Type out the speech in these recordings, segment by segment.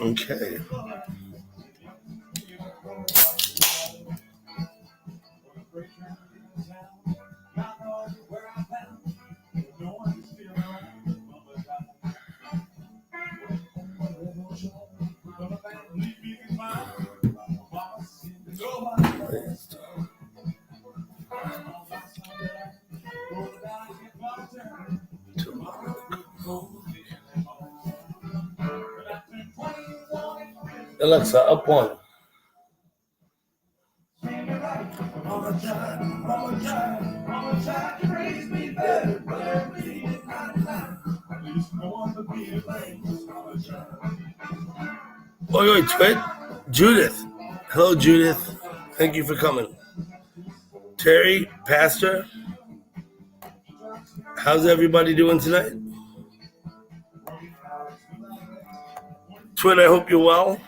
Okay. Alexa, up one. Wait, Twit. Judith. Hello, Judith. Thank you for coming. Terry, Pastor. How's everybody doing tonight? Twit, I hope you're well.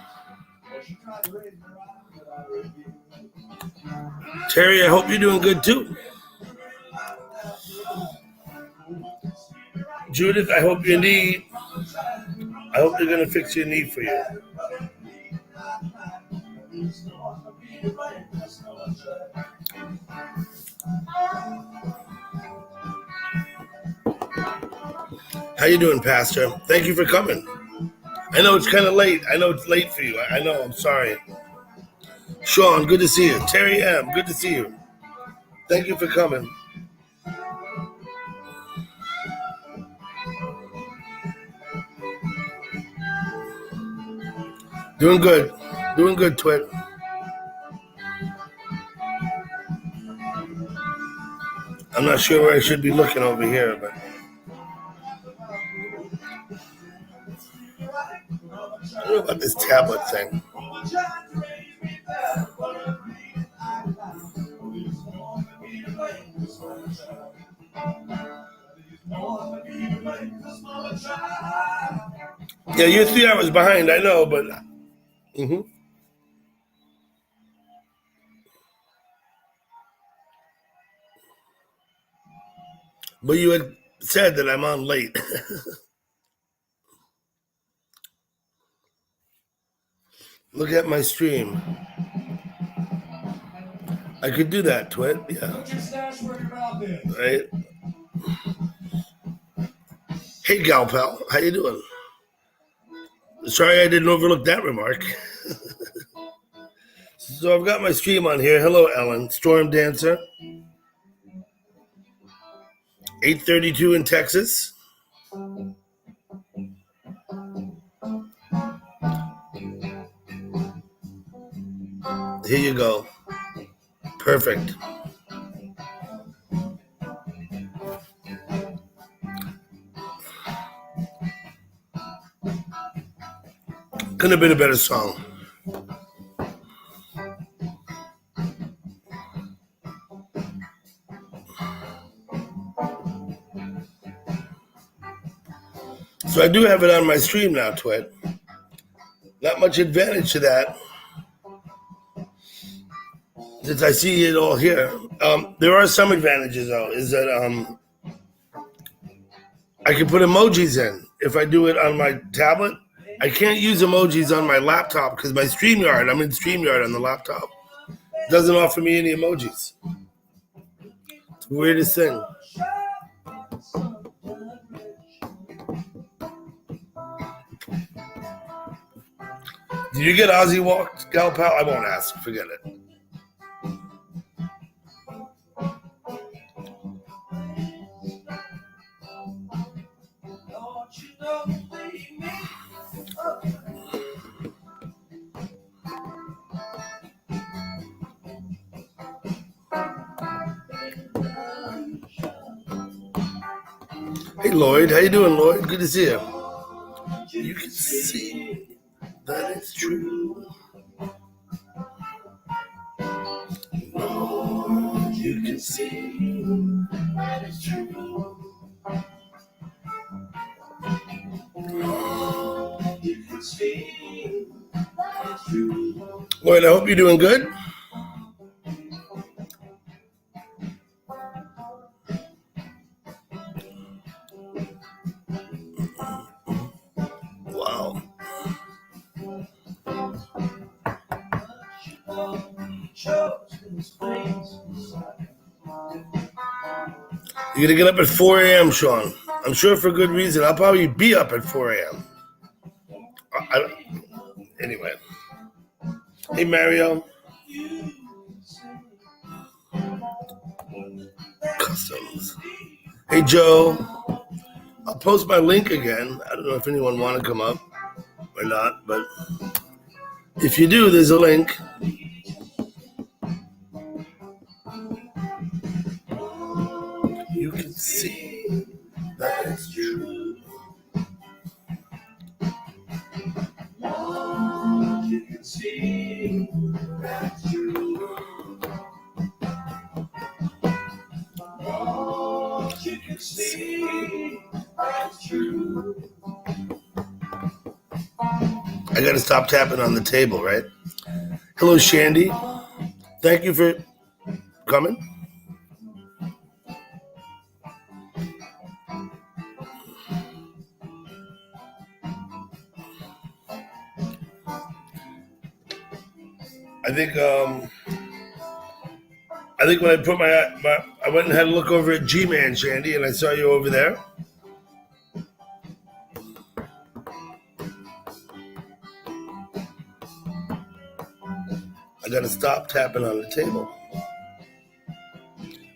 Terry, I hope you're doing good too. Judith, I hope they're going to fix your knee for you. How you doing, Pastor? Thank you for coming. I know it's kind of late. I know it's late for you. I know. I'm sorry. Sean, good to see you. Terry M., good to see you. Thank you for coming. Doing good. Doing good, Twit. I'm not sure where I should be looking over here, but I don't know about this tablet thing. Yeah, you're 3 hours behind, I know, but... But you had said that I'm on late. Look at my stream. I could do that, Twit. Yeah. Right. Hey, gal pal, how you doing? Sorry I didn't overlook that remark. So I've got my stream on here. Hello, Ellen. Storm Dancer. 8:32 in Texas. Here you go. Perfect. Couldn't have been a better song. So I do have it on my stream now, Twit. Not much advantage to that, since I see it all here. There are some advantages, though, is that I can put emojis in. If I do it on my tablet, I can't use emojis on my laptop because my StreamYard, I'm in StreamYard on the laptop, doesn't offer me any emojis. It's the weirdest thing. Did you get Aussie walked, gal pal? I won't ask. Forget it. Hey, Lloyd. How you doing, Lloyd? Good to see you. You can see that it's true. Lord, you can see that it's true. Lord, you can see that it's true. Lloyd, I hope you're doing good. You're gonna get up at 4 a.m., Sean. I'm sure for good reason. I'll probably be up at 4 a.m. Anyway. Hey, Mario. Customs. Hey, Joe. I'll post my link again. I don't know if anyone want to come up or not, but if you do, there's a link. You can see that it's true. You can see that's true. You can see that's true. I gotta stop tapping on the table, right? Hello, Shandy. Thank you for coming. I think when I put I went and had a look over at G-Man, Shandy, and I saw you over there. I gotta stop tapping on the table.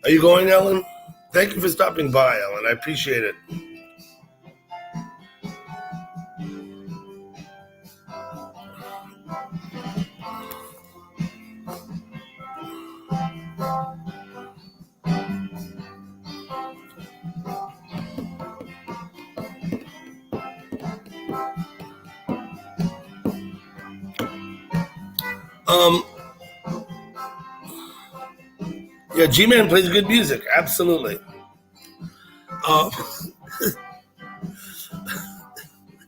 Are you going, Ellen? Thank you for stopping by, Ellen. I appreciate it. Yeah, G-Man plays good music. Absolutely.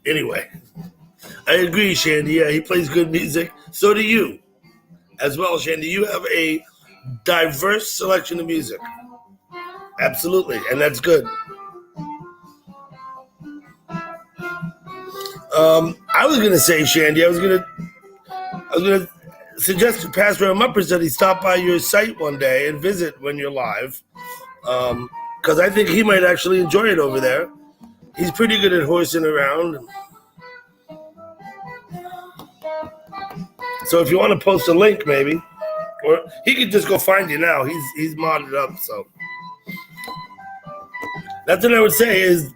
Anyway, I agree, Shandy. Yeah, he plays good music. So do you as well, Shandy. You have a diverse selection of music. Absolutely, and that's good. I was going to say, Shandy, I was going to suggest to Pastor Muppers that he stop by your site one day and visit when you're live, because I think he might actually enjoy it over there. He's pretty good at horsing around. So if you want to post a link, maybe, or he could just go find you now. He's modded up, so that's what I would say is,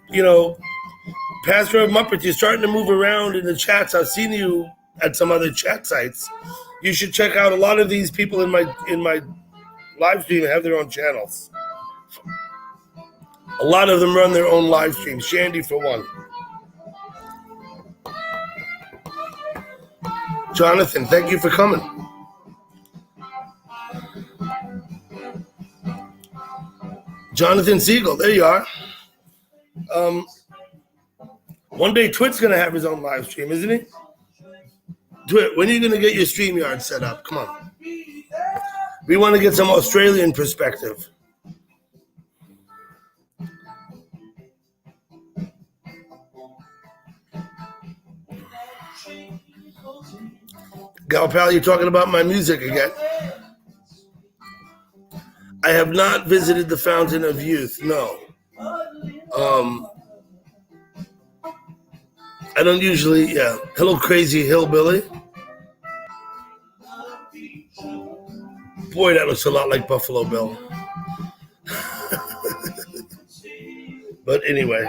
Pastor Muppets, you're starting to move around in the chats. I've seen you at some other chat sites. You should check out a lot of these people in my live stream have their own channels. A lot of them run their own live streams. Shandy for one. Jonathan, thank you for coming. Jonathan Siegel, there you are. One day Twit's going to have his own live stream, isn't he? Twit, when are you going to get your StreamYard set up? Come on. We want to get some Australian perspective. Gal Pal, you're talking about my music again. I have not visited the Fountain of Youth, no. I don't usually, yeah. Hello, Crazy Hillbilly. Boy, that looks a lot like Buffalo Bill. But anyway.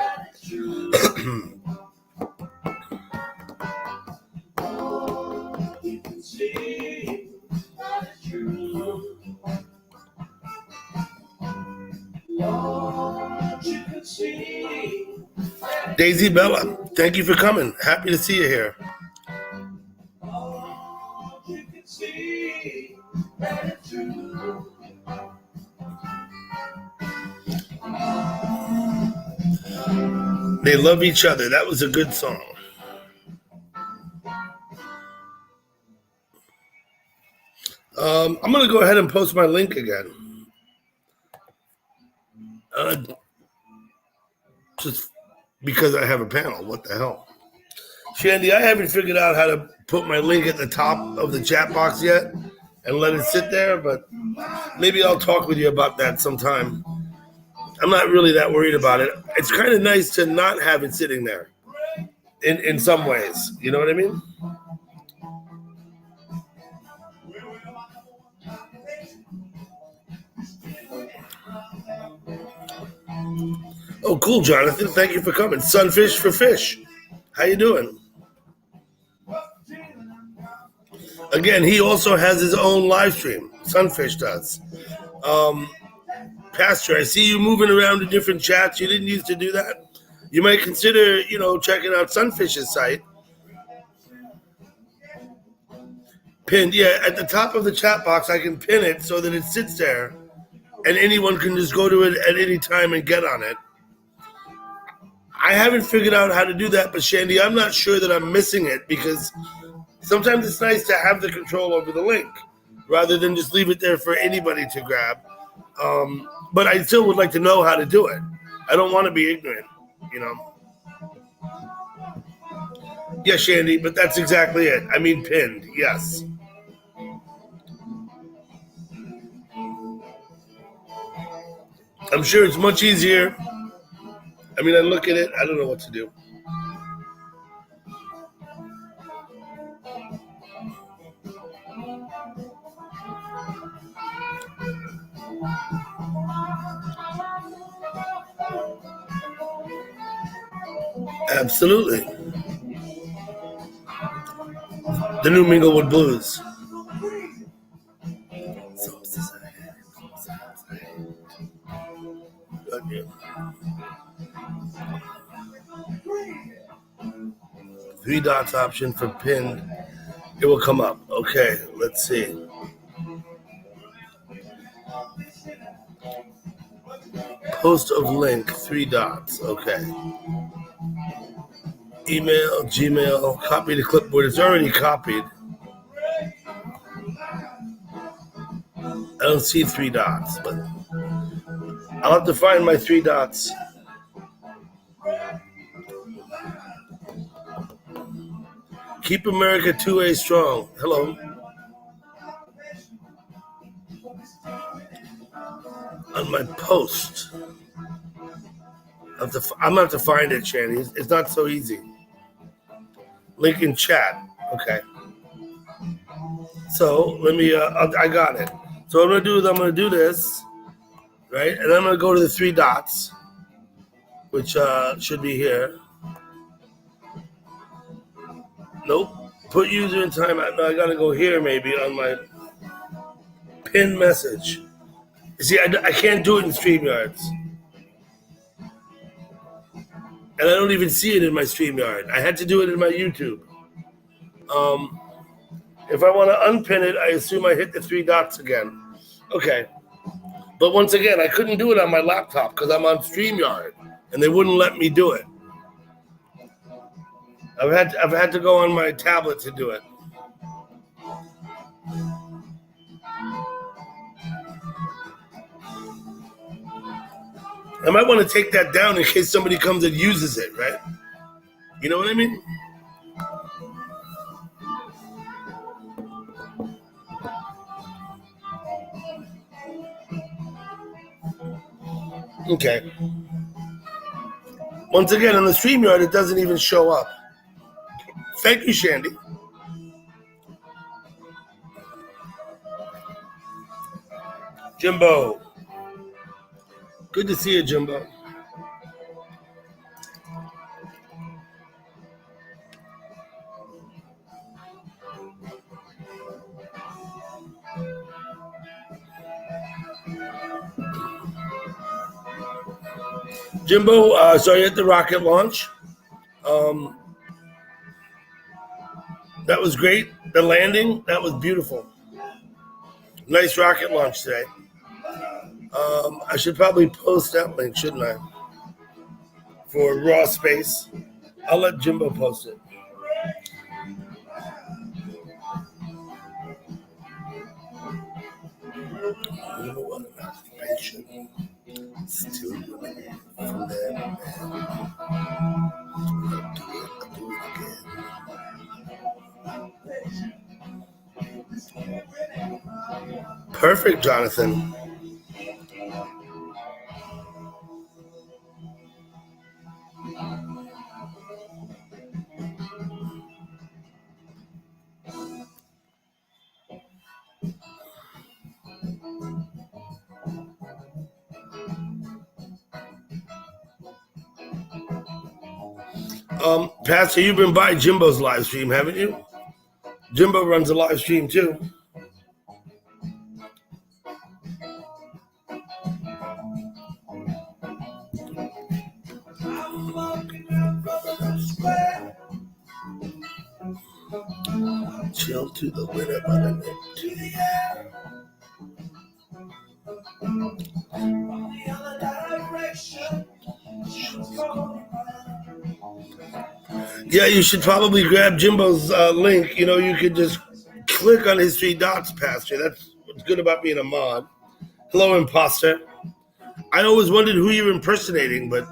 Daisy Bella, thank you for coming. Happy to see you here. They love each other. That was a good song. I'm going to go ahead and post my link again. Just because I have a panel. What the hell? Shandy, I haven't figured out how to put my link at the top of the chat box yet and let it sit there, but maybe I'll talk with you about that sometime. I'm not really that worried about it. It's kind of nice to not have it sitting there in some ways. You know what I mean? Oh, cool, Jonathan. Thank you for coming. Sunfish for fish. How you doing? Again, he also has his own live stream. Sunfish does. Pastor, I see you moving around to different chats. You didn't used to do that. You might consider, checking out Sunfish's site. Pinned, yeah, at the top of the chat box, I can pin it so that it sits there, and anyone can just go to it at any time and get on it. I haven't figured out how to do that, but Shandy, I'm not sure that I'm missing it because sometimes it's nice to have the control over the link rather than just leave it there for anybody to grab. But I still would like to know how to do it. I don't want to be ignorant, Yeah, Shandy, but that's exactly it. I mean, pinned, yes. I'm sure it's much easier. I mean, I look at it, I don't know what to do. Absolutely. The new Minglewood Blues. Three dots option for pinned. It will come up. Okay, let's see. Post of link, three dots. Okay. Email, Gmail, copy to clipboard. It's already copied. I don't see three dots, but I'll have to find my three dots. Keep America 2A strong. Hello. On my post. I'm going to have to find it, Shanny. It's not so easy. Link in chat. Okay. So let me, I got it. So what I'm going to do is I'm going to do this, right? And I'm going to go to the three dots, which should be here. Nope. Put user in timeout. No, I got to go here maybe on my pinned message. You see, I can't do it in StreamYards. And I don't even see it in my StreamYard. I had to do it in my YouTube. If I want to unpin it, I assume I hit the three dots again. Okay. But once again, I couldn't do it on my laptop because I'm on StreamYard, and they wouldn't let me do it. I've had to go on my tablet to do it. I might want to take that down in case somebody comes and uses it, right? You know what I mean? Okay. Once again, on the StreamYard, it doesn't even show up. Thank you, Shandy. Jimbo. Good to see you, Jimbo. Jimbo, sorry at the rocket launch. That was great. The landing, that was beautiful. Nice rocket launch today. I should probably post that link, shouldn't I? For raw space. I'll let Jimbo post it. You know what? Occupation. Still from there. I'll do it again. Perfect, Jonathan. Pastor, you've been by Jimbo's live stream, haven't you? Jimbo runs a live stream too. Chill to the winner, but to the air. From the other direction, she was going. Yeah, you should probably grab Jimbo's link. You know, you could just click on his 3 dots, Pastor. That's what's good about being a mod. Hello, imposter. I always wondered who you're impersonating, but...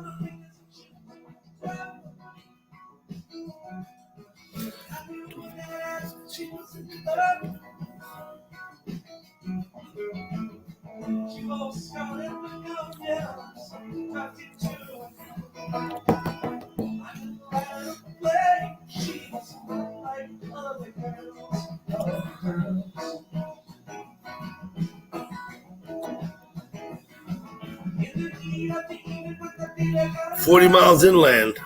"40 miles inland."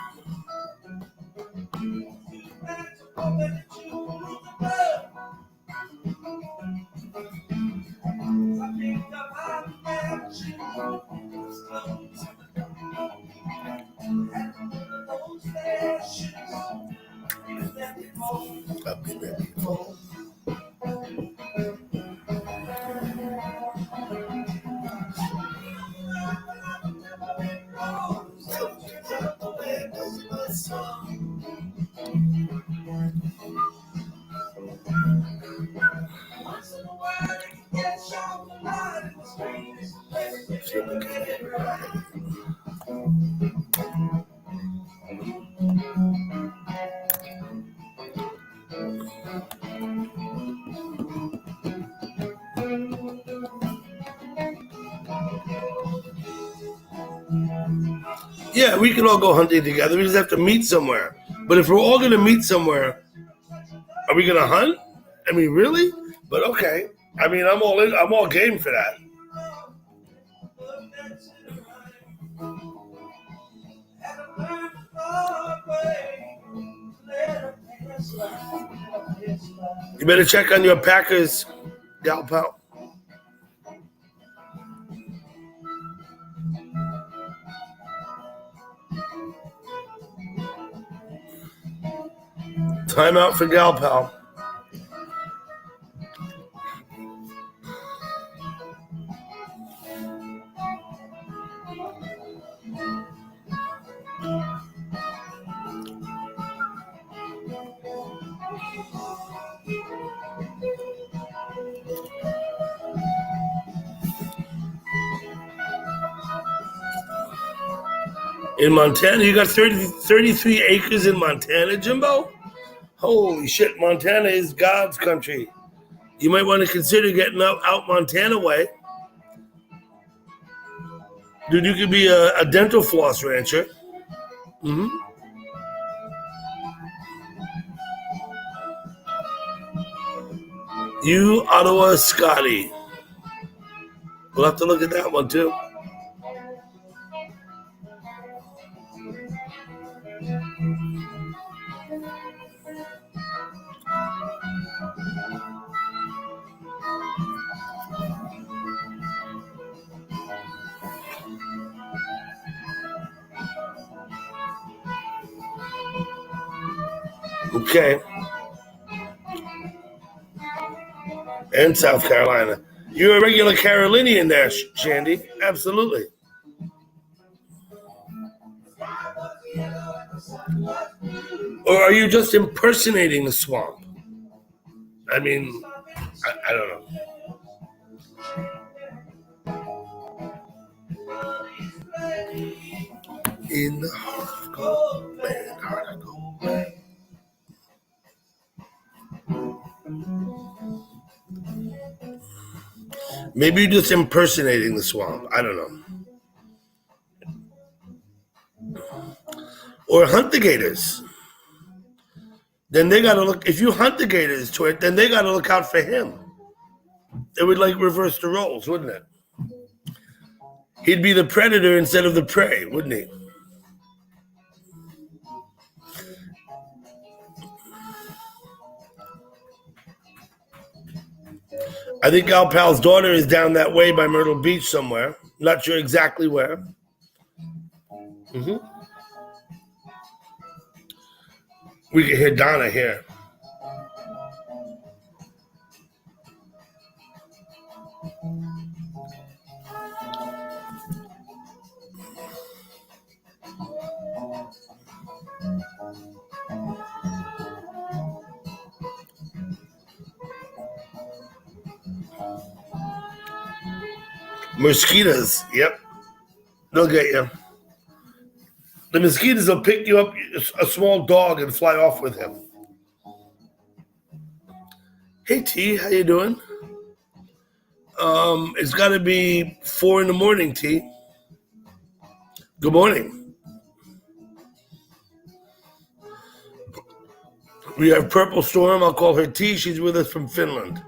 Yeah, we can all go hunting together. We just have to meet somewhere. But if we're all going to meet somewhere, are we going to hunt? I mean, really? But okay. I mean, I'm all in. I'm all game for that. You better check on your Packers, gal pal. Time out for gal pal. In Montana, you got 33 acres in Montana, Jimbo? Holy shit, Montana is God's country. You might want to consider getting out Montana way. Dude, you could be a dental floss rancher. Mm-hmm. You, Ottawa, Scotty. We'll have to look at that one too. Okay. And South Carolina. You're a regular Carolinian there, Shandy. Absolutely. Or are you just impersonating the swamp? I mean, I don't know. In the heart of gold, man, heart of gold, man. Maybe you're just impersonating the swamp. I don't know. Or hunt the gators. Then they gotta look. If you hunt the gators to it, then they gotta look out for him. It would like reverse the roles, wouldn't it? He'd be the predator instead of the prey, wouldn't he? I think Al Pal's daughter is down that way by Myrtle Beach somewhere. Not sure exactly where. We can hear Donna here. Mosquitoes, yep. They'll get you. The mosquitoes will pick you up, a small dog, and fly off with him. Hey T, how you doing? It's got to be 4 a.m, T. Good morning. We have Purple Storm. I'll call her T. She's with us from Finland.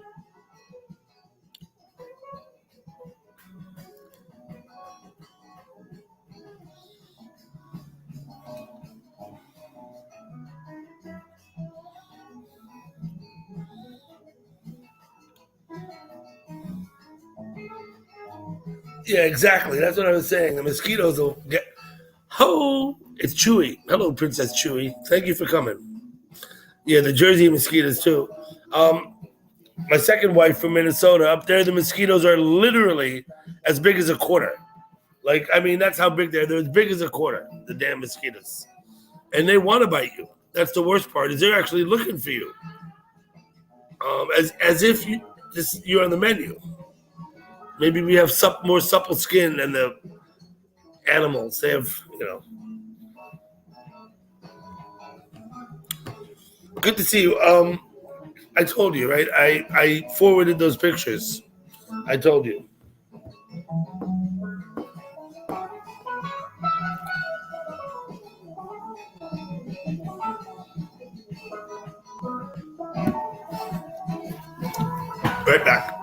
Yeah, exactly. That's what I was saying. The mosquitoes will get. Oh, it's Chewy. Hello, Princess Chewy. Thank you for coming. Yeah, the Jersey mosquitoes too. My second wife from Minnesota, up there, the mosquitoes are literally as big as a quarter. Like, I mean, that's how big they're. They're as big as a quarter, the damn mosquitoes. And they want to bite you. That's the worst part, is they're actually looking for you. As if you're on the menu. Maybe we have more supple skin than the animals. They have, Good to see you. I told you, right? I forwarded those pictures. I told you. Right back.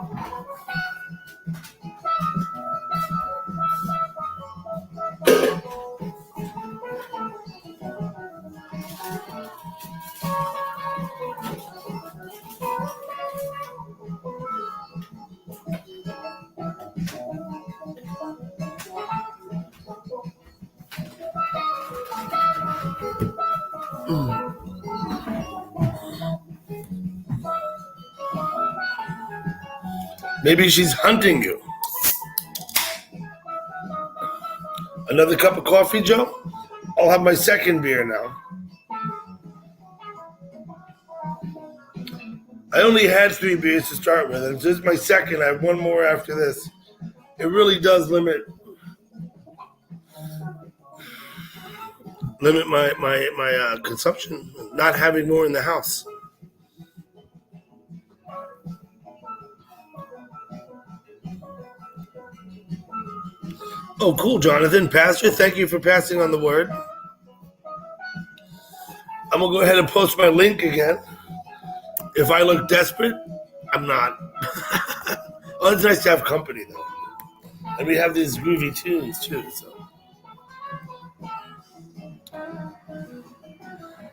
Maybe she's hunting you. Another cup of coffee, Joe? I'll have my second beer now. I only had 3 beers to start with, and this is my second. I have one more after this. It really does limit my consumption, not having more in the house. Oh, cool, Jonathan. Pastor, thank you for passing on the word. I'm going to go ahead and post my link again. If I look desperate, I'm not. Oh, it's nice to have company, though. And we have these groovy tunes, too. So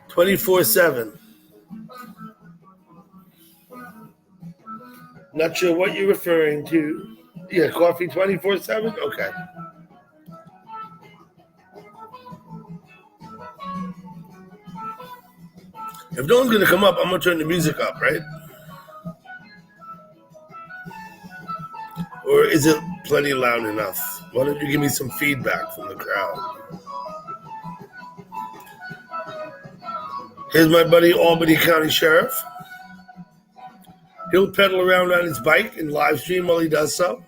24/7. Not sure what you're referring to. Yeah, coffee 24/7? Okay. If no one's going to come up, I'm going to turn the music up, right? Or is it plenty loud enough? Why don't you give me some feedback from the crowd? Here's my buddy, Albany County Sheriff. He'll pedal around on his bike and live stream while he does so.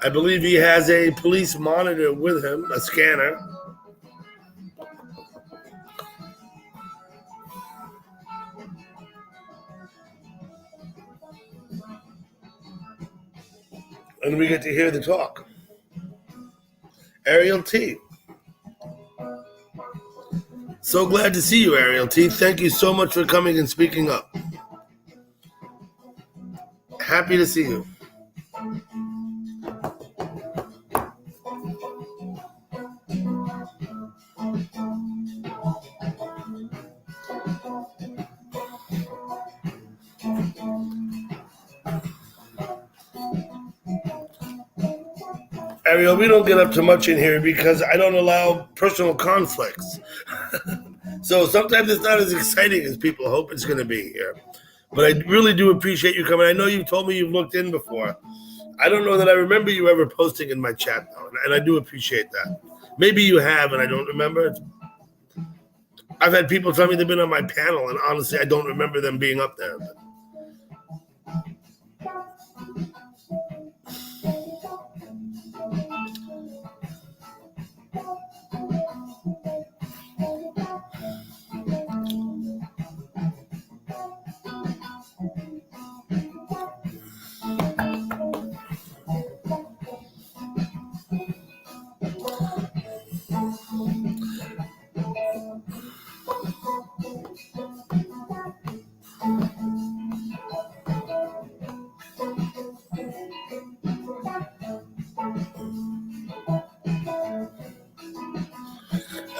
I believe he has a police monitor with him, a scanner. And we get to hear the talk. Ariel T. So glad to see you, Ariel T. Thank you so much for coming and speaking up. Happy to see you. Ariel, we don't get up to much in here because I don't allow personal conflicts. So sometimes it's not as exciting as people hope it's going to be here. But I really do appreciate you coming. I know you told me you've looked in before. I don't know that I remember you ever posting in my chat, though, and I do appreciate that. Maybe you have, and I don't remember. I've had people tell me they've been on my panel, and honestly, I don't remember them being up there.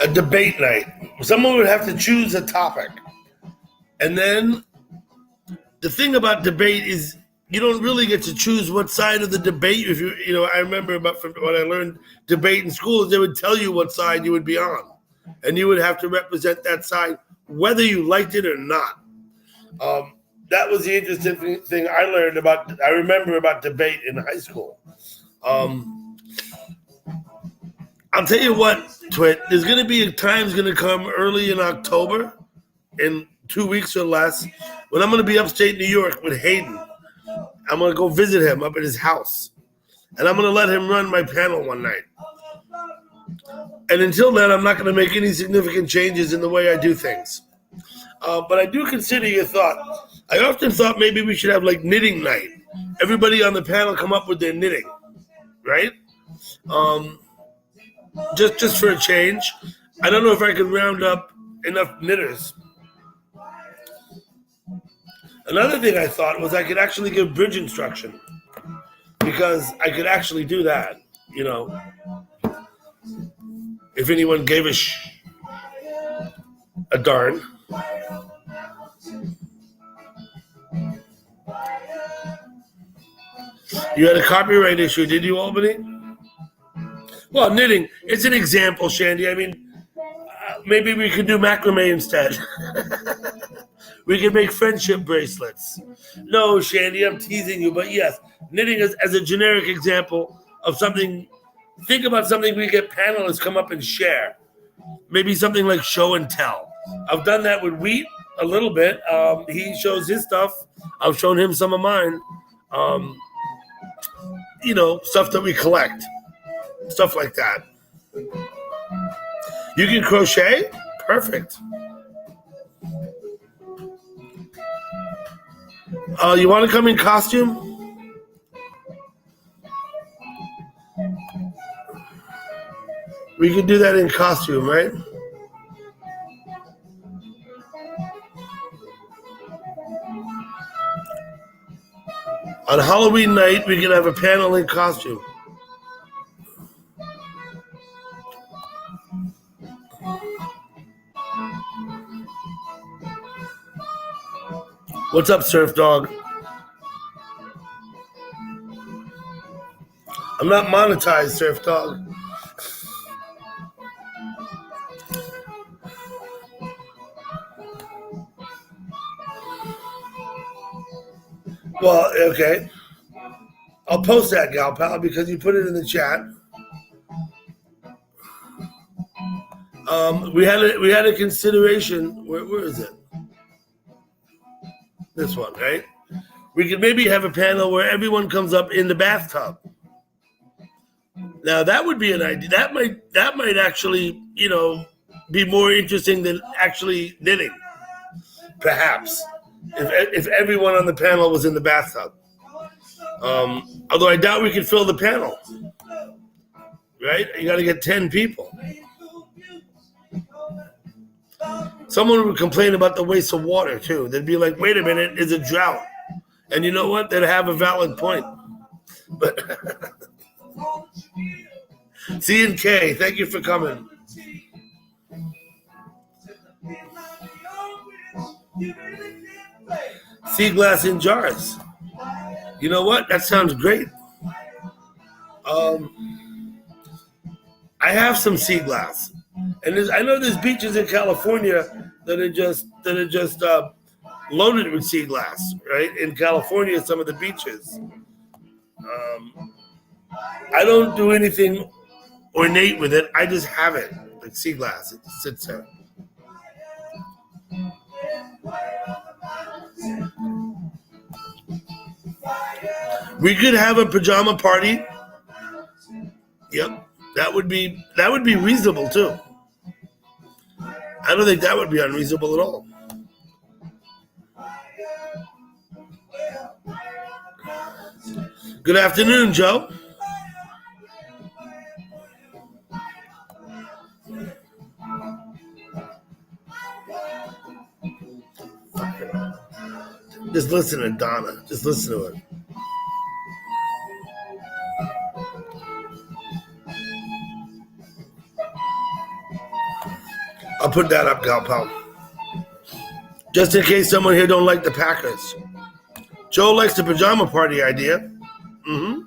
A debate night. Someone would have to choose a topic. And then the thing about debate is you don't really get to choose what side of the debate. If I remember about from when I learned debate in schools, they would tell you what side you would be on. And you would have to represent that side, whether you liked it or not. That was the interesting thing I remember about debate in high school. I'll tell you what, Twit, there's going to be a time's going to come early in October, in 2 weeks or less, when I'm going to be upstate New York with Hayden. I'm going to go visit him up at his house. And I'm going to let him run my panel one night. And until then, I'm not going to make any significant changes in the way I do things. But I do consider your thought. I often thought maybe we should have like knitting night. Everybody on the panel come up with their knitting, right? Just for a change. I don't know if I could round up enough knitters. Another thing I thought was I could actually give bridge instruction, because I could actually do that, if anyone gave a darn. You had a copyright issue, did you, Albany? Well, knitting, it's an example, Shandy. I mean, maybe we could do macrame instead. We could make friendship bracelets. No, Shandy, I'm teasing you, but yes, knitting is as a generic example of something. Think about something we get panelists come up and share. Maybe something like show and tell. I've done that with Wheat a little bit. He shows his stuff. I've shown him some of mine. Stuff that we collect. Stuff like that. You can crochet? Perfect. You want to come in costume? We could do that in costume, right? On Halloween night, we can have a panel in costume. What's up, Surf Dog? I'm not monetized, Surf Dog. Well, okay. I'll post that, Gal Pal, because you put it in the chat. We had a consideration. Where is it? This one, right? We could maybe have a panel where everyone comes up in the bathtub. Now that would be an idea. That might actually, be more interesting than actually knitting. Perhaps, if everyone on the panel was in the bathtub. Although I doubt we could fill the panel. Right? You got to get 10 people. Someone would complain about the waste of water too. They'd be like, wait a minute, it's a drought. And you know what? They'd have a valid point. But C and K, thank you for coming. Sea glass in jars. You know what? That sounds great. I have some sea glass, and I know there's beaches in California that are just loaded with sea glass. Right in California, some of the beaches. I don't do anything ornate with it. I just have it like sea glass. It sits there. We could have a pajama party. Yep, that would be reasonable too. I don't think that would be unreasonable at all. Good afternoon, Joe. Just listen to Donna. Just listen to it. I'll put that up, gal pal. Just in case someone here don't like the Packers. Joe likes the pajama party idea. I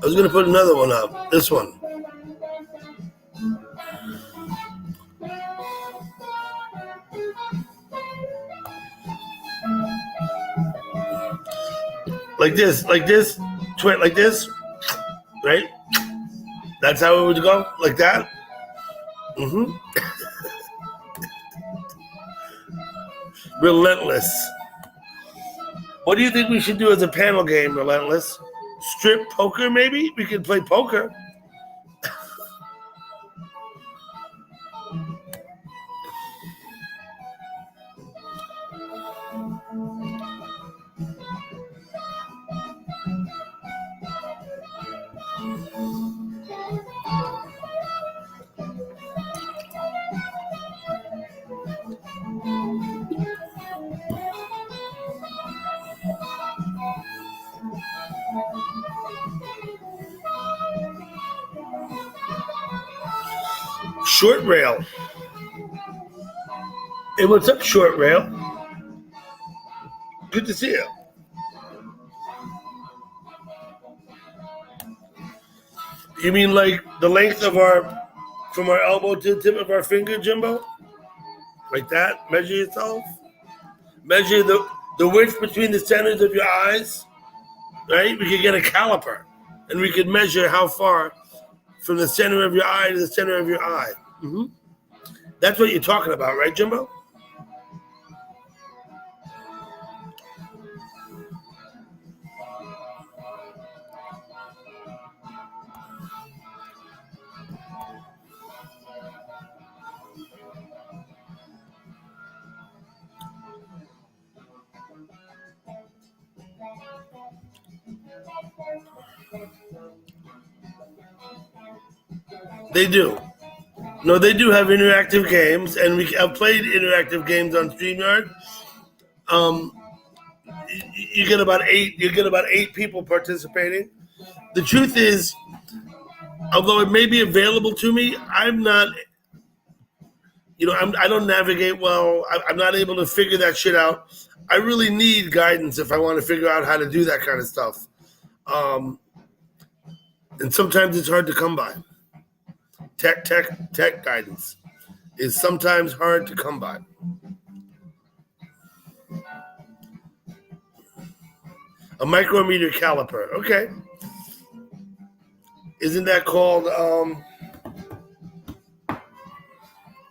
was going to put another one up. This one. Like this, right? That's how it would go, like that. Relentless. What do you think we should do as a panel game, Relentless? Strip poker, maybe? We could play poker. Short rail. Hey, what's up, short rail? Good to see you. You mean like the length of from our elbow to the tip of our finger, Jimbo? Like that? Measure yourself? Measure the width between the centers of your eyes? Right? We could get a caliper and we could measure how far from the center of your eye to the center of your eye. That's what you're talking about, right, Jimbo? They do. No, they do have interactive games, and I've played interactive games on StreamYard. You get about 8 people participating. The truth is, although it may be available to me, I'm not. I don't navigate well. I'm not able to figure that shit out. I really need guidance if I want to figure out how to do that kind of stuff. And sometimes it's hard to come by. Tech guidance is sometimes hard to come by. A micrometer caliper. Okay. Isn't that called,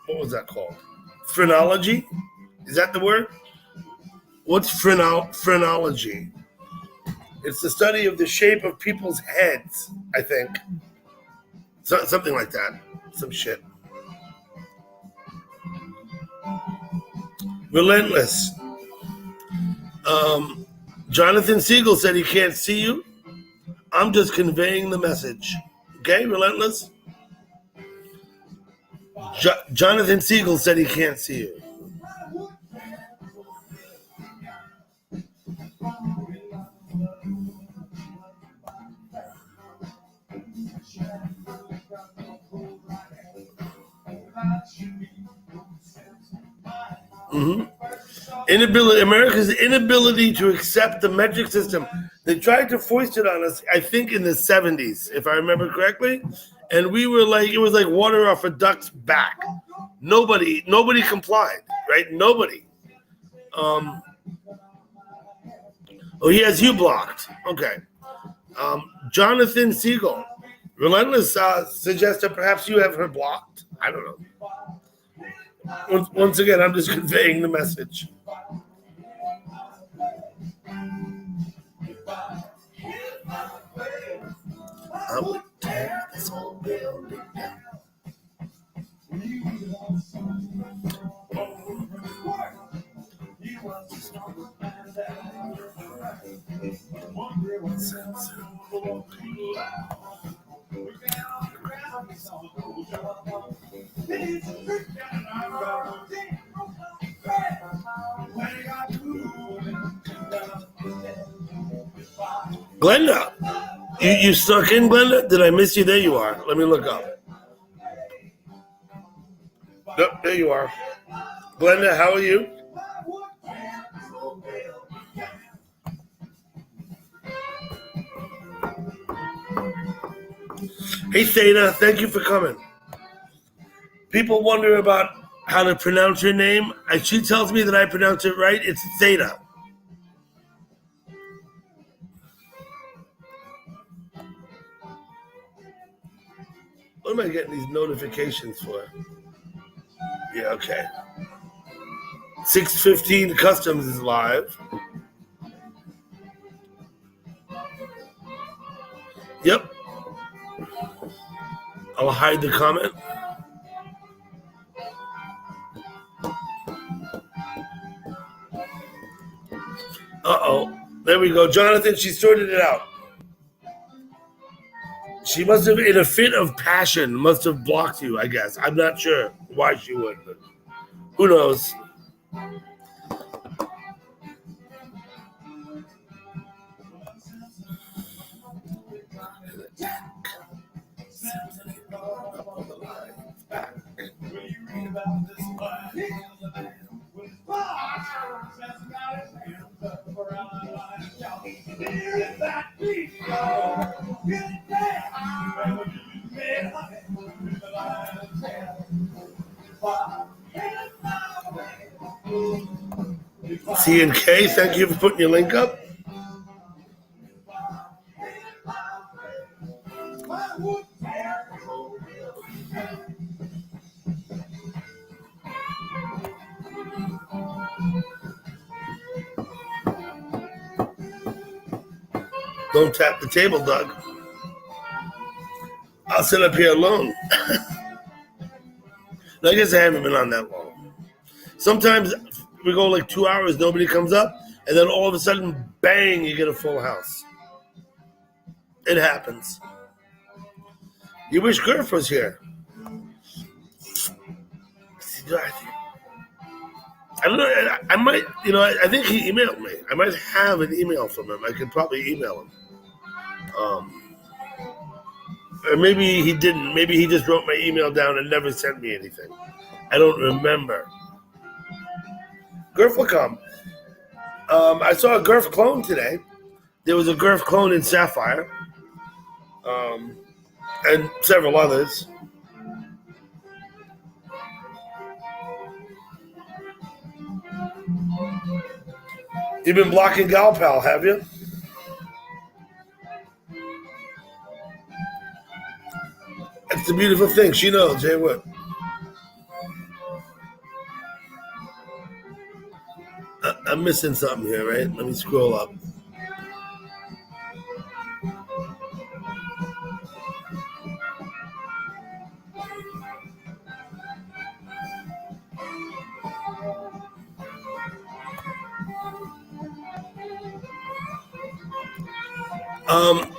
what was that called? Phrenology? Is that the word? What's phrenology? It's the study of the shape of people's heads, I think. Something like that. Some shit. Relentless. Jonathan Siegel said he can't see you. I'm just conveying the message. Okay, Relentless? Jonathan Siegel said he can't see you. America's inability to accept the metric system. They tried to foist it on us, I think, in the 70s, if I remember correctly. And we were like, it was like water off a duck's back. Nobody complied, right? Nobody. Oh, he has you blocked. Okay. Jonathan Siegel. Relentless suggests that perhaps you have her blocked. I don't know. Once again, I'm just conveying the message. I would tear this whole building down. Glenda, you stuck in, Glenda? Did I miss you? There you are. Let me look up. Yep, there you are. Glenda, how are you? Hey, Theta, thank you for coming. People wonder about how to pronounce your name. She tells me that I pronounce it right. It's Theta. What am I getting these notifications for? Yeah, okay. 6:15 Customs is live. Yep. I'll hide the comment. Uh-oh. There we go. Jonathan, she sorted it out. She must have, in a fit of passion, must have blocked you, I guess. I'm not sure why she would, but who knows? C&K, thank you for putting your link up. Don't tap the table, Doug. I'll sit up here alone. I guess I haven't been on that long. Sometimes we go like 2 hours, nobody comes up, and then all of a sudden, bang, you get a full house. It happens. You wish Gurf was here. I don't know. I might, I think he emailed me. I might have an email from him. I could probably email him. Or maybe he didn't. Maybe he just wrote my email down and never sent me anything. I don't remember. Gurf will come. I saw a Gurf clone today. There was a Gurf clone in Sapphire. And several others. You've been blocking Galpal, have you? It's a beautiful thing. She knows. Hey, what? I'm missing something here, right? Let me scroll up.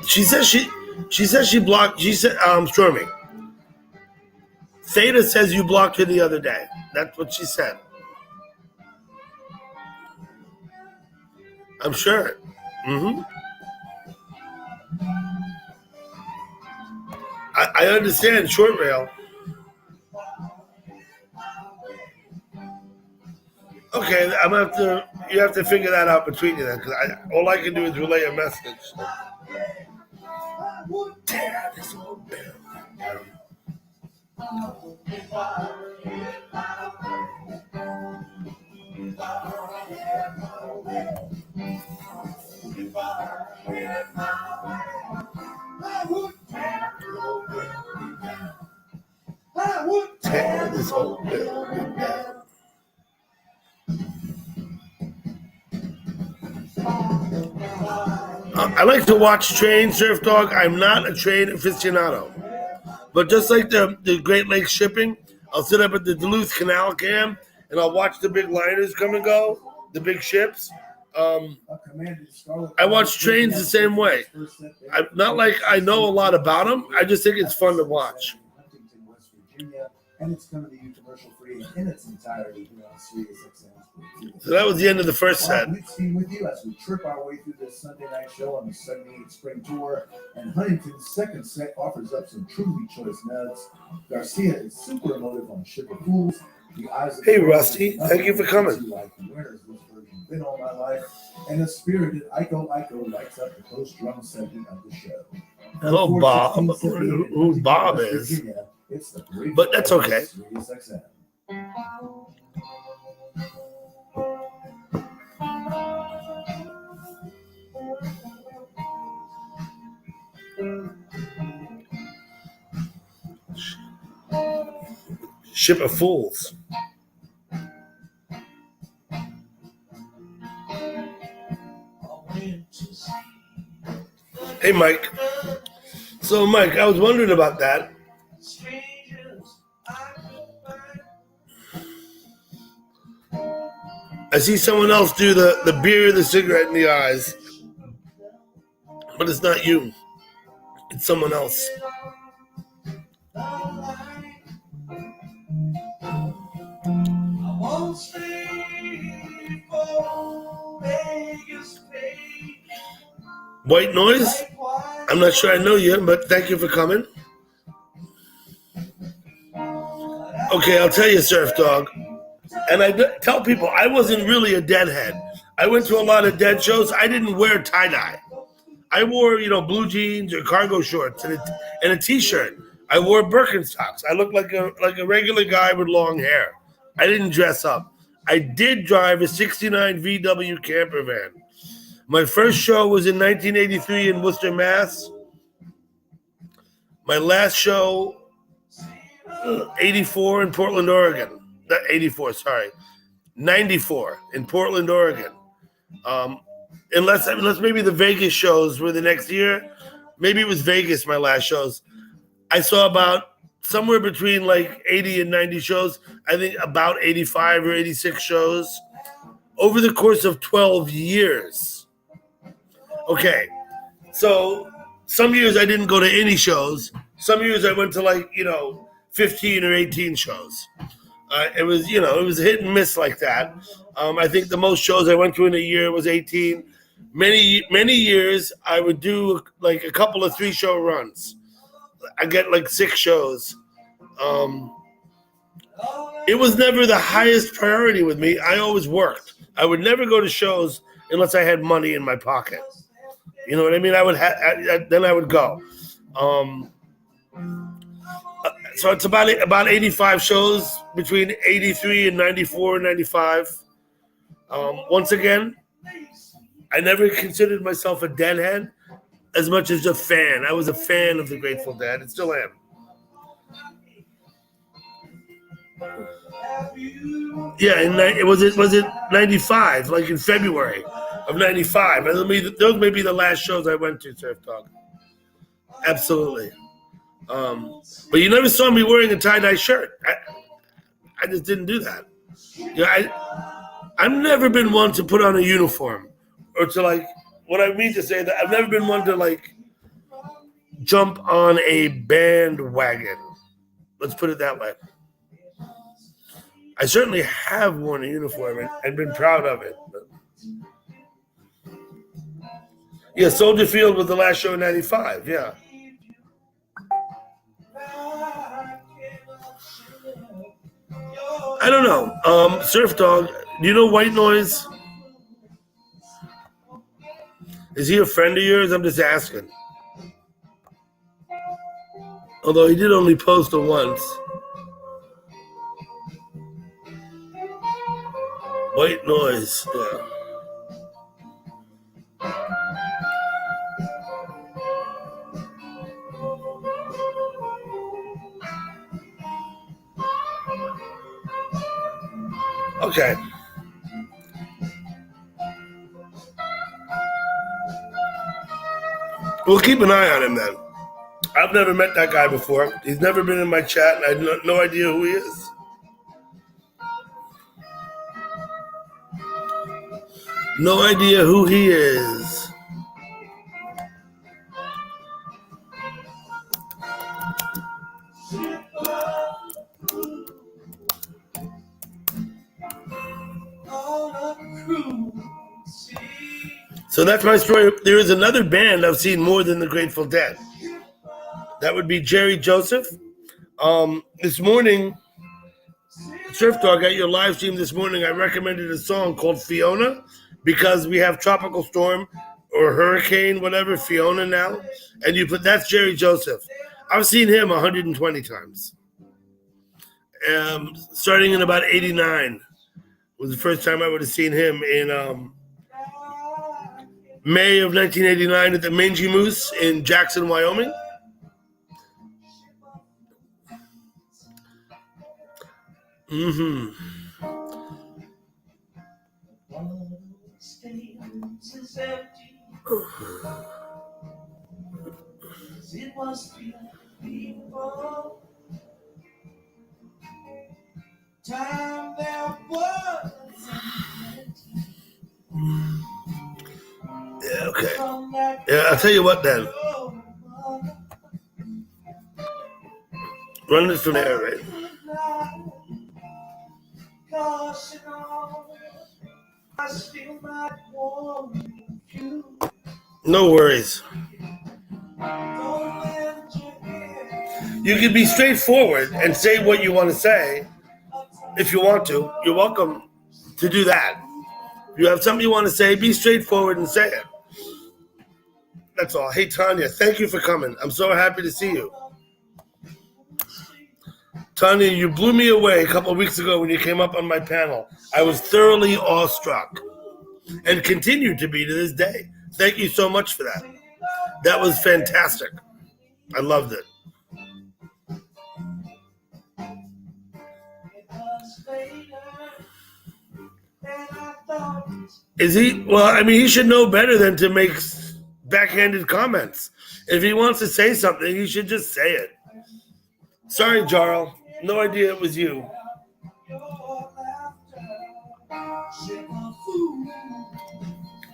She says she blocked. She said, Stormy. Theta says you blocked her the other day. That's what she said. I'm sure. I understand short rail. Okay, you have to figure that out between you then, because all I can do is relay a message. Tear this old bill. Tear this old building down. I like to watch trains, Surf Dog. I'm not a train aficionado. But just like the Great Lakes shipping, I'll sit up at the Duluth Canal Cam and I'll watch the big liners come and go, the big ships. I watch trains the same way. I'm not like I know a lot about them. I just think it's fun to watch. And it's coming to you commercial free in its entirety here on Sirius XM. So that was the end of the first set. We've been with you as we trip our way through this Sunday night show on the 78 Spring Tour. And Huntington's second set offers up some truly choice nuts. Garcia is super emotive on Ship of Fools. Hey, Rusty. Thank you for coming. Like the winners this version been all my life. And the spirited Iko lights up the post-drum segment of the show. Hello, Bob. Who Bob is. But that's okay. Ship of Fools. Hey, Mike. So, Mike, I was wondering about that. I see someone else do the beer, the cigarette in the eyes. But it's not you. It's someone else. White noise? I'm not sure I know you, but thank you for coming. Okay, I'll tell you, Surf Dog. And I tell people I wasn't really a deadhead. I went to a lot of dead shows. I didn't wear tie-dye. I wore, blue jeans or cargo shorts and a T-shirt. I wore Birkenstocks. I looked like a regular guy with long hair. I didn't dress up. I did drive a 69 VW camper van. My first show was in 1983 in Worcester, Mass. My last show, 84 in Portland, Oregon. Not 84, sorry. 94 in Portland, Oregon. Unless maybe the Vegas shows were the next year. Maybe it was Vegas, my last shows. I saw about somewhere between like 80 and 90 shows. I think about 85 or 86 shows over the course of 12 years. Okay, so some years I didn't go to any shows. Some years I went to 15 or 18 shows. It was hit and miss like that. I think the most shows I went to in a year was 18. Many years I would do like a couple of 3-show runs. I get like 6 shows. It was never the highest priority with me. I always worked. I would never go to shows unless I had money in my pocket. You know what I mean? Then I would go. So it's about 85 shows between 83 and 94 and 95. Once again, I never considered myself a deadhead as much as a fan. I was a fan of the Grateful Dead and still am. Yeah, and was it 95, like in February of 95. Those may be the last shows I went to, Surf Dog. Absolutely. But you never saw me wearing a tie-dye shirt. I just didn't do that. I've never been one to put on a uniform or to what I mean to say that I've never been one to jump on a bandwagon. Let's put it that way. I certainly have worn a uniform and been proud of it. Yeah, Soldier Field was the last show in '95. Yeah. I don't know. Surf Dog, do you know White Noise? Is he a friend of yours? I'm just asking. Although he did only post it once. White Noise, yeah. Okay. We'll keep an eye on him then. I've never met that guy before. He's never been in my chat, and I have no idea who he is. No idea who he is. So that's my story. There is another band I've seen more than the Grateful Dead. That would be Jerry Joseph. This morning, Surf Dog, at your live stream this morning, I recommended a song called Fiona because we have tropical storm or hurricane, whatever, Fiona now. And you put, that's Jerry Joseph. I've seen him 120 times. Starting in about 89 was the first time I would have seen him in May of 1989 at the Mangy Moose in Jackson, Wyoming. It was beautiful. Time there was. Yeah, okay. Yeah, I'll tell you what then. Run this from there, right? No worries. You can be straightforward and say what you want to say. If you want to, you're welcome to do that. If you have something you want to say, be straightforward and say it. That's all. Hey, Tanya, thank you for coming. I'm so happy to see you. Tanya, you blew me away a couple of weeks ago when you came up on my panel. I was thoroughly awestruck and continue to be to this day. Thank you so much for that. That was fantastic. I loved it. Is he? Well, I mean, he should know better than to make backhanded comments. If he wants to say something, he should just say it. Sorry, Jarl. No idea it was you.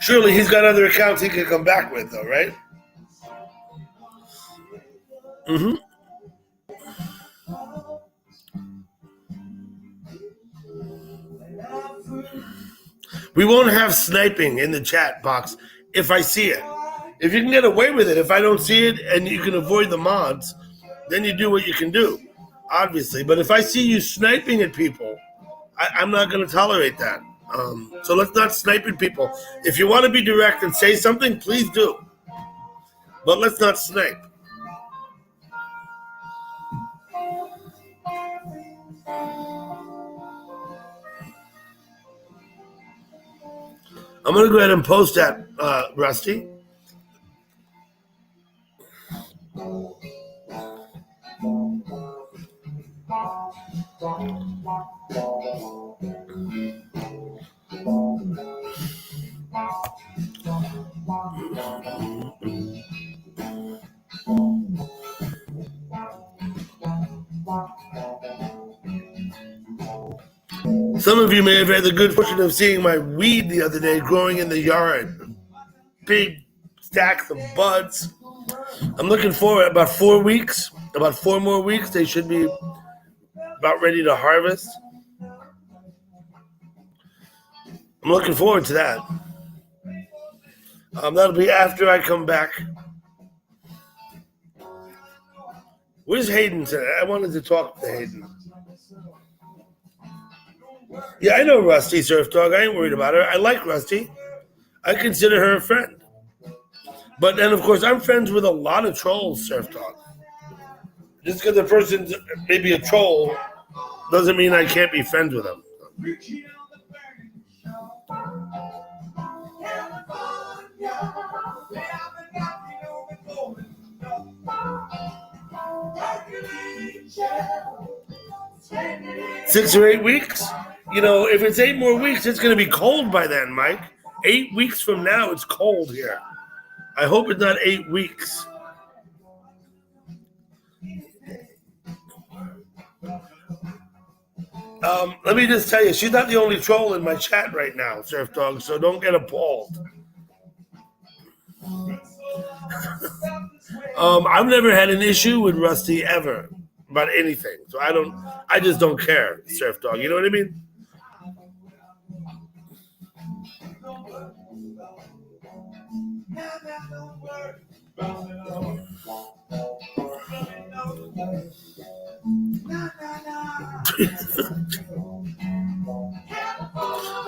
Surely he's got other accounts he could come back with, though, right? We won't have sniping in the chat box if I see it. If you can get away with it, if I don't see it and you can avoid the mods, then you do what you can do, obviously. But if I see you sniping at people, I'm not going to tolerate that. So let's not snipe at people. If you want to be direct and say something, please do. But let's not snipe. I'm going to go ahead and post that, Rusty. Some of you may have had the good fortune of seeing my weed the other day growing in the yard. Big stacks of buds. I'm looking forward about 4 weeks. About 4 more weeks, they should be about ready to harvest. I'm looking forward to that. That'll be after I come back. Where's Hayden today? I wanted to talk to Hayden. Yeah, I know Rusty, Surf Dog. I ain't worried about her. I like Rusty. I consider her a friend. But then, of course, I'm friends with a lot of trolls, Surf Dog. Just because the person's maybe a troll doesn't mean I can't be friends with them. Six or 8 weeks? You know, if it's 8 more weeks, it's going to be cold by then, Mike. 8 weeks from now, it's cold here. I hope it's not 8 weeks. Let me just tell you, she's not the only troll in my chat right now, Surf Dog, so don't get appalled. I've never had an issue with Rusty ever about anything, so I just don't care, Surf Dog. You know what I mean?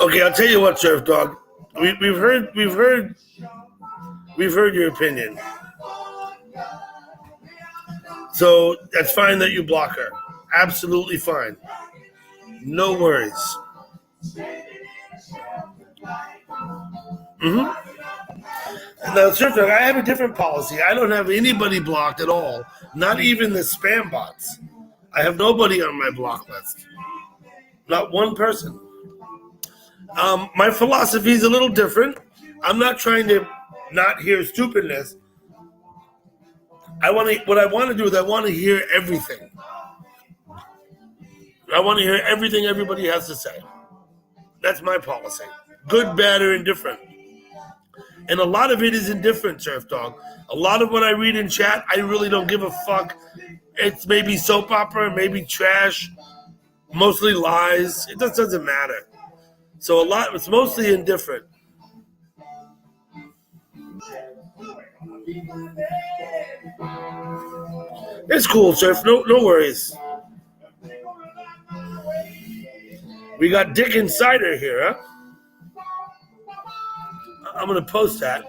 Okay, I'll tell you what, Surf Dog. We've heard your opinion. So that's fine that you block her. Absolutely fine. No worries. Now, Surf Dog, I have a different policy. I don't have anybody blocked at all. Not even the spam bots. I have nobody on my block list. Not one person. My philosophy is a little different. I'm not trying to not hear stupidness. What I want to do is I want to hear everything. I want to hear everything everybody has to say. That's my policy. Good, bad, or indifferent. And a lot of it is indifferent, Surf Dog. A lot of what I read in chat, I really don't give a fuck. It's maybe soap opera, maybe trash, mostly lies. It just doesn't matter. So it's mostly indifferent. It's cool, Surf. No worries. We got Dick Insider here, huh? I'm going to post that.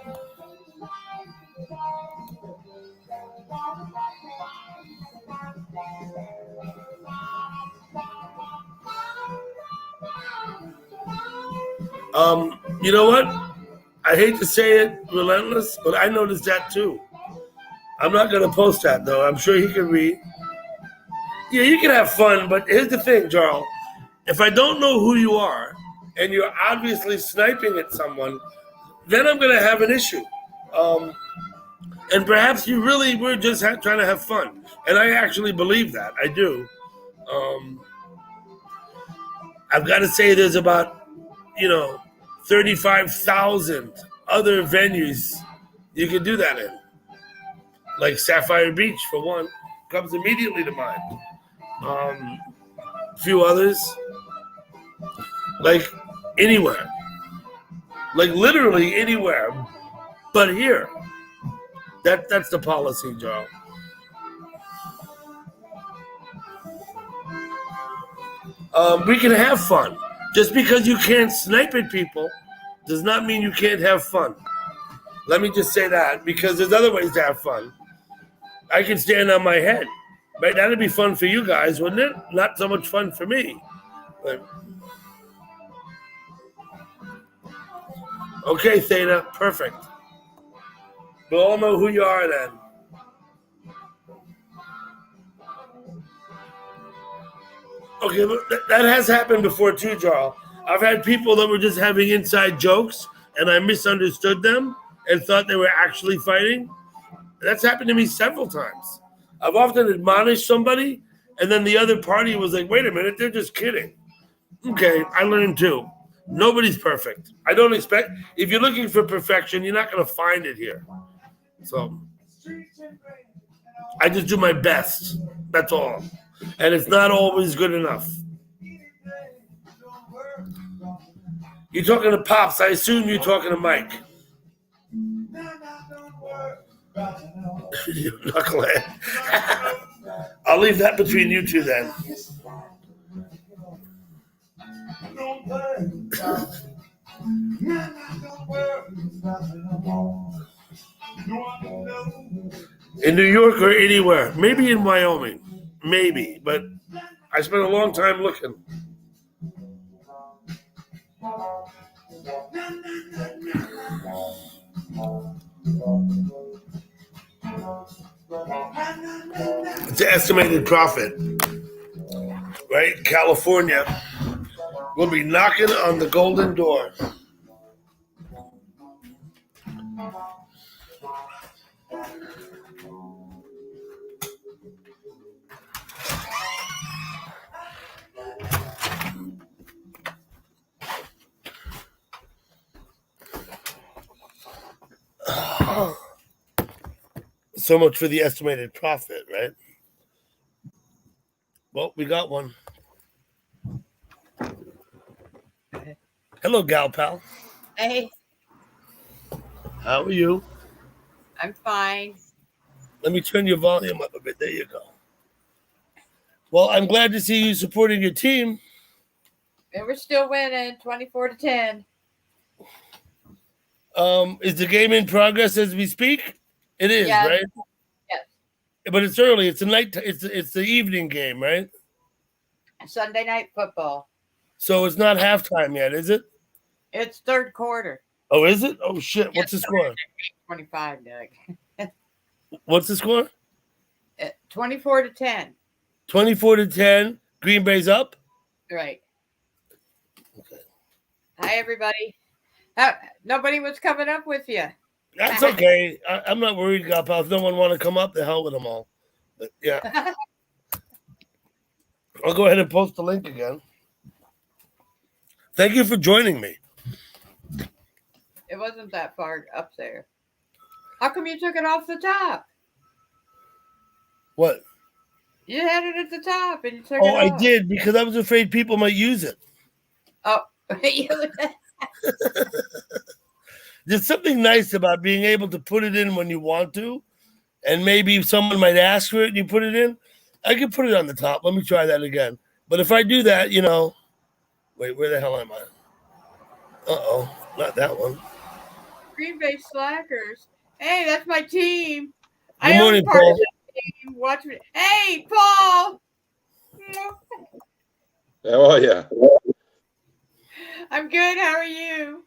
You know what? I hate to say it, relentless, but I noticed that too. I'm not going to post that, though. I'm sure he can read. Yeah, you can have fun, but here's the thing, Jarl. If I don't know who you are, and you're obviously sniping at someone, then I'm going to have an issue. And perhaps you really were just trying to have fun. And I actually believe that. I do. I've got to say there's about, 35,000 other venues you can do that in. Like Sapphire Beach, for one, comes immediately to mind. A few others. Like anywhere. Like literally anywhere. But here. That's the policy, Joe. We can have fun. Just because you can't snipe at people does not mean you can't have fun. Let me just say that, because there's other ways to have fun. I can stand on my head. Right? That'd be fun for you guys, wouldn't it? Not so much fun for me. But... Okay, Theta, perfect. We'll all know who you are then. Okay, but that has happened before too, Jarl. I've had people that were just having inside jokes, and I misunderstood them and thought they were actually fighting. That's happened to me several times. I've often admonished somebody, and then the other party was like, wait a minute, they're just kidding. Okay, I learned too. Nobody's perfect. I don't expect, if you're looking for perfection, you're not going to find it here. So, I just do my best. That's all. And it's not always good enough. You're talking to Pops. I assume you're talking to Mike. Knucklehead. I'll leave that between you two then. In New York or anywhere. Maybe in Wyoming. Maybe. But I spent a long time looking. It's an estimated profit. Right? California will be knocking on the golden door. So much for the estimated profit, right? Well, we got one. Hello, gal pal. Hey, How are you? I'm fine. Let me turn your volume up a bit. There you go. Well, I'm glad to see you supporting your team. And we're still winning 24-10. Is the game in progress as we speak? It is, Yes. right? Yes. But it's early. It's a night. It's the evening game, right? Sunday night football. So it's not halftime yet, is it? It's third quarter. Oh, is it? Oh shit! What's the score? 25, Doug. What's the score? 24-10. 24-10. Green Bay's up. Right. Okay. Hi, everybody. Nobody was coming up with you. That's okay. I'm not worried, Gapa. If no one want to come up, the hell with them all. But yeah. I'll go ahead and post the link again. Thank you for joining me. It wasn't that far up there. How come you took it off the top? What? You had it at the top and you took it Oh, I off. did because I was afraid people might use it. Oh, There's something nice about being able to put it in when you want to, and maybe someone might ask for it and you put it in. I could put it on the top. Let me try that again. But if I do that, wait, where the hell am I? Uh-oh, not that one. Green Bay Slackers. Hey, that's my team. Good morning, Paul. Of the team. Watch me. Hey, Paul. How are you? I'm good. How are you?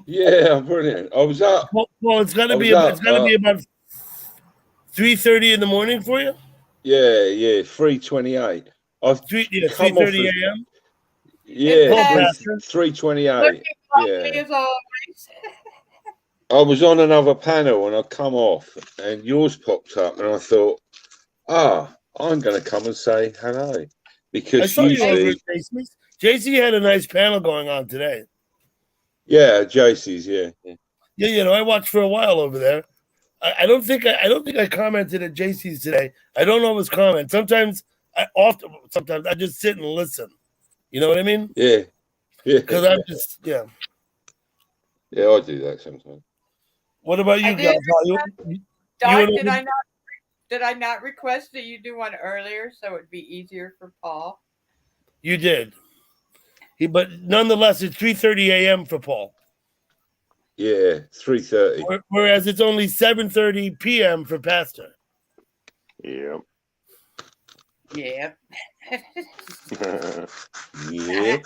Yeah, I'm brilliant. I was up. Well, it's gotta be about 3:30 in the morning for you. Yeah, 3:28. I've 3:30 a.m. Yeah, 3:28. Yeah. As always. I was on another panel and I come off, and yours popped up, and I thought, I'm going to come and say hello because I saw usually you over at JC's. JC had a nice panel going on today. Yeah, JC's. Yeah. I watched for a while over there. I don't think I commented at JC's today. I don't always comment. Sometimes I just sit and listen. You know what I mean? Yeah. Because I'm just Yeah, I do that sometimes. What about you, Gal? Did I not request that you do one earlier so it'd be easier for Paul? You did. But nonetheless, it's 3:30 a.m. for Paul. Yeah, 3:30. Whereas it's only 7:30 p.m. for Pastor. Yeah. Yeah. Yeah.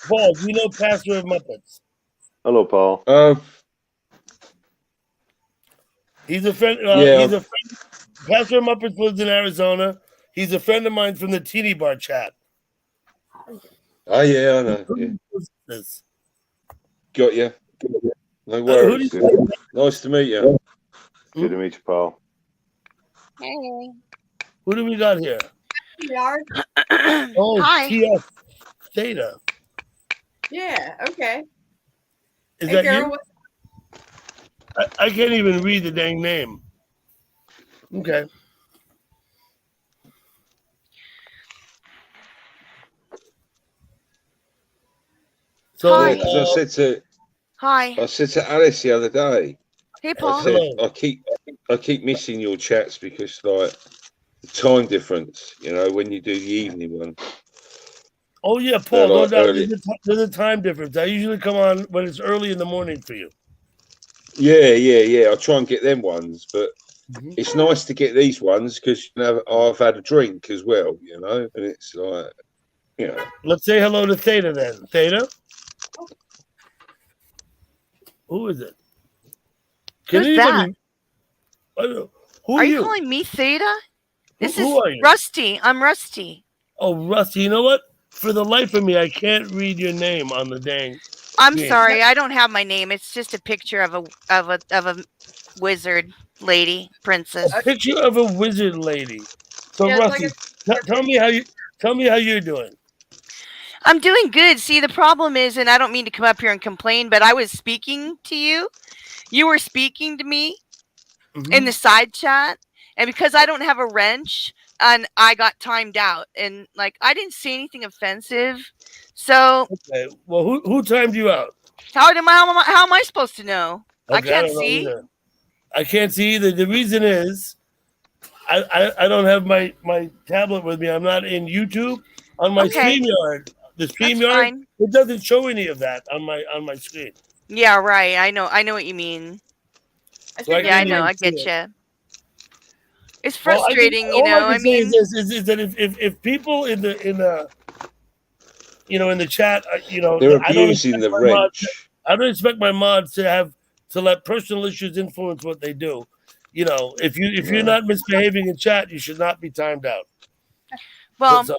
Paul, do you know Pastor of Muppets? Hello, Paul. He's a friend. Pastor of Muppets lives in Arizona. He's a friend of mine from the Teeny Bar chat. Oh yeah, I know. Yeah. Got you. No worries. Nice to meet you. Good to meet you, Paul. Hey. Who do we got here? Oh, Hi. TF Theta. Yeah. Okay. Is that you? I can't even read the dang name. Okay. So, Yeah, Hi. because Hi. I said to Alice the other day, Hey, I Paul. said hello. I keep missing your chats because like the time difference, when you do the evening one, Oh yeah, they're Paul, no like doubt. early. There's a time difference. I usually come on when it's early in the morning for you. Yeah. I try and get them ones, but Mhm. it's nice to get these ones because I've had a drink as well, and it's like, Let's say hello to Theta then. Theta, who is it? Can Who's that? anybody? I don't know. Who are Are you you? calling me Theta? This Who is are you? Rusty. I'm Rusty. Oh, Rusty. You know what? For the life of me, I can't read your name on the dang I'm screen. sorry. I don't have my name. It's just a picture of a wizard lady princess. A picture of a wizard lady. So, Yeah, it's like Rusty, tell me how you're doing. I'm doing good. See, the problem is, and I don't mean to come up here and complain, but I was speaking to you. You were speaking to me in the side chat, and because I don't have a wrench, and I got timed out, and like I didn't say anything offensive. So Okay. Well, who timed you out? how am I supposed to know? I Okay, I can't don't know see. either. I can't see either. The reason is I don't have my tablet with me. I'm not in YouTube. On my Okay, StreamYard, the that's StreamYard, fine. it doesn't show any of that on my screen. Yeah, right. I know what you mean. I So I think Yeah, I can't know. even I see get it. you. It's Well, frustrating, all I I can say is mean, this: is that if people in the in the chat, they're I don't abusing expect the my mods. wrench. I don't expect my mods to let personal issues influence what they do. If you're No. not misbehaving in chat, you should not be timed out. But well, so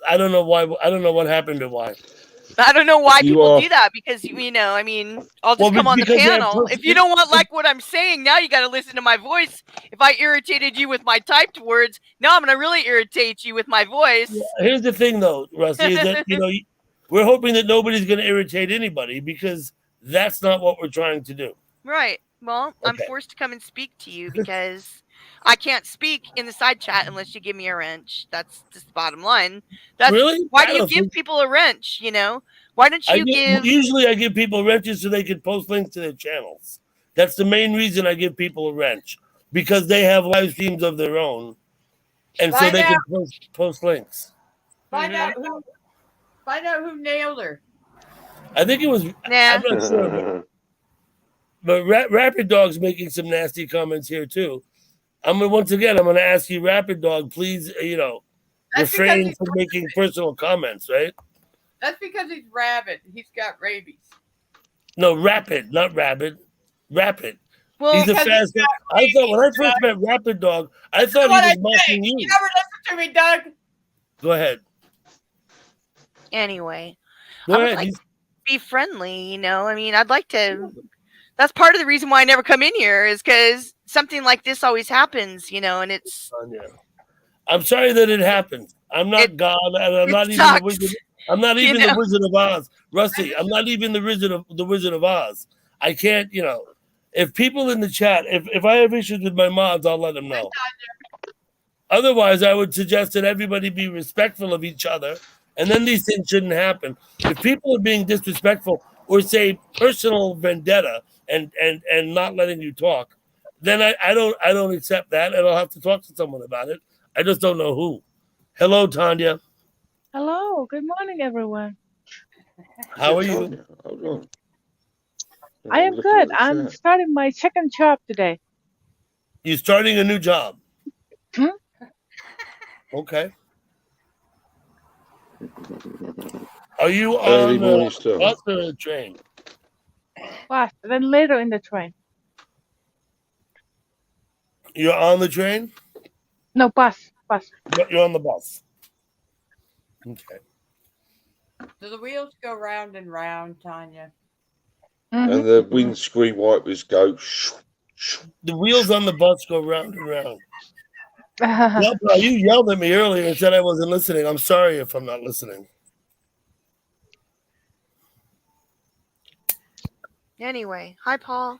I don't know why. I don't know what happened or why. I don't know why You people are. do that because I mean, I'll Well, just come on the because they have panel. If you don't want like what I'm saying, now you got to listen to my voice. If I irritated you with my typed words, now I'm going to really irritate you with my voice. here's the thing, though, Rusty, is that we're hoping that nobody's going to irritate anybody because that's not what we're trying to do. Right. Well, I'm Okay. forced to come and speak to you because I can't speak in the side chat unless you give me a wrench. That's just the bottom line. That's Really? why I do you don't give think people a wrench, Why don't you give usually I give people wrenches so they can post links to their channels. That's the main reason I give people a wrench because they have live streams of their own, and so find they out can post links. find out who nailed her. I think it was. I'm Nah. not sure, but Rapid Dog's making some nasty comments here too. I'm gonna ask you, Rapid Dog, please, That's because refrain from making personal comments, right? he's rabid. He's got rabies. No, Rapid, not Rabbit. Rapid. Well, He's a Because he's fast guy. got I thought when I rabies, first Doug. met Rapid Dog, I Listen to thought he what I was say. mocking You you. never listen to me, Doug. Go ahead. anyway, Go I would ahead. like to be friendly, I mean, I'd like to. That's part of the reason why I never come in here is because something like this always happens, and I'm sorry that it happened. I'm not it God, and I'm it not even the sucks, wizard. I'm not you even the know. Wizard of Oz, Rusty. I'm not even the Wizard of Oz. I can't, If people in the chat, if I have issues with my mods, I'll let them know. Otherwise, I would suggest that everybody be respectful of each other, and then these things shouldn't happen. If people are being disrespectful or say personal vendetta and not letting you talk, then I don't accept that, and I'll have to talk to someone about it. I just don't know who. Hello, Tanya. Hello, good morning, everyone. Is How it are you? Tanya? Hold on. I I'm am looking good. at the I'm chat. starting my second job today. You starting a new job? Hmm? Okay. Are you Early on morning the start. bus or a train? Bus, then later in the train. You're on the train? No, bus, bus. You're on the bus. Okay. Do the wheels go round and round, Tanya? And the windscreen wipers go. The wheels on the bus go round and round. Mm-hmm. Well, pal, you yelled at me earlier and said I wasn't listening. I'm sorry if I'm not listening. Anyway, hi, Paul.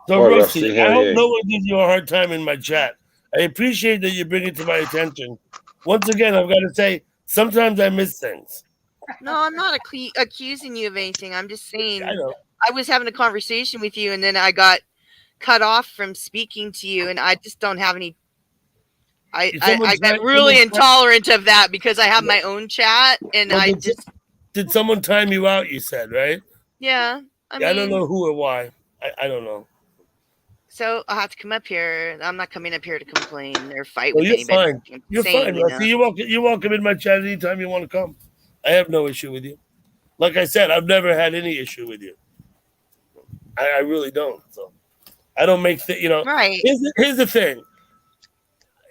So, Well, Rusty, Rusty, I how are hope you? no one gives you a hard time in my chat. I appreciate that you bring it to my attention. Once again, I've got to say, sometimes I miss things. No, I'm not accusing you of anything. I'm just saying I know. I was having a conversation with you, and then I got cut off from speaking to you, and I just don't have any. I got really intolerant of that because I have my own chat, and Well, I just did someone time you out? You said, right? yeah. I don't know who or why. I don't know. So I'll have to come up here. I'm not coming up here to complain or fight Well, with you're anybody. fine. I'm You're saying, fine, Rusty. You're welcome in my chat anytime you want to come. I have no issue with you. Like I said, I've never had any issue with you. I really don't. So I don't make right. Here's the thing.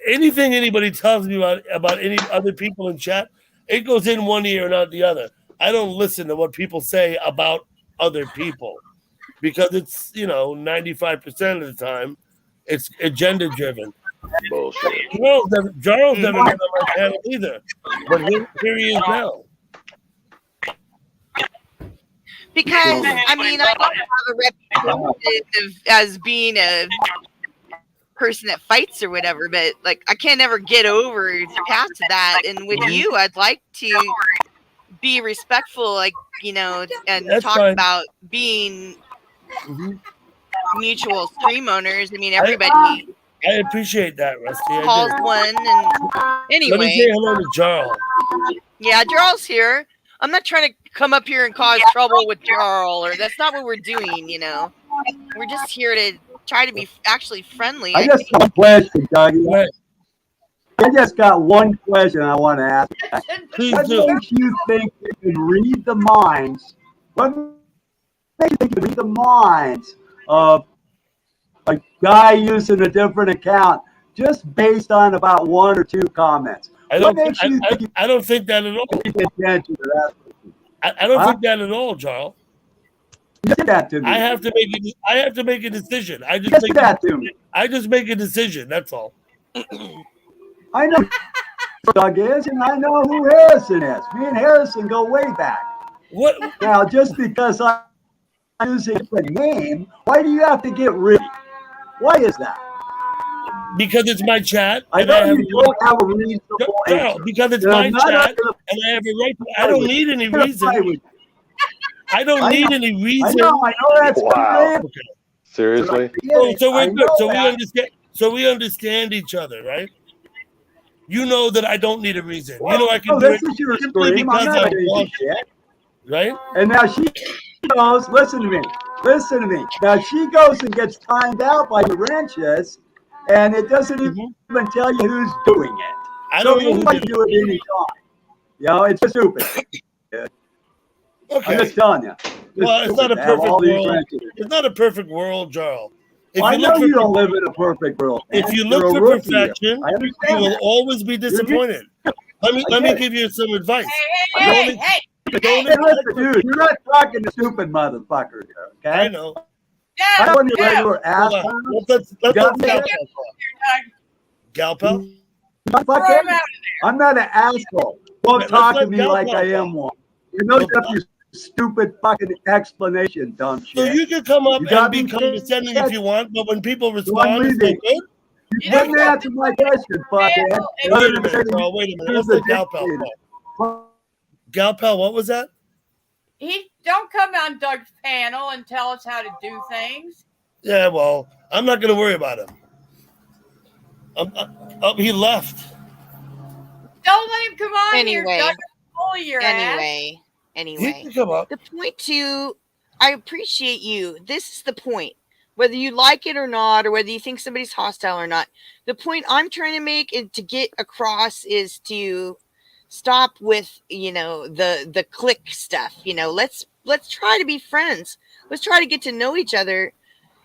Anything anybody tells me about any other people in chat, it goes in one ear and out the other. I don't listen to what people say about other people because it's 95% of the time it's agenda driven. Bullshit. Charles never been on my panel either, but here he is now. Because I mean, I don't have a reputation as being a person that fights or whatever, but like I can't ever get over past that. And with you, I'd like to be respectful, like and That's talk fine. about being Mhm. mutual stream owners. I mean, everybody I appreciate that, Rusty. I calls do. one, and Let me anyway, say hello to Charles. yeah, Jarl's here. I'm not trying to come up here and cause trouble with Jarl, or that's not what we're doing. We're just here to try to be actually friendly. I just got a question, Doug. Right. I just got one question I want to ask. Please What do. makes you think you can read the minds? What makes you think you can read the minds of a guy using a different account just based on about one or two comments? I What don't makes you think you I don't think that at all. can pay attention to that? I don't Huh? think that at all, Charles. You did that to me. I have to make a decision. I You did that to me. just make a decision. That's all. I know who Doug is, and I know who Harrison is. Me and Harrison go way back. What? Now, just because I'm using a name, why do you have to get rid? Why is that? Because it's my chat. I And know I have you don't have a reasonable Charles, answer. because it's And my I'm not chat, gonna and I have a right. I don't need any fight reason. with you. I don't need any I reason. know that's Wow. good. Seriously? So I we're good. know So we that. understand. So we understand each other, right? You know that I don't need a reason. You know I can Oh, do this it is your simply stream. I'm because not I doing want shit. to, right? And now she goes, listen to me. Listen to me. Now she goes and gets timed out by the wrenches, and it doesn't even tell you who's doing it. I So don't know who anybody did can do it any time. It's just stupid. Okay. I'm just telling you. Well, it's not a to have all perfect these world. wrenches. It's not a perfect world, Jarl. If I you know look you for don't live in a perfect world. if man. you You're look a for rookie here. perfection, I you understand will that. always be disappointed. Let me give you some advice. Hey, Don't listen, dude, you're not talking to stupid motherfucker here, okay? I know. I want to regular Hold ass. on. Let's Got Galpel talk. Galpel? I'm not an asshole. Don't Let's talk to let me like I Galpel am one. You know you have your stupid fucking explanation, dumb So shit. you can come up You got and be me condescending if you want, but when people So I'm respond, it's no leaving. good. You didn't answer my question, fuckhead. Wait a minute, Carl. Wait a minute. Let's let Galpel talk. Galpel, what was that? He don't come on Doug's panel and tell us how to do things. Yeah, well, I'm not going to worry about him. He left. Don't let him come on Anyway. here, Doug. Bully your ass. He Anyway. can come up. The point to, I appreciate you. This is the point. Whether you like it or not, or whether you think somebody's hostile or not, the point I'm trying to make and to get across is to stop with the click stuff. Let's try to be friends. Let's try to get to know each other.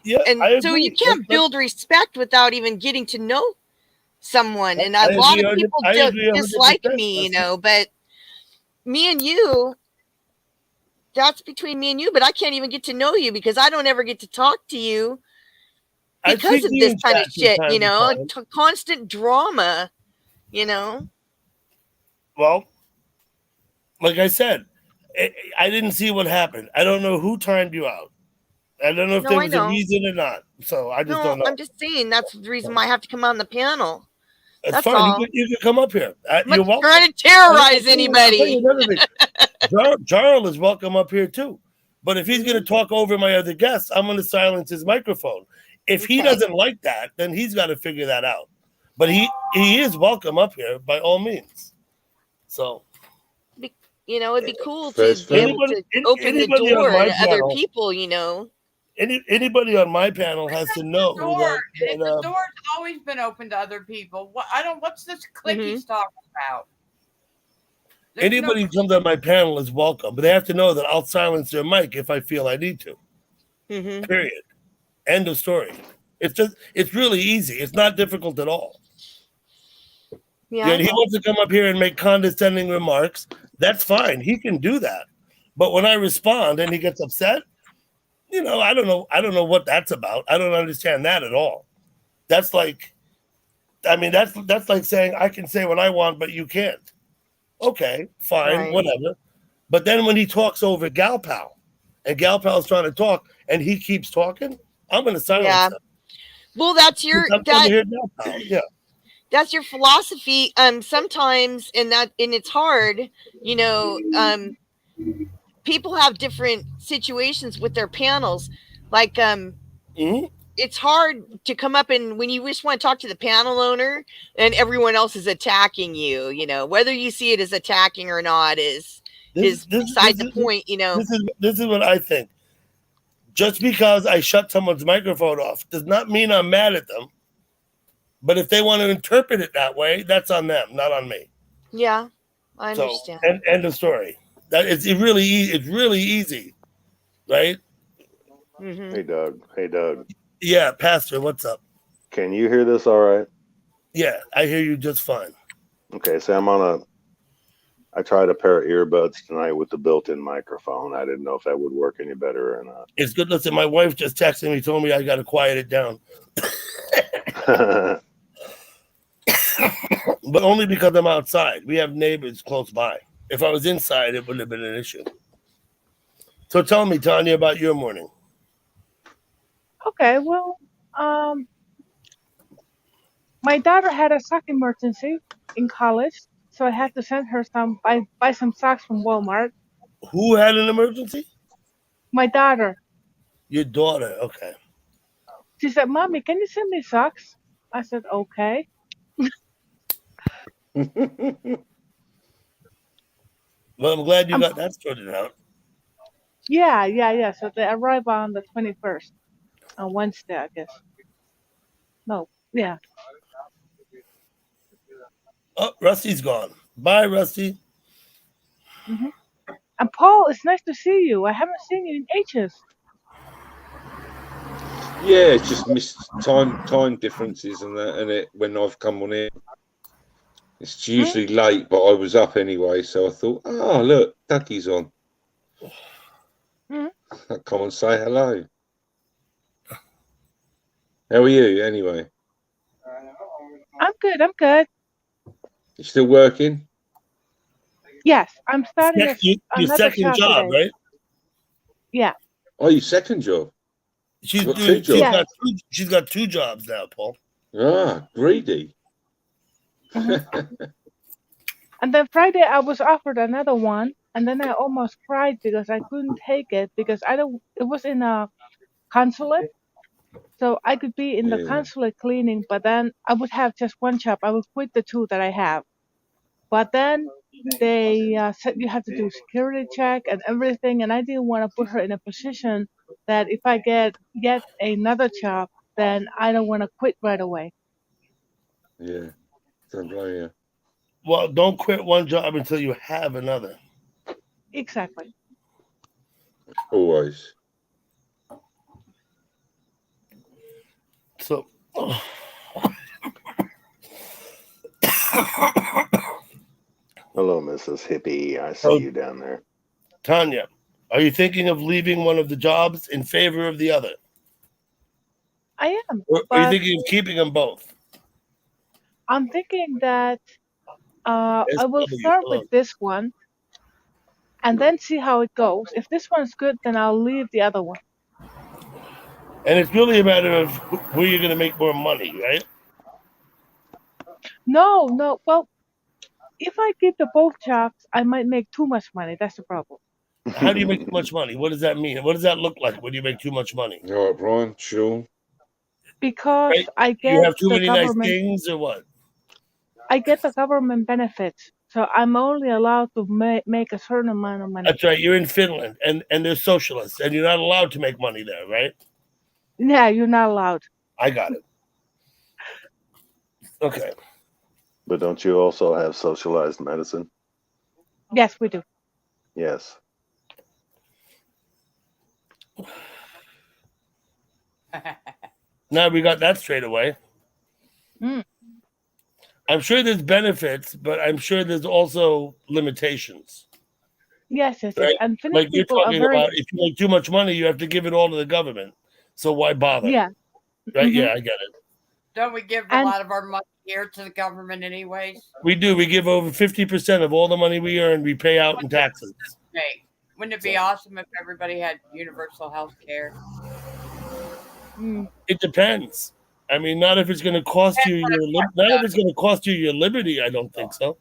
Yeah, And I agree. so you can't build respect without even getting to know someone. And I a lot agree of people 100%, I agree dislike 100%, me, but me and you, that's between me and you, but I can't even get to know you because I don't ever get to talk to you because of this kind of shit, constant drama, Well, like I said, I didn't see what happened. I don't know who timed you out. I don't know if No, there I was a know. reason or not. So I just No, don't know. I'm just saying that's the reason why I have to come on the panel. It's That's fine. all. You can come up here. I'm You're not welcome. trying to I'll terrorize tell you anybody. another thing. Jarl is welcome up here too. But if he's going to talk over my other guests, I'm going to silence his microphone. If he Okay. doesn't like that, then he's got to figure that out. But he is welcome up here by all means. So, You know, it'd be cool Fair, to be fair. able to open the anybody on door my to other panel, people, you know. anybody on my panel has to know The door's always been open to other people. What's this clickies talking about? Anybody who comes on my panel is welcome, but they have to know that I'll silence their mic if I feel I need to. Period. End of story. It's really easy. It's not difficult at all. Yeah, He wants to come up here and make condescending remarks. That's fine. He can do that. But when I respond and he gets upset, I don't know. I don't know what that's about. I don't understand that at all. That's like, that's like saying I can say what I want, but you can't. Okay, fine, Right. whatever. But then when he talks over Gal Pal, and Gal Pal's trying to talk, and he keeps talking, I'm going to silence him. Well, that's your that's your philosophy. Sometimes, and it's hard. People have different situations with their panels. Like, it's hard to come up and when you just want to talk to the panel owner and everyone else is attacking you, whether you see it as attacking or not is beside the point, This is what I think. Just because I shut someone's microphone off does not mean I'm mad at them. But if they want to interpret it that way, that's on them, not on me. Yeah, I understand. End of story. It's really easy, right? Hey, Doug. Yeah, Pastor, what's up? Can you hear this all right? Yeah, I hear you just fine. Okay, so I tried a pair of earbuds tonight with the built-in microphone. I didn't know if that would work any better or not. It's good. Listen, my wife just texted me, told me I got to quiet it down. But only because I'm outside. We have neighbors close by. If I was inside, it wouldn't have been an issue. So tell me, Tanya, about your morning. Okay, well, my daughter had a sock emergency in college, so I had to send her buy some socks from Walmart. Who had an emergency? My daughter. Your daughter, okay. She said, "Mommy, can you send me socks?" I said, "Okay." Well, I'm glad you got that sorted out. Yeah. So they arrive on the 21st, on Wednesday, I guess. No, yeah. Oh, Rusty's gone. Bye, Rusty. And Paul, it's nice to see you. I haven't seen you in ages. Yeah, it's just missed time differences and it when I've come on here. It's usually late, but I was up anyway, so I thought, oh look, Ducky's on. I'll come and say hello. How are you anyway? I'm good. You still working? Yes, I'm starting Your another second job, today. right? Yeah. Oh, your second job? She's got two jobs. She's got two jobs now, Paul. Ah, greedy. And then Friday I was offered another one, and then I almost cried because I couldn't take it because it was in a consulate, so I could be in the consulate cleaning, but then I would have just one job. I would quit the two that I have. But then they said you have to do security check and everything, and I didn't want to put her in a position that if I get yet another job, then I don't want to quit right away. Yeah, don't blame you. Well, don't quit one job until you have another. Exactly. Always. So, Hello, Mrs. Hippie. I see you down there. Tanya, are you thinking of leaving one of the jobs in favor of the other? I am. Or are you thinking of keeping them both? I'm thinking that I will start with this one and then see how it goes. If this one's good, then I'll leave the other one. And it's really a matter of where you're going to make more money, right? No. Well, if I keep the both jobs, I might make too much money. That's the problem. How do you make too much money? What does that mean? What does that look like when you make too much money? All right, Brian, Sean. Because Right? I You get have too the many nice government. things or what? I get the government benefits, so I'm only allowed to make a certain amount of money. That's right. You're in Finland, and they're socialists, and you're not allowed to make money there, right? Yeah, you're not allowed. I got it. Okay. But don't you also have socialized medicine? Yes, we do. Yes. Now we got that straight away. Mm. I'm sure there's benefits, but I'm sure there's also limitations. Yes. Right? And Finnish Like you're people are talking very. about, if you make too much money, you have to give it all to the government. So why bother? Yeah. Right? Mhm. Yeah, I get it. Don't we give a And- lot of our money here to the government anyways? We do. We give over 50% of all the money we earn, we pay out in taxes. Hey, wouldn't it be awesome if everybody had universal health care? Mm. It depends. I mean, not if it's going to cost you not if it's going to cost you your liberty. I don't think so.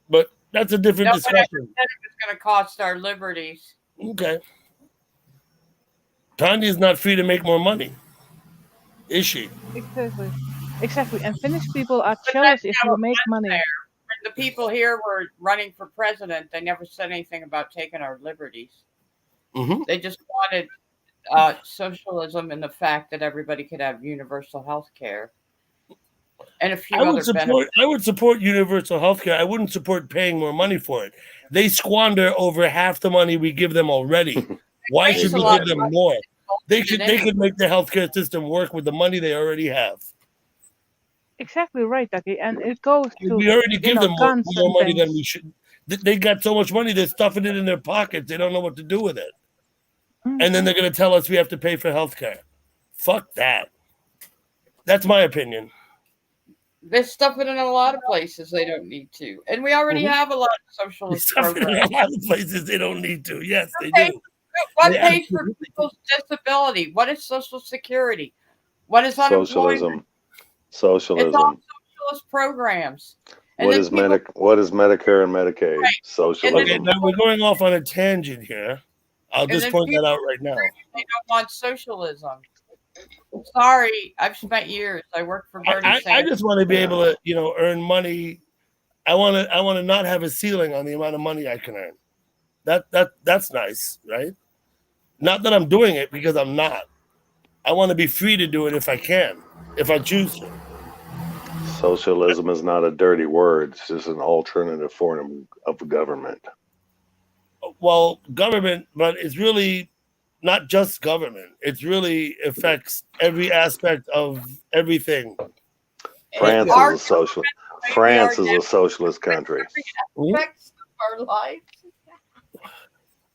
But that's a different Nobody ever discussion. said it was going to cost our liberties. Okay. Tanya's not free to make more money, is she? Exactly. And Finnish people are But jealous that's if how you it make was money. there. When the people here were running for president, they never said anything about taking our liberties. Mm-hmm. They just wanted socialism and the fact that everybody could have universal health care and a few other benefits. I would support universal health care. I wouldn't support paying more money for it. They squander over half the money we give them already. Why should we give them more? They could make the healthcare system work with the money they already have. Exactly right, Ducky. And it goes to We already give them more guns and money than things. we should. They got so much money, they're stuffing it in their pockets. They don't know what to do with it. And then they're going to tell us we have to pay for healthcare. Fuck that. That's my opinion. They stuff it in a lot of places they don't need to. And we already have a lot of socialist Stuff it in programs. a lot of places they don't need to. Yes, they Okay. do. What They pays for absolutely people's disability? What is Social Security? What is unemployment? Socialism. It's all socialist programs. And What then is people- What is Medicare and Medicaid? Right. Socialism. Okay, now we're going off on a tangent here. I'll And just then point that people- out right now. They don't want socialism. Sorry, I've spent years. I worked for Bernie I Sanders. just want to be able to, earn money. I want to not have a ceiling on the amount of money I can earn. That's nice, right? Not that I'm doing it because I'm not. I want to be free to do it if I can, if I choose to. Socialism is not a dirty word. It's just an alternative form of government. Well, government, but it's really not just government. It really affects every aspect of everything. France Our is a socialist. maybe France our is a socialist country. aspects of our life.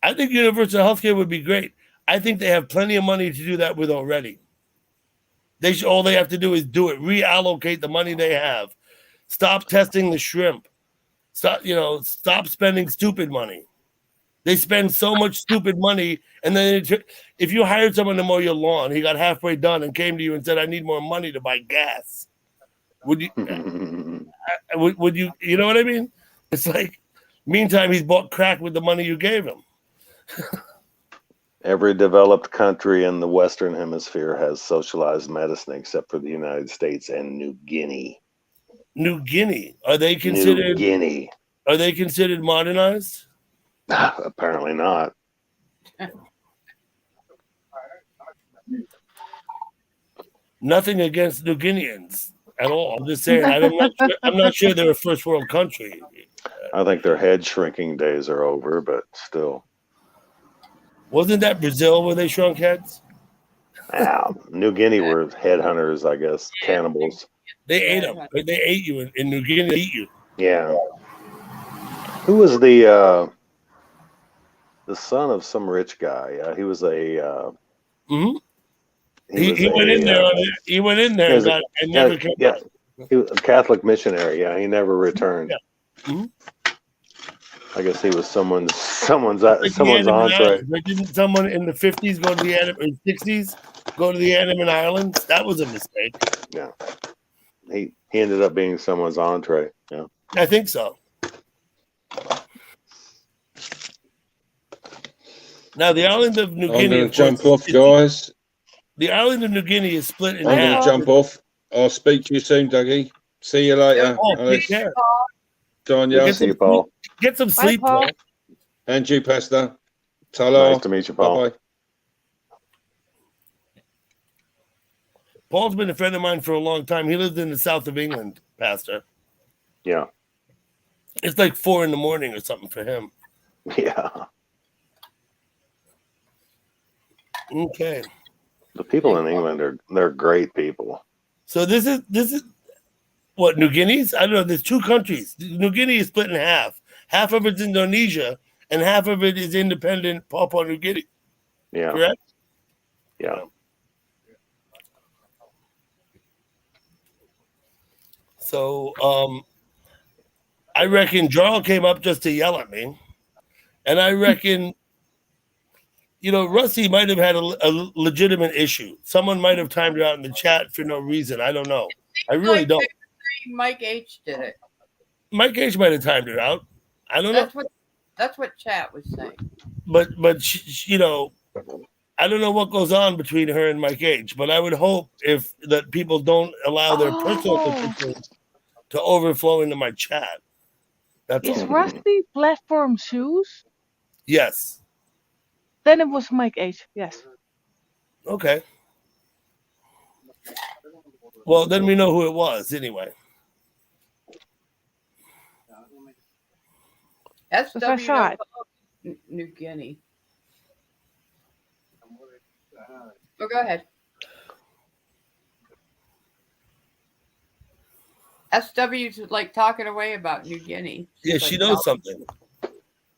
I think universal healthcare would be great. I think they have plenty of money to do that with already. All they have to do is do it. Reallocate the money they have. Stop testing the shrimp. Stop spending stupid money. They spend so much stupid money, and then if you hired someone to mow your lawn, he got halfway done and came to you and said, "I need more money to buy gas." Would you? would you? You know what I mean? It's like, meantime, he's bought crack with the money you gave him. Every developed country in the Western Hemisphere has socialized medicine except for the United States and New Guinea. New Guinea, are they considered? New Guinea. Are they considered modernized? Apparently not. Nothing against New Guineans at all. I'm just saying I'm not sure they're a first world country. I think their head shrinking days are over, but still. Wasn't that Brazil where they shrunk heads? New Guinea were headhunters, I guess, cannibals. They ate them. They ate you in New Guinea. They eat you. Yeah. Who was the son of some rich guy? He was a. He went in there. He went in there and never came back. He was a Catholic missionary. Yeah, he never returned. Yeah. I guess he was someone's Like the Andaman entree. Islands. Like, didn't someone in the 50s go to the or 60s go to the Andaman Islands? That was a mistake. Yeah. He ended up being someone's entree. Yeah. I think so. Now the island of New I'm Guinea. going Of to jump course, off, guys. The island of New Guinea is split in I'm going half. to jump off. I'll speak to you soon, Dougie. See you later, Oh, take Alice. care. Daniel. Good to see you, Paul. Get some Bye, sleep, Paul. Paul. And you, Pastor. Ta-ra. Nice to meet you, Paul. Bye-bye. Paul's been a friend of mine for a long time. He lives in the south of England, Pastor. Yeah. It's like 4 a.m. or something for him. Yeah. Okay. The people in England they're great people. So this is what, New Guinea's? I don't know. There's 2 countries. New Guinea is split in half. Half of it's Indonesia, and half of it is independent Papua New Guinea. Yeah. Correct? Yeah. So I reckon Jarl came up just to yell at me. And I reckon, Rusty might have had a legitimate issue. Someone might have timed her out in the chat for no reason. I don't know. I really don't. Mike H did it. Mike H might have timed her out. I don't know. That's what chat was saying. But I don't know what goes on between her and Mike H. But I would hope that people don't allow their personal concerns to overflow into my chat. That's Is all. Rusty platform shoes? Yes. Then it was Mike H. Yes. Okay. Well, then we know who it was anyway. SW New Guinea. Oh, go ahead. SW's like talking away about New Guinea. Yeah, she knows something.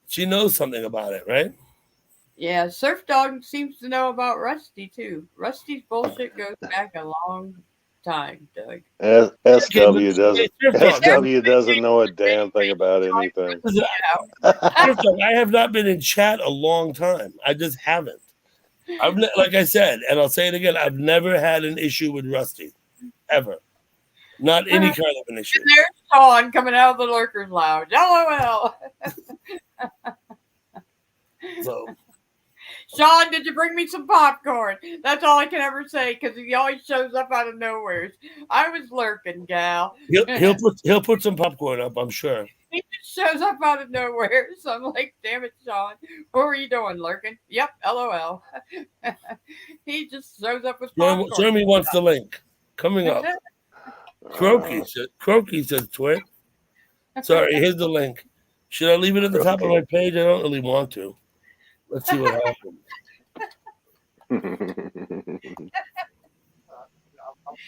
She knows something about it, right? Yeah, Surf Dog seems to know about Rusty too. Rusty's bullshit goes back a long time, Doug. SW doesn't know a damn thing about anything. I have not been in chat a long time. I just haven't. Like I said, and I'll say it again, I've never had an issue with Rusty. Ever. Not any kind of an issue. And there's Sean coming out of the Lurkers Lounge. LOL. So, Sean, did you bring me some popcorn? That's all I can ever say because he always shows up out of nowhere. I was lurking, gal. He'll put some popcorn up, I'm sure. He just shows up out of nowhere. So I'm like, damn it, Sean. What were you doing, lurking? Yep, LOL. He just shows up with popcorn. Jeremy wants the link. Coming up. Croaky says twit. Sorry, here's the link. Should I leave it at the top of my page? I don't really want to. Let's see what happens.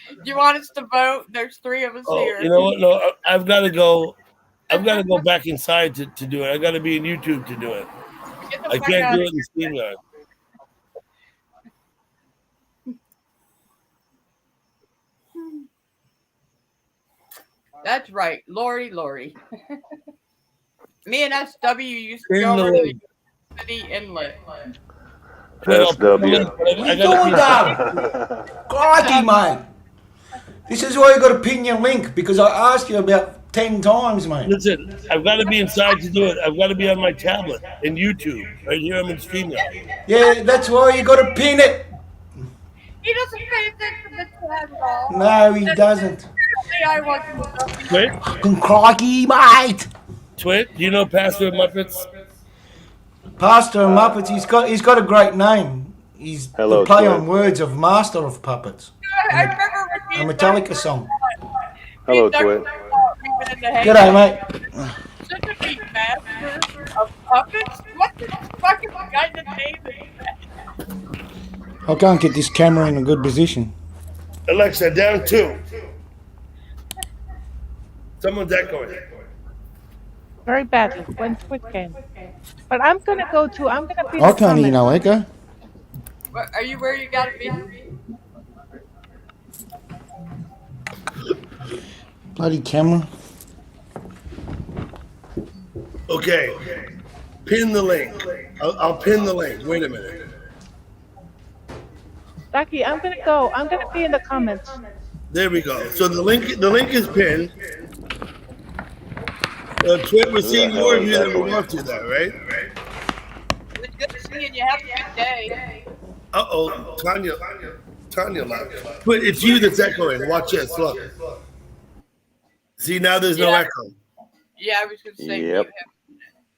Do you want us to vote? There's 3 of us here. You know what? No, I've got to go. I've got to go back inside to do it. I got to be in YouTube to do it. I can't do it in StreamYard. That's right, Lori. Me and SW used to go over to the City Inlet. SW. What are you doing, Dad? Crikey, mate. This is why you got to pin your link, because I asked you about 10 times, mate. Listen, I've got to be inside to do it. I've got to be on my tablet in YouTube. Right here, I'm in StreamYard. Yeah, that's why you got to pin it. He doesn't pay attention to the chat at all. No, he doesn't. I wasn't. Twit? Fucking crikey, mate. Twit? Do you know Pastor Muppets? Pastor of Muppets, he's got a great name. He's Hello, the play Twit. on words of Master of Puppets. I remember A when Metallica song. Hello, Twit. G'day, mate. Such a big master of puppets? What the fucking kind of name is that? I can't get this camera in a good position. Alexa, down 2. Someone's echoing. Very badly when Twit came. But I'm gonna be. I can't hear no echo. Are you where you gotta be? Bloody camera. Okay. Pin the link. I'll pin the link. Wait a minute. Ducky, I'm gonna go. I'm gonna be in the comments. There we go. So the link is pinned. Twit, we're seeing more of you than we want to, that, right? It's good seeing you. Have a good day. Tanya left. Twit, it's you that's echoing. Watch this. Look. See, now there's no echo. Yeah, I was going to say. Yep.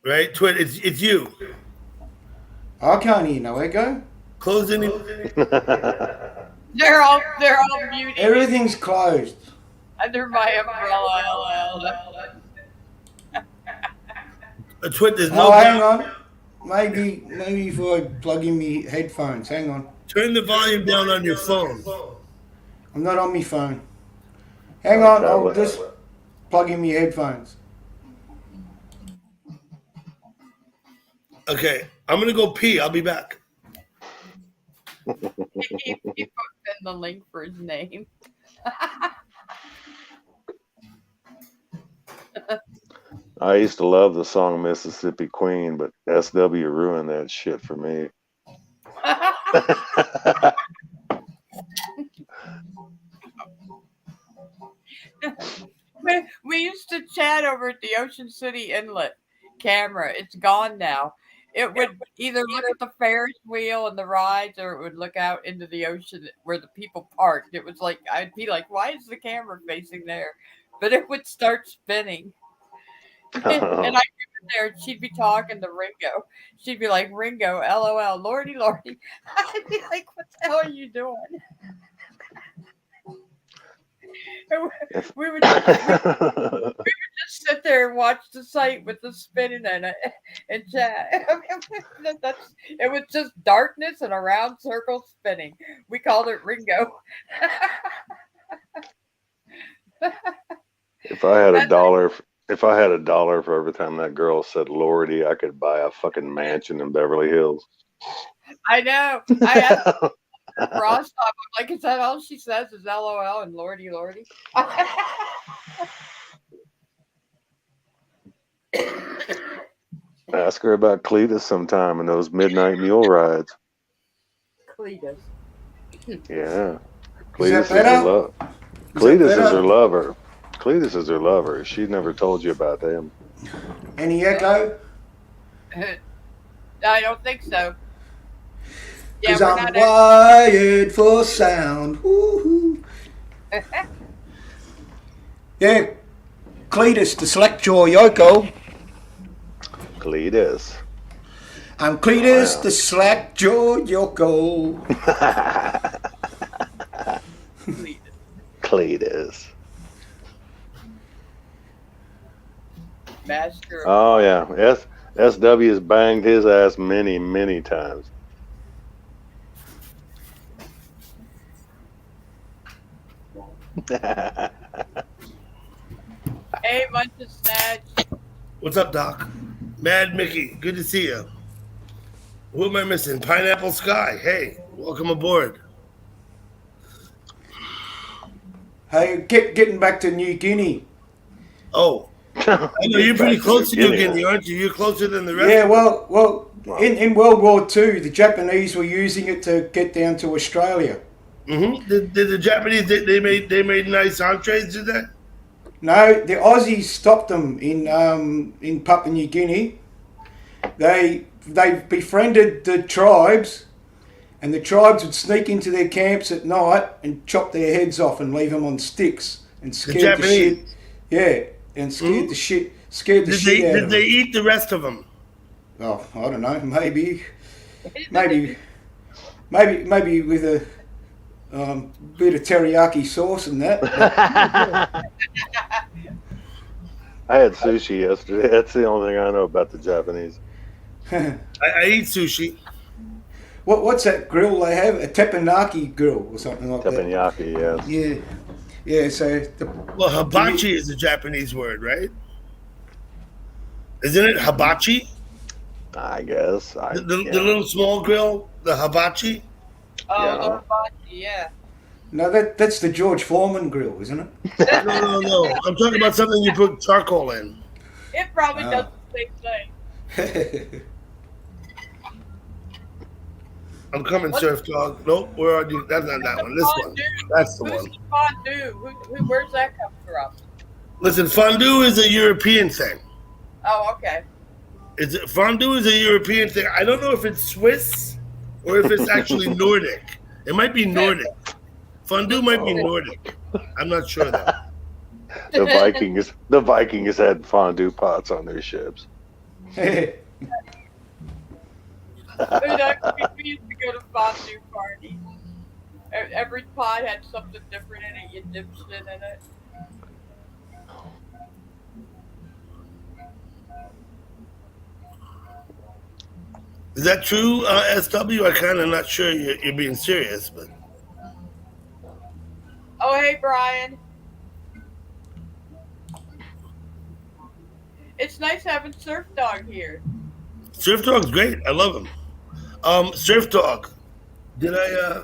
Right, Twit, it's you. I can't hear no echo. Close any. They're all muted. Everything's closed. Under my umbrella. Twit, there's no. Oh, hang on. Maybe if I plug in my headphones. Hang on. Turn the volume down on your phone. I'm not on my phone. Hang on. I'll just plug in my headphones. Okay, I'm gonna go pee. I'll be back. He put in the link for his name. I used to love the song Mississippi Queen, but SW ruined that shit for me. We used to chat over at the Ocean City Inlet camera. It's gone now. It would either look at the Ferris wheel and the rides, or it would look out into the ocean where the people parked. It was like, I'd be like, why is the camera facing there? But it would start spinning. And I'd be there and she'd be talking to Ringo. She'd be like, Ringo, LOL, Lordy. I'd be like, what the hell are you doing? We would just sit there and watch the site with the spinning in it and chat. It was just darkness and a round circle spinning. We called it Ringo. If I had a dollar for every time that girl said Lordy, I could buy a fucking mansion in Beverly Hills. I know. I asked Ross, I'm like, is that all she says is LOL and Lordy? Ask her about Cletus sometime and those midnight mule rides. Cletus. Yeah. Cletus is her lover. Cletus is her lover. She never told you about them. Any echo? I don't think so. Because I'm wired for sound. Woo-hoo. Yeah, Cletus, the Slackjaw Yoko. Cletus. I'm Cletus, the Slackjaw Yoko. Cletus. Master. Oh yeah, SW has banged his ass many times. Hey, bunch of snatch. What's up, Doc? Mad Mickey, good to see you. Who am I missing? Pineapple Sky. Hey, welcome aboard. Hey, getting back to New Guinea. Oh, I know you're pretty close to New Guinea, aren't you? You're closer than the rest. Yeah, well, in World War II, the Japanese were using it to get down to Australia. Mm-hmm. Did the Japanese they made nice entrees? Did they? No, the Aussies stopped them in Papua New Guinea. They befriended the tribes, and the tribes would sneak into their camps at night and chop their heads off and leave them on sticks and scared the shit. Yeah, and scared the shit. Scared the shit out of them. Did they eat the rest of them? Oh, I don't know. Maybe with a bit of teriyaki sauce and that. I had sushi yesterday. That's the only thing I know about the Japanese. I eat sushi. What's that grill they have? A teppanyaki grill or something like Teppanyaki, that. yes. Yeah. So hibachi is a Japanese word, right? Isn't it hibachi? I guess. The little small grill, the hibachi. Oh, yeah. The hibachi, yeah. No, that's the George Foreman grill, isn't it? No. I'm talking about something you put charcoal in. It probably doesn't Stay safe. I'm coming, What's Surf Dog. Nope, where are you? That's not that one. This one. That's the Who's one. the fondue? Where's that come from? Listen, fondue is a European thing. Oh, okay. Fondue is a European thing. I don't know if it's Swiss or if it's actually Nordic. It might be Nordic. Fondue might be Nordic. I'm not sure though. The Vikings had fondue pots on their ships. We used to go to fondue parties. Every pot had something different in it. You dipped shit in it. Is that true, SW? I kind of not sure you're being serious, but. Oh, hey, Brian. It's nice having Surf Dog here. Surf Dog's great. I love him. Surf Dog. Did I?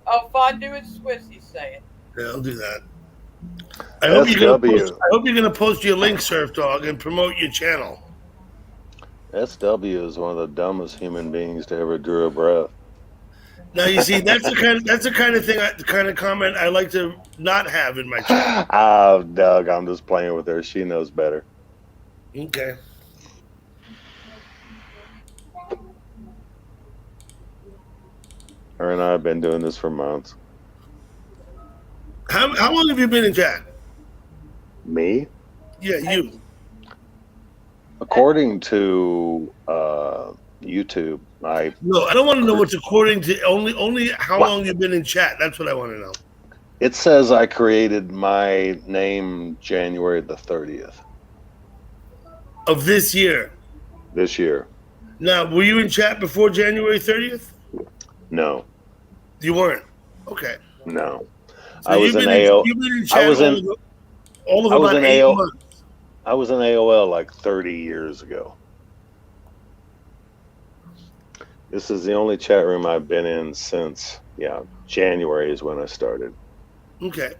Oh, fondue is Swiss, he's saying. Yeah, I'll do that. I hope you're gonna post your link, Surf Dog, and promote your channel. SW is one of the dumbest human beings to ever drew a breath. Now you see that's the kind of comment I like to not have in my channel. Oh, Doug, I'm just playing with her. She knows better. Okay. Her and I have been doing this for months. How long have you been in chat? Me? Yeah, you. According to YouTube, No, I don't want to know what's according to only how long you've been in chat. That's what I want to know. It says I created my name January the 30th. Of this year. This year. Now, were you in chat before January 30th? No. You weren't? Okay. No. So I was in AOL. You've been in chat all of about 8 months. I was in AOL like 30 years ago. This is the only chat room I've been in since, January is when I started. Okay.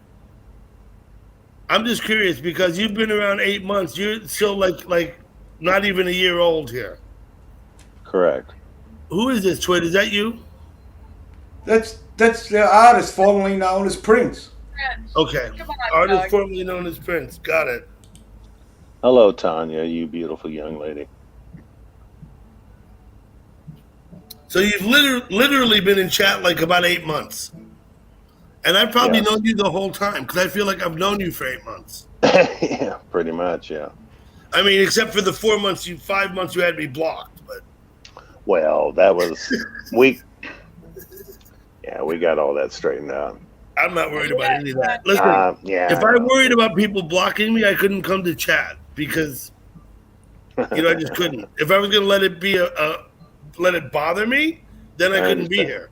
I'm just curious because you've been around 8 months. You're still like not even a year old here. Correct. Who is this, Twit? Is that you? That's the artist formerly known as Prince. Okay. Come on, Artist Doug. formerly known as Prince. Got it. Hello, Tanya, you beautiful young lady. So you've literally been in chat like about 8 months. And I've probably known you the whole time because I feel like I've known you for 8 months. Yeah, pretty much, yeah. I mean, except for the 5 months you had me blocked. But well, that was we got all that straightened out. I'm not worried about any of that. Listen, if I worried about people blocking me, I couldn't come to chat because I just couldn't. If I was going to let it be let it bother me, then I couldn't be here.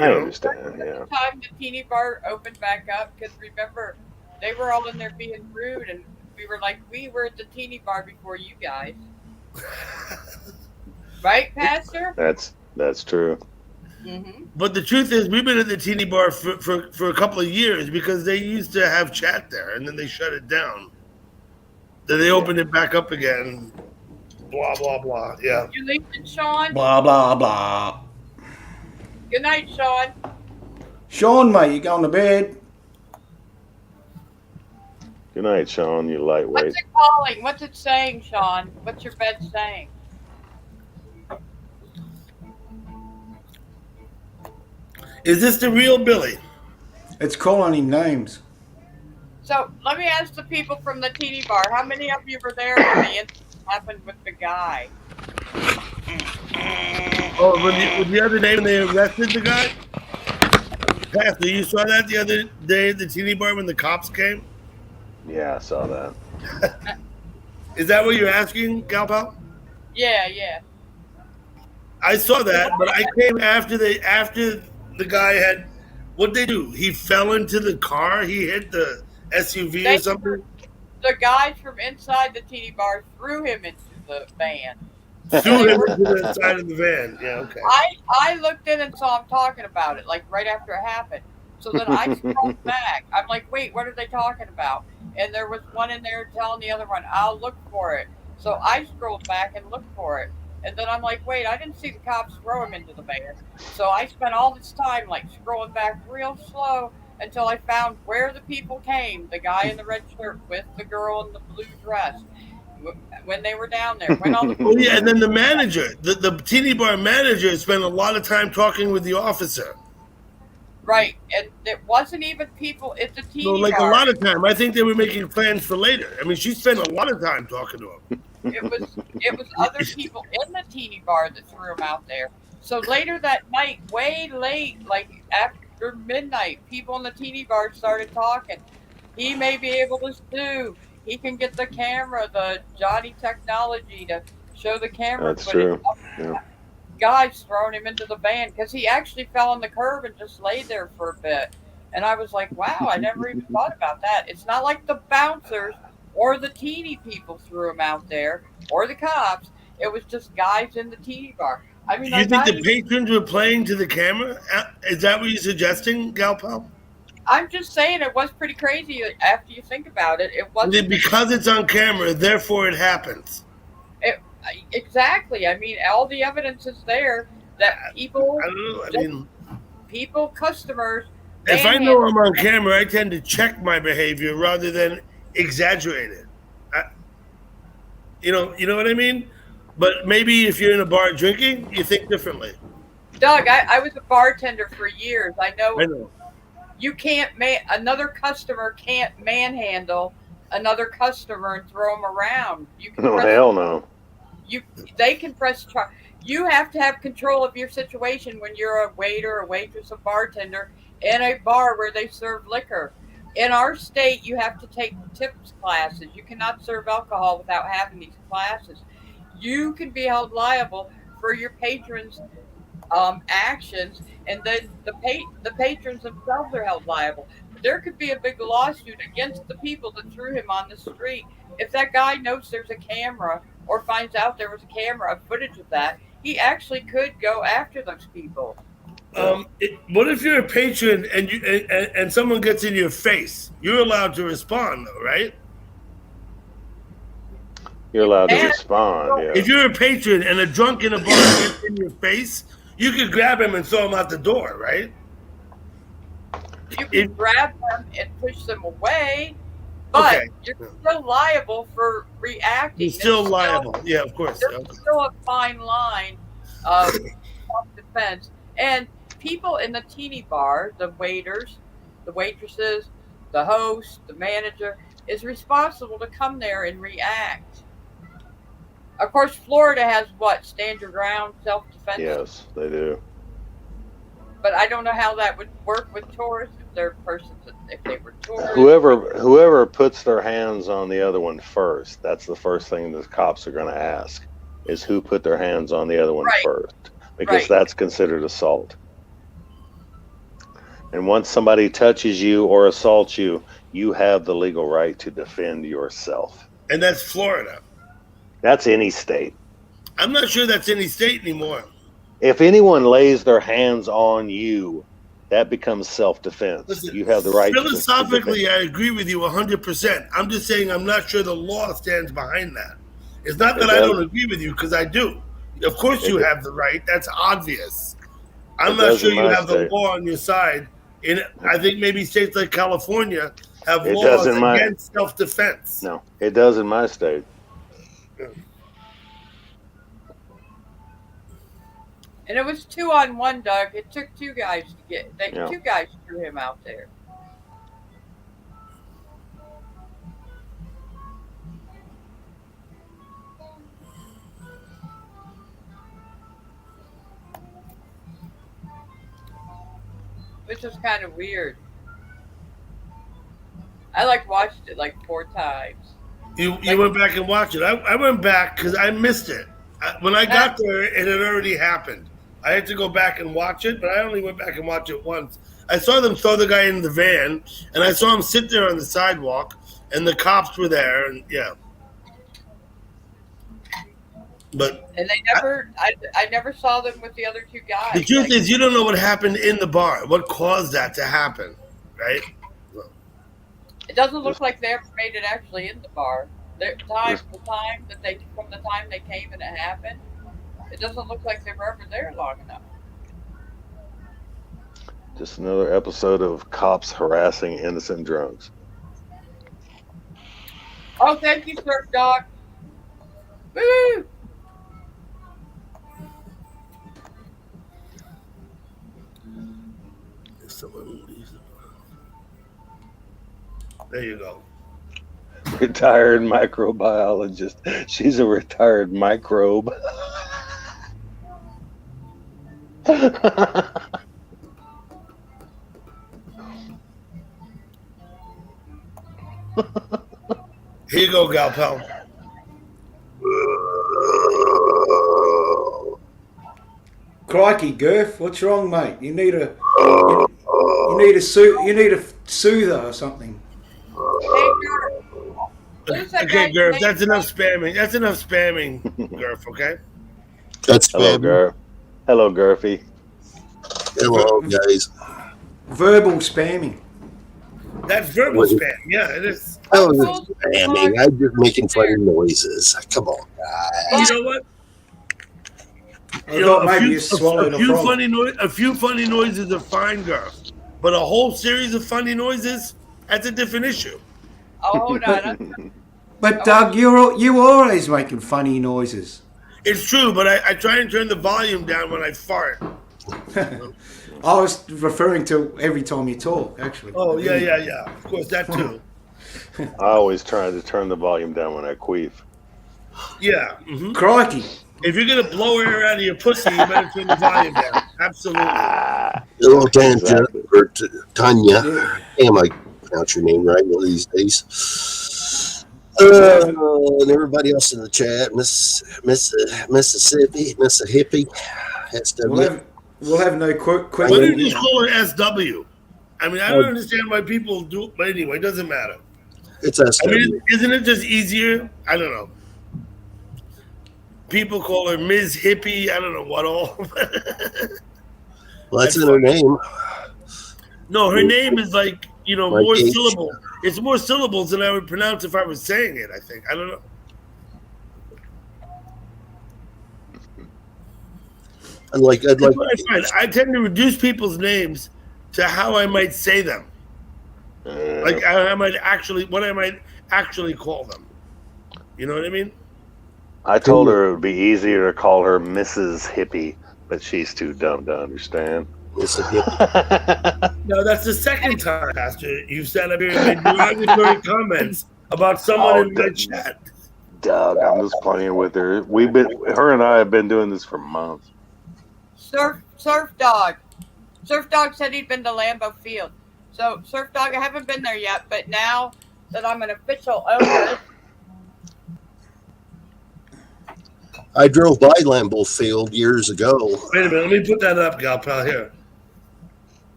I understand. Yeah. The time the teeny bar opened back up, because remember, they were all in there being rude, and we were like, we were at the teeny bar before you guys, right, Pastor? That's true. Mm-hmm. But the truth is, we've been at the teeny bar for a couple of years because they used to have chat there, and then they shut it down. Then they opened it back up again. Blah blah blah. Yeah. You leaving, Sean? Blah, blah, blah. Good night, Sean. Sean, mate, you going to bed? Good night, Sean, you lightweight. What's it calling? What's it saying, Sean? What's your bed saying? Is this the real Billy? It's calling him names. So let me ask the people from the teeny bar. How many of you were there when the incident happened with the guy? Oh, when the other day when they arrested the guy? Pastor, you saw that the other day at the teeny bar when the cops came? Yeah, I saw that. Is that what you're asking, Gal Pal? Yeah. I saw that, but I came after the guy had, what'd they do? He fell into the car? He hit the SUV or something? The guys from inside the teeny bar threw him into the van. Threw him into the side of the van. Yeah, okay. I looked in and saw him talking about it, like right after it happened. So then I scrolled back. I'm like, wait, what are they talking about? And there was one in there telling the other one, I'll look for it. So I scrolled back and looked for it. And then I'm like, wait, I didn't see the cops throw him into the van. So I spent all this time like scrolling back real slow until I found where the people came. The guy in the red shirt with the girl in the blue dress. When they were down there, when all the Oh yeah, and then the manager, the teeny bar manager, spent a lot of time talking with the officer. right, and it wasn't even people at the So, teeny like a bar. lot of time, I think they were making plans for later. I mean, she spent a lot of time talking to him. It was other people in the teeny bar that threw him out there. So later that night, way late, like after midnight, people in the teeny bar started talking. He may be able to sue. He can get the camera, the Johnny technology to show the camera That's footage. true. Yeah. Guys throwing him into the van because he actually fell on the curb and just laid there for a bit. And I was like, wow, I never even thought about that. It's not like the bouncers or the teeny people threw him out there or the cops. It was just guys in the teeny bar. I mean, You I'm think not the even, patrons were playing to the camera? Is that what you're suggesting, Galpal? I'm just saying it was pretty crazy after you think about it. It wasn't Because it's on camera, therefore it happens. it, exactly. I mean, all the evidence is there that people, I don't know. I mean, people, customers, if I know manhandle. I'm on camera, I tend to check my behavior rather than exaggerate it. You know what I mean? But maybe if you're in a bar drinking, you think differently. Doug, I was a bartender for years. I I know know. you can't another customer can't manhandle another customer and throw them around. You can Oh, press hell no. you they can press charge. You have to have control of your situation when you're a waiter, a waitress, a bartender in a bar where they serve liquor. In our state, you have to take tips classes. You cannot serve alcohol without having these classes. You can be held liable for your patrons' actions, and then the patrons themselves are held liable. There could be a big lawsuit against the people that threw him on the street. If that guy knows there's a camera or finds out there was a camera footage of that, he actually could go after those people. What if you're a patron and and someone gets in your face? You're allowed to respond, though, right? You're allowed to And respond. Yeah. If you're a patron and a drunk in a bar gets in your face, you could grab him and throw him out the door, right? you can grab them and push them away, but Okay. you're still liable for reacting. You're still liable. Yeah, of course. There's Okay. still a fine line of self-defense. And people in the teeny bar, the waiters, the waitresses, the host, the manager, is responsible to come there and react. Of course, Florida has what? Stand your ground, self-defense. Yes, they do. But I don't know how that would work with tourists if they're persons, if they were tourists. Whoever puts their hands on the other one first, that's the first thing the cops are going to ask, is who put their hands on the other one Right. first, because Right. that's considered assault. And once somebody touches you or assaults you, you have the legal right to defend yourself. And that's Florida. That's any state. I'm not sure that's any state anymore. If anyone lays their hands on you, that becomes self-defense. Listen, You have the right to philosophically, defend. I agree with you 100%. I'm just saying I'm not sure the law stands behind that. It's not that I don't agree with you, because I do. Of course you have the right. That's obvious. I'm not sure you have the law on your side. I think maybe states like California have laws against self-defense. No, it does in my state. And it was 2-on-1, Doug. It took two guys to get. Two guys threw him out there. Which is kind of weird. I watched it like 4 times. You went back and watched it. I went back because I missed it. When I got there, it had already happened. I had to go back and watch it, but I only went back and watched it once. I saw them throw the guy in the van, and I saw him sit there on the sidewalk, and the cops were there, and yeah. But and they never, I never saw them with the other 2 guys. The truth is, you don't know what happened in the bar. What caused that to happen, right? It doesn't look like they ever made it actually in the bar. The time that they from the time they came and it happened, it doesn't look like they were ever there long enough. Just another episode of cops harassing innocent drunks. Oh, thank you, Surf Dog. Woo! There you go. Retired microbiologist. She's a retired microbe. Here you go, gal pal. Crikey, Gurf, what's wrong, mate? You need a soother or something. Hey, Gurf. Okay, Gurf, that's enough spamming. That's enough spamming, Gurf, okay? That's Hello, Gurf. Hello, Gurfy. Hello, guys. Verbal spamming. That's verbal spam. Yeah, it is. Oh, it's spamming. I'm just making funny noises. Come on, guys. You know what? I thought maybe you swallowed a frog. A few funny noises are fine, Gurf. But a whole series of funny noises, that's a different issue. Oh, hold on. But Doug, you always making funny noises. It's true, but I try and turn the volume down when I fart. I was referring to every time you talk, actually. Oh, yeah. Of course, that too. I always try to turn the volume down when I queef. Yeah. Mm-hmm. Crikey. If you're going to blow air out of your pussy, you better turn the volume down. Absolutely. Hello, Tanya. Or Tanya. Damn, I pronounce your name right one of these days. And everybody else in the chat, Mississippi. SW. We'll have no quick. Why don't you just call her SW? I mean, I don't understand why people do it, but anyway, it doesn't matter. It's SW. I mean, isn't it just easier? I don't know. People call her Ms. Hippie. I don't know what all. Well, that's in her name. No, her name is like, Like more H. syllables. It's more syllables than I would pronounce if I was saying it, I think. I don't know. I tend to reduce people's names to how I might say them. Like I might actually call them. You know what I mean? I told her it would be easier to call her Mrs. Hippie, but she's too dumb to understand. Mrs. Hippie. No, that's the second time, Pastor. You've sat up here and made derogatory comments about someone in my chat. Doug, I'm just playing with her. Her and I have been doing this for months. Surf Dog. Surf Dog said he'd been to Lambeau Field. So, Surf Dog, I haven't been there yet, but now that I'm an official owner. I drove by Lambeau Field years ago. Wait a minute, let me put that up, gal pal, here.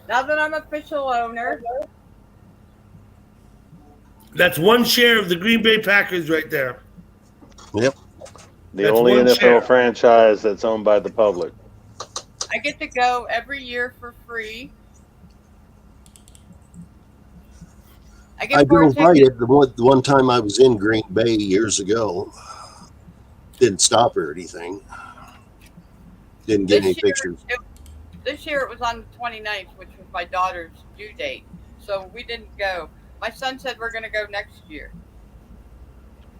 Now that I'm official owner. That's one share of the Green Bay Packers right there. Yep. The only NFL franchise that's owned by the public. I get to go every year for free. I drove by it the one time I was in Green Bay years ago. Didn't stop or anything. Didn't get any pictures. This year it was on the 29th, which was my daughter's due date. So we didn't go. My son said we're going to go next year.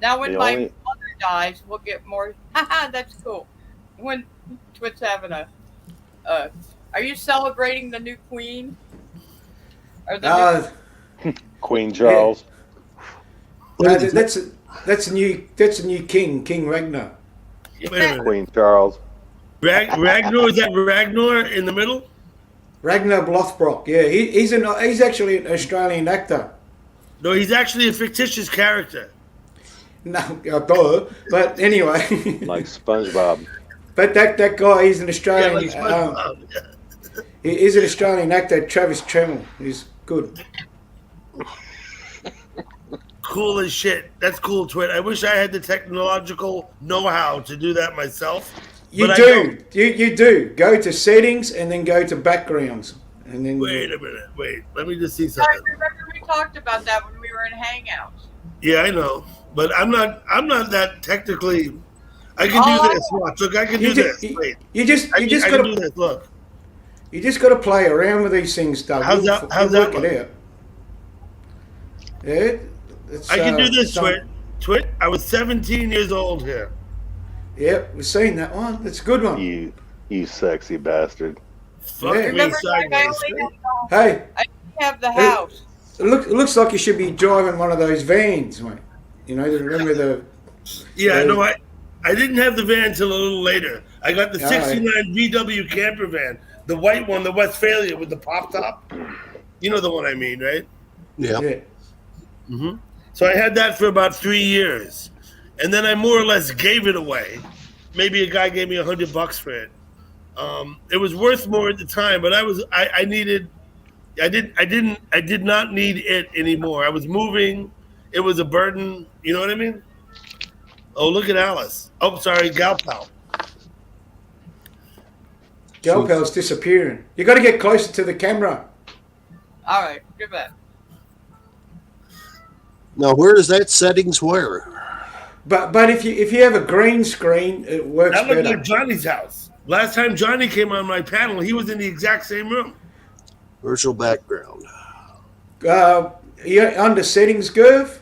Now when my mother dies, we'll get more. Haha, that's cool. When Twit's having are you celebrating the new queen? Or the Queen Charles. Yeah. That's a new king, King Ragnar. Queen Charles. Ragnar, is that Ragnar in the middle? Ragnar Lothbrok, yeah. He's actually an Australian actor. No, he's actually a fictitious character. No, but anyway. Like SpongeBob. But that guy, he's an Australian. Yeah, he's an Australian actor, Travis Tremmell. He's good. Cool as shit. That's cool, Twit. I wish I had the technological know-how to do that myself. You do. You do. Go to settings and then go to backgrounds. And then Wait a minute. Wait. Let me just see something. I remember we talked about that when we were in Hangouts. Yeah, I know, but I'm not that technically. I can do All I this. Watch, look, I can You do just this. Wait, you just I can gotta do this. Look, play around with these things, Doug. how's that? You'll How's that work look? it out. Yeah, it's I can do this, some, Twit. I was 17 years old here. Yep, we've seen that one. That's a good one. You sexy bastard. Fuck Yeah. me remember, Doug, I sideways. only Hey, have the house. it looks like you should be driving one of those vans, mate. You know, remember the Yeah, the- no, I didn't have the van till a little later. I got the Oh, '69 VW camper van, the white one, the Westphalia with the pop top. You know the one I mean, right? Yeah. yeah. So I had that for about 3 years, and then I more or less gave it away. Maybe a guy gave me $100 for it. It was worth more at the time, but I did not need it anymore. I was moving. It was a burden. You know what I mean? Oh, look at Alice. Oh, sorry, Gal Pal. Gelpel's disappearing. You got to get closer to the camera. All right, good bet. Now, where is that settings? Where? But if you have a green screen, it works That looked better. like Johnny's house. Last time Johnny came on my panel, he was in the exact same room. Virtual background. Yeah, under settings, Gurv.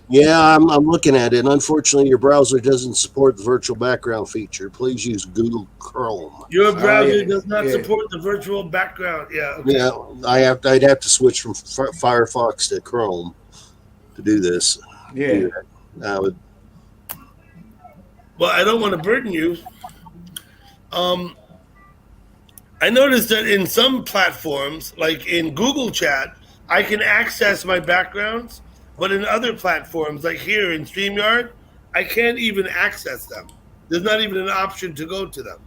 Yeah, I'm looking at it. Unfortunately, your browser doesn't support the virtual background feature. Please use Google Chrome. Your browser yeah, does not yeah. support the virtual background. Yeah. Okay. Yeah, I'd have to switch from Firefox to Chrome to do this. Yeah. Well, I don't want to burden you. I noticed that in some platforms, like in Google Chat, I can access my backgrounds, but in other platforms, like here in StreamYard, I can't even access them. There's not even an option to go to them.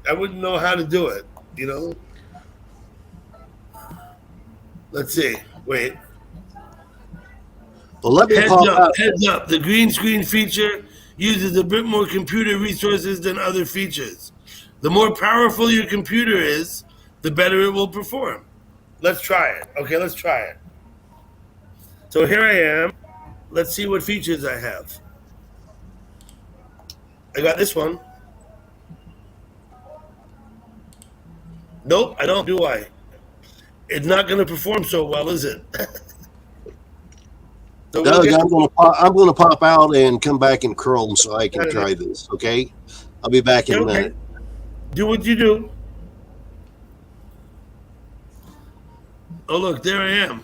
I wouldn't know how to do it, you know? Let's see. Wait. Well, let me Heads pop up, out. heads up. The green screen feature uses a bit more computer resources than other features. The more powerful your computer is, the better it will perform. Let's try it. Okay, let's try it. So here I am. Let's see what features I have. I got this one. Nope, I don't, do I? It's not going to perform so well, is it? So we'll Doug, get- I'm gonna pop out and come back in Chrome so I can try this. Okay, I'll be back in a minute. Do what you do. Oh, look, there I am.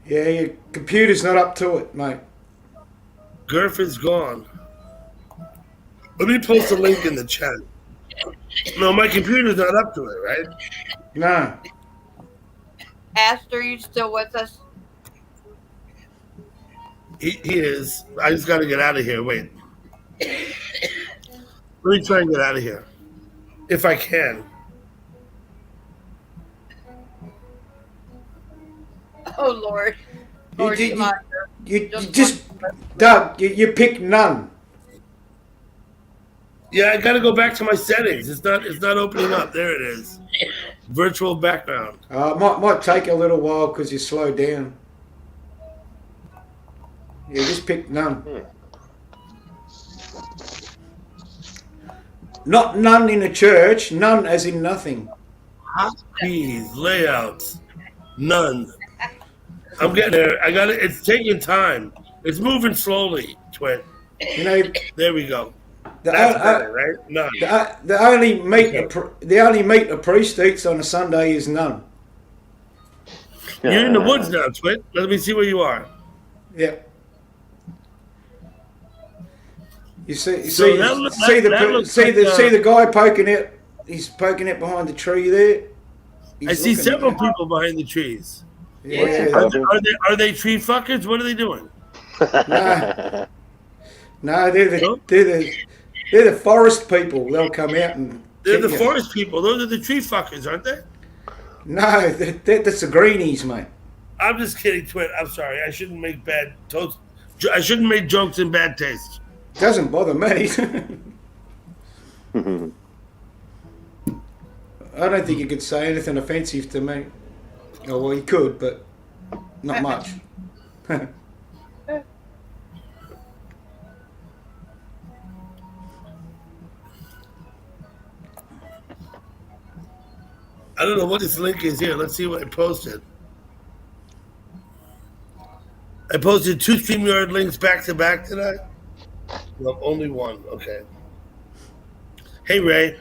Yeah, your computer's not up to it, mate. Gurf is gone. Let me post a link in the chat. No, my computer's not up to it, right? No. Aster, you still with us? He is. I just got to get out of here. Wait. Let me try and get out of here. If I can. Oh, Lord. Lord, You- come on. You just, Doug, you pick none. Yeah, I got to go back to my settings. It's not opening up. There it is. Virtual background. Might take a little while because you slowed down. Yeah, just pick none. Not none in a church, none as in nothing. Hotkeys, layouts, none. I'm getting there. I got it. It's taking time. It's moving slowly, Twit. You know, There we go. the, That's better, right? None. the only meat a priest eats on a Sunday is none. You're in the woods now, Twit. Let me see where you are. Yeah. You see, So that looks like- that looks like, see the guy poking out. He's poking out behind the tree there. He's I see looking several at it. people behind the trees. Yeah. Are they tree fuckers? What are they doing? No, they're the forest people. They'll come out and. They're get the you. forest people. Those are the tree fuckers, aren't they? No, that's the greenies, mate. I'm just kidding, Twit. I'm sorry. I shouldn't make bad toast. I shouldn't make jokes in bad taste. Doesn't bother me. I don't think you could say anything offensive to me. Oh well, you could, but not much. I don't know what this link is here. Let's see what I posted. I posted 2 StreamYard links back to back tonight. No, only one. Okay. Hey, Ray.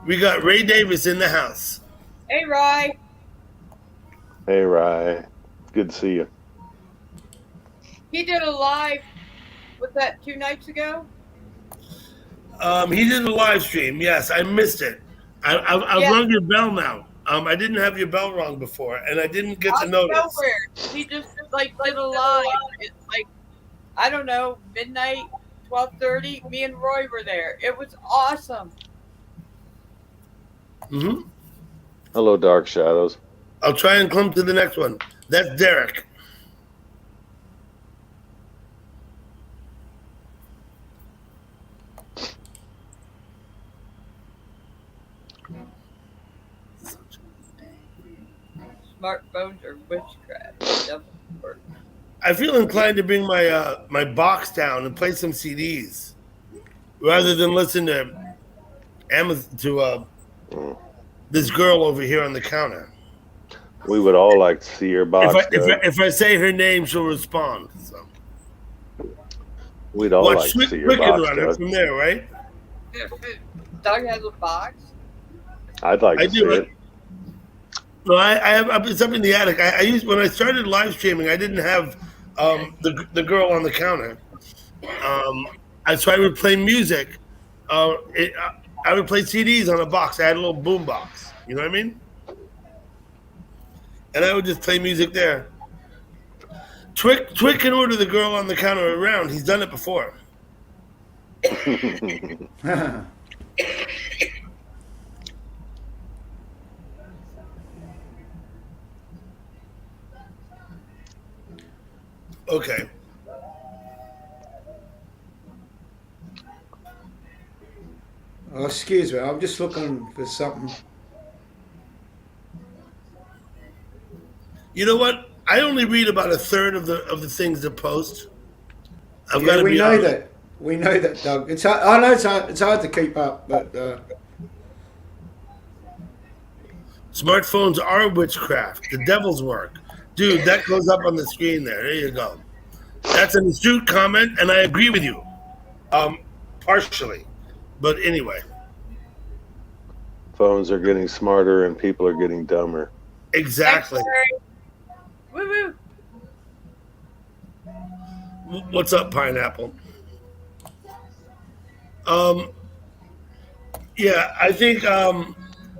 We got Ray Davis in the house. Hey, Rye. Hey, Rye. Good to see you. He did a live. Was that 2 nights ago? He did a live stream. Yes, I missed it. I've Yeah. rung your bell now. I didn't have your bell rung before, and I didn't get to Out of notice. nowhere. He just like did a live. It's like, I don't know, midnight, 12:30. Me and Roy were there. It was awesome. Mm-hmm. Hello, Dark Shadows. I'll try and come to the next one. That's Derek. Smartphones are witchcraft. It doesn't work. I feel inclined to bring my my box down and play some CDs rather than listen to this girl over here on the counter. We would all like to see your box. If I say her name, she'll respond. So. We'd all like to see your box, Doug. From there, right? Doug has a box. I'd like to see it. No, I have. It's up in the attic. I used when I started live streaming. I didn't have the girl on the counter. So I would play music. I would play CDs on a box. I had a little boom box. You know what I mean? And I would just play music there. Twick can order the girl on the counter around. He's done it before. Okay. Oh, excuse me. I'm just looking for something. You know what? I only read about a third of the things that post. We know that. We know that, Doug. It's hard, I know it's hard to keep up, but smartphones are witchcraft. The devil's work, dude. That goes up on the screen there. There you go. That's an astute comment, and I agree with you, partially. But anyway, phones are getting smarter and people are getting dumber. Exactly. Woo woo. What's up, Pineapple? Yeah, I think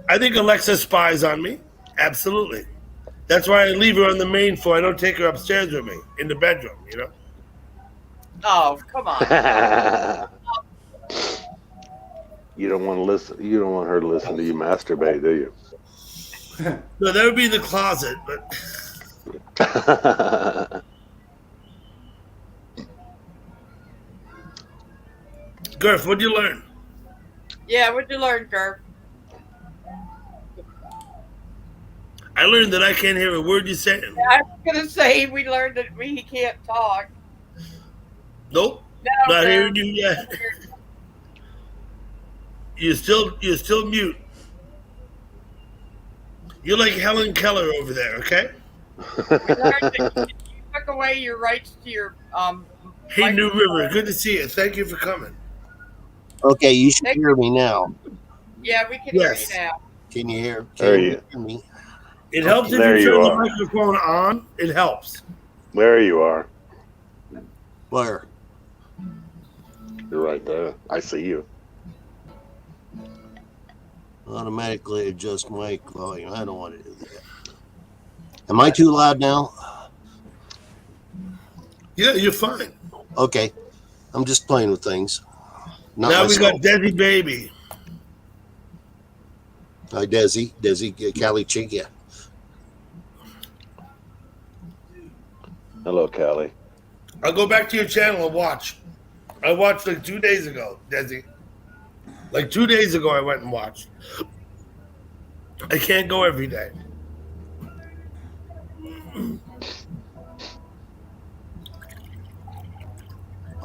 Alexa spies on me. Absolutely. That's why I leave her on the main floor. I don't take her upstairs with me in the bedroom. You know. Oh, come on. You don't want to listen. You don't want her to listen to you masturbate, do you? No, that would be the closet, but. Gurf, what'd you learn? Yeah, what'd you learn, Gurf? I learned that I can't hear a word you're saying. Yeah, I was gonna say we learned that we can't talk. Nope, no, not hearing you yet. You're still mute. You're like Helen Keller over there, okay? We learned that you took away your rights to your Hey, New River, good to see you. Thank you for coming. Okay, you should hear me now. Yeah, we can hear you now. Can you hear? There you hear me? It helps if you turn the microphone on. It helps. There you are. Where? You're right there. I see you. Automatically adjust mic volume. I don't want to do that. Am I too loud now? Yeah, you're fine. Okay. I'm just playing with things. Not now myself. We got Desi Baby. Hi, Desi, Callie Chica. Hello, Callie. I'll go back to your channel and watch. I watched like 2 days ago, Desi. Like 2 days ago, I went and watched. I can't go every day.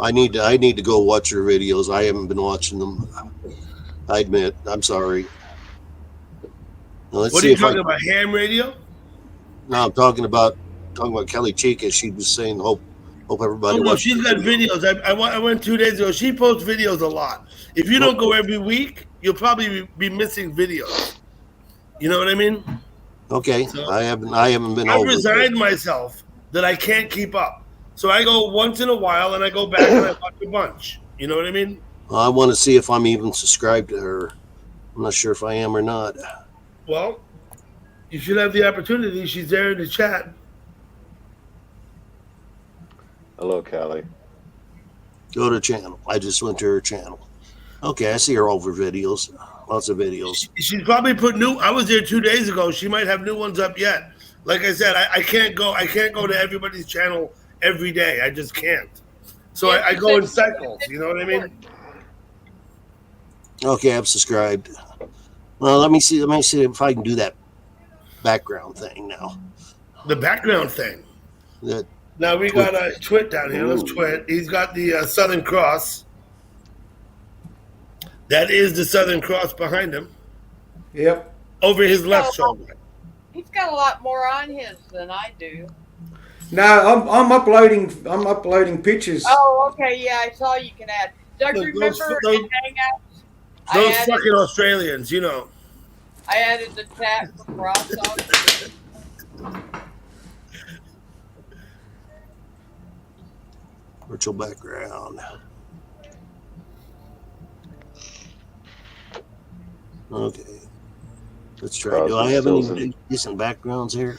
I need to go watch her videos. I haven't been watching them. I admit. I'm sorry. Now, let's What are see you if I. talking about? Ham radio? No, I'm talking about Kelly Chica. She was saying, hope Oh everybody no, watches she's her got videos. videos. I went 2 days ago. She posts videos a lot. If you don't go every week, you'll probably be missing videos. You know what I mean? Okay, So I haven't been I've over there. resigned myself that I can't keep up. So I go once in a while and I go back and I watch a bunch. You know what I mean? I want to see if I'm even subscribed to her. I'm not sure if I am or not. Well, you should have the opportunity. She's there in the chat. Hello, Callie. Go to her channel. I just went to her channel. Okay, I see her over videos. Lots of videos. She's probably put new. I was there 2 days ago. She might have new ones up yet. Like I said, I can't go. I can't go to everybody's channel every day. I just can't. So I go in cycles. You know what I mean? Okay, I've subscribed. Well, let me see if I can do that background thing now. The background thing. That Now we got a twit down here. Let's Ooh. twit. He's got the Southern Cross. That is the Southern Cross behind him, Yep. over his left shoulder. He's got a lot more on his than I do. No, I'm uploading. I'm uploading pictures. Oh, okay, yeah, I saw you can add. Doug, Look, remember those- in Hangouts? Those fucking Australians, you know. I added the chat from Ross. virtual background. Okay. Let's try. Do I have any decent backgrounds here?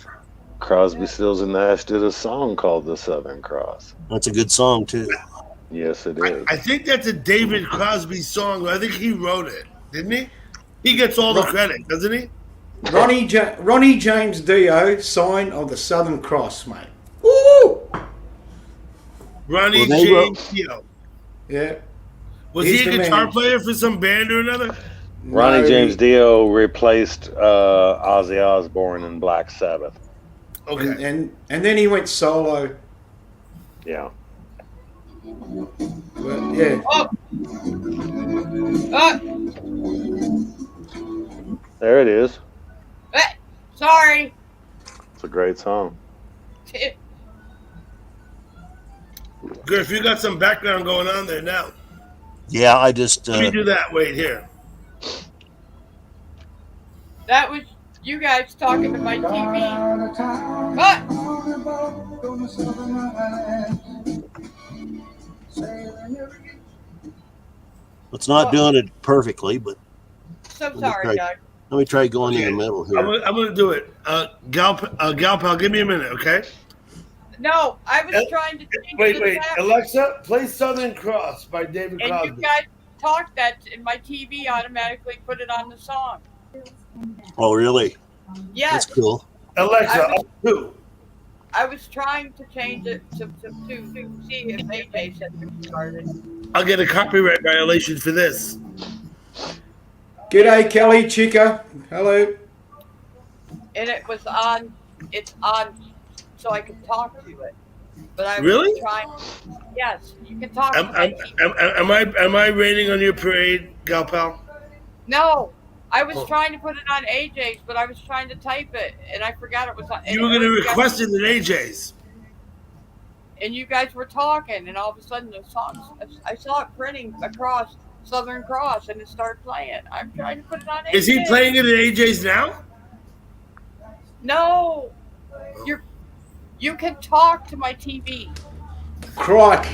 Crosby, Stills, and Nash did a song called "The Southern Cross." That's a good song too. Yes, it is. I think that's a David Crosby song. I think he wrote it, didn't he? He gets all the credit, doesn't he? Ronnie James Dio, sign of the Southern Cross, mate. Woo! Ronnie Well, they James Dio. Yeah. Was He's he a the guitar man. player for some band or another? Ronnie No, James Dio replaced Ozzy Osbourne in Black Sabbath. Okay. And then he went solo. Yeah. But yeah. There it is. Sorry. It's a great song. Griff, you got some background going on there now. Yeah, I just. Let me do that. Wait here. That was you guys talking to my TV. It's not doing it perfectly, but So sorry, Doug. let me try going in the middle here. I'm gonna do it. Galpal, give me a minute, okay? No, I was trying to change Wait. the tab. Alexa, play Southern Cross by David And Crosby. you guys talked that, and my TV automatically put it on the song. Oh, really? Yes, That's cool. Alexa, I was- up two. I was trying to change it to see if AJ said it started. I'll get a copyright violation for this. G'day, Kelly Chica. Hello. And it was on. It's on, so I could talk to it. But I was Really? trying. Yes, you can talk to my TV. Am I raining on your parade, Galpal? No, I was trying to put it on AJ's, but I was trying to type it, and I forgot it was on. You were going to request it in AJ's. And you guys were talking, and all of a sudden the song, I saw it printing across Southern Cross, and it started playing. I'm trying to put it on AJ. Is he playing it in AJ's now? No, you can talk to my TV. Crikey.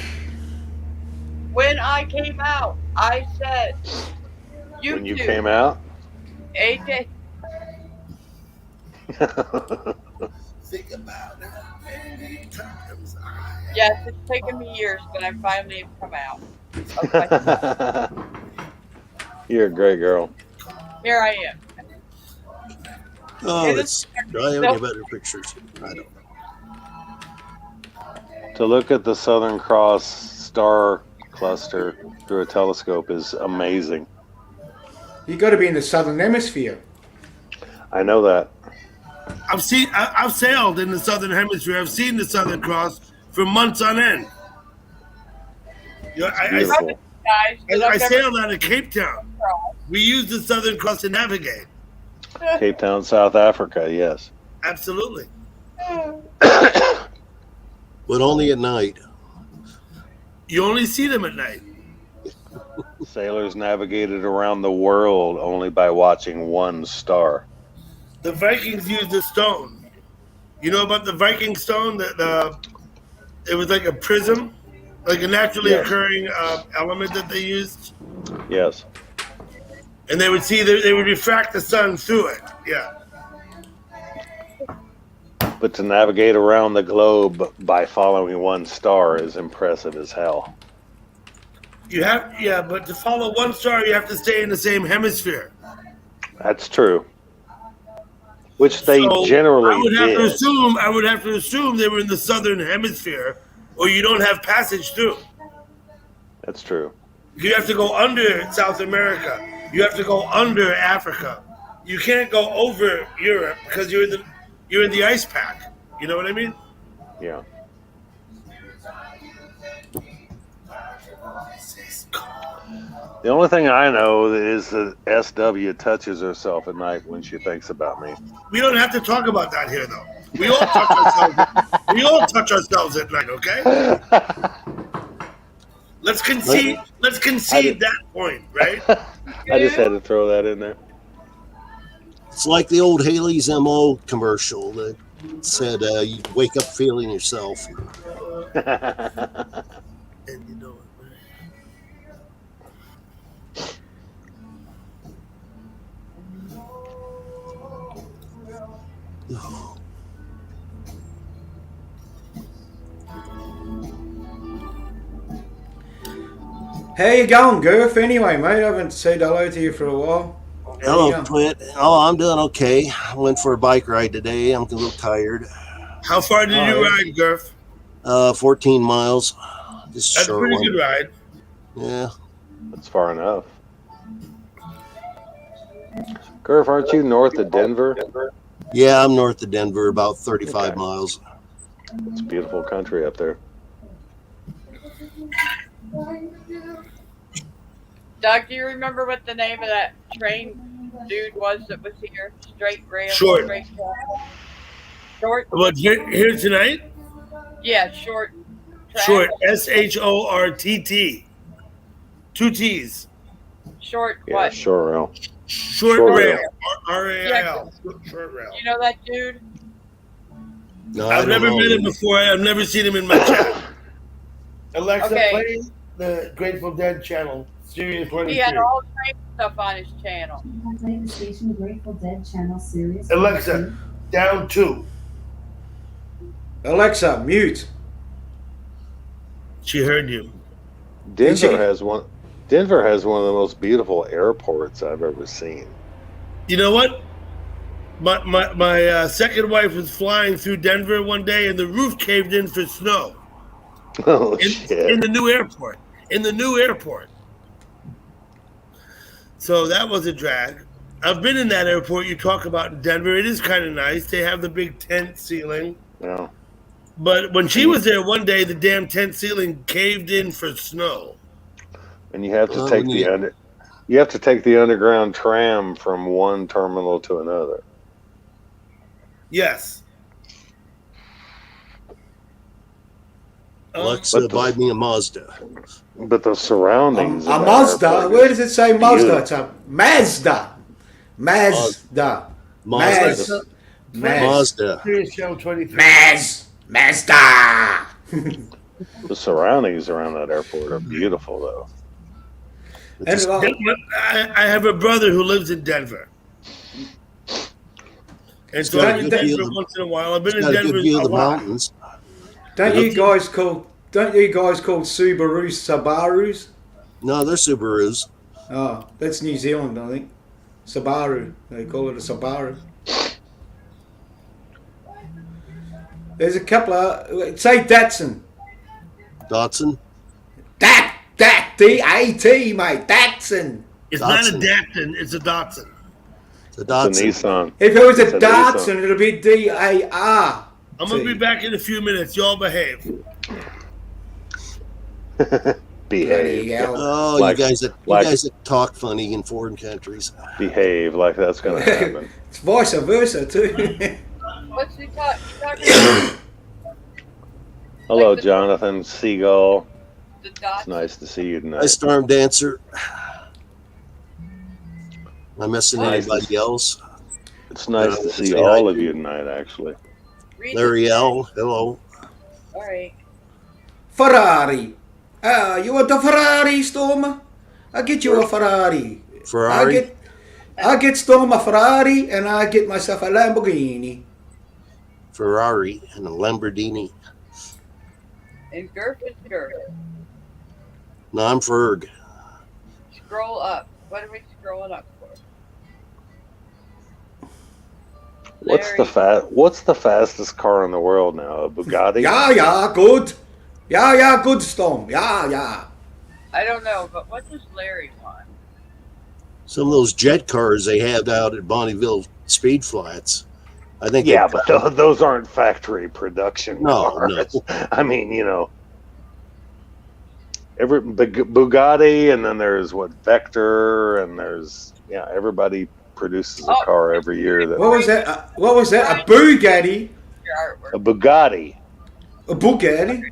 When I came out, I said, YouTube, When you came out? AJ. Think about it. Many times Yes, it's taken me years, but I'm finally able to come out. Okay, You're a great girl. here I am. Oh, It let's. Do I have any better pictures? I don't know. To look at the Southern Cross star cluster through a telescope is amazing. You got to be in the Southern Hemisphere. I know that. I've sailed in the Southern Hemisphere. I've seen the Southern Cross for months on end. You know, It's beautiful. Guys, that I I've never sailed out of Cape Town. We used the Southern Cross to navigate. Cape Town, South Africa. Yes. Absolutely. But only at night. You only see them at night. Sailors navigated around the world only by watching one star. The Vikings used a stone. You know about the Viking stone? It was like a prism, like a naturally Yes. occurring element that they used. Yes. And they would see they would refract the sun through it. Yeah. But to navigate around the globe by following one star is impressive as hell. But to follow one star, you have to stay in the same hemisphere. That's true. Which they So generally I would have did. to assume they were in the southern hemisphere, or you don't have passage through. That's true. You have to go under South America. You have to go under Africa. You can't go over Europe because you're in the ice pack. You know what I mean? Yeah. The only thing I know is that SW touches herself at night when she thinks about me. We don't have to talk about that here, though. We all touch ourselves. We all touch ourselves at night. Okay. Let's concede. Let's concede that point, right? I just had to throw that in there. It's like the old Haley's MO commercial that said you wake up feeling yourself. And you know it, How you going, Gurf? Anyway, mate, I haven't said hello to you for a while. Hello, Clint. Oh, I'm doing okay. I went for a bike ride today. I'm a little tired. How far did you ride, Gurf? 14 miles. Just That's a short pretty one. good ride. Yeah. That's far enough. Gurf, aren't you north of Denver? Yeah, I'm north of Denver, about 35 miles. It's beautiful country up there. Doug, do you remember what the name of that train dude was that was here? Straight rail. Short. Straight short. What, here tonight? Yeah, short. Track. Short. SHORTT. 2 T's. Short Yeah, what? short rail. Short rail. RAIL. Short rail. You know that dude? No, I I've don't never know. met him before. I've never seen him in my chat. Alexa, Okay. play the Grateful Dead channel. Series 23. He had all kinds of stuff on his channel. Play the station Grateful Dead channel series. Alexa, down 2. Alexa, mute. She heard you. Denver has one of the most beautiful airports I've ever seen. You know what? My second wife was flying through Denver one day, and the roof caved in for snow. Oh, shit. In the new airport. In the new airport. So that was a drag. I've been in that airport you talk about in Denver. It is kind of nice. They have the big tent ceiling. Yeah. But when she was there one day, the damn tent ceiling caved in for snow. And you have to Oh, take neat. you have to take the underground tram from one terminal to another. Yes. Alexa, buy me a Mazda. But the surroundings. A of that Mazda? airport Where is does it say Mazda? beautiful. It's a Mazda. Mazda. Mazda. Mazda. Series Channel 23. Mazda. The surroundings around that airport are beautiful, though. And I have a brother who lives in Denver. And so I'm in Denver once in a while. I've been in Got a Denver good view of a the lot. mountains. Don't you guys call Subarus Subarus? No, they're Subarus. Oh, that's New Zealand, I think. Subaru. They call it a Subaru. There's a couple of say Datsun. Datsun. D-A-T, mate. Datsun. It's not a Datsun. Datsun, it's a Datsun. It's a It's a Datsun. Nissan. If it was It's a a Datsun, Nissan. it'll be D-A-R. I'm going to be back in a few minutes. Y'all behave. behave. hell. Oh, Like- you guys that talk funny in foreign countries. Behave like that's going to happen. It's vice versa too. What's he talking about? Hello, Like the- Jonathan Seagull. The It's dots. nice to see you Hi, tonight. Storm Dancer. Am I missing Nice. anybody else? It's nice I to want to see say all hi of to you tonight, actually. Read Larry it. L. Hello. All right. Ferrari. You want a Ferrari, Storm? I'll get you a Ferrari. Ferrari. I get Storm a Ferrari, and I get myself a Lamborghini. Ferrari and a Lamborghini. And Gurf is Gurf. No, I'm Ferg. Scroll up. What are we scrolling up for? What's the fastest car in the world now? A Bugatti? Yeah, good. Yeah, good, Storm. Yeah. I don't know, but what does Larry want? Some of those jet cars they have out at Bonneville Speed Flats. I think. Yeah, but those aren't factory production No, cars. I mean, every Bugatti, and then there's Vector, and there's everybody produces a car every year. What was that? A Bugatti? Your artwork. A Bugatti, A Bugatti?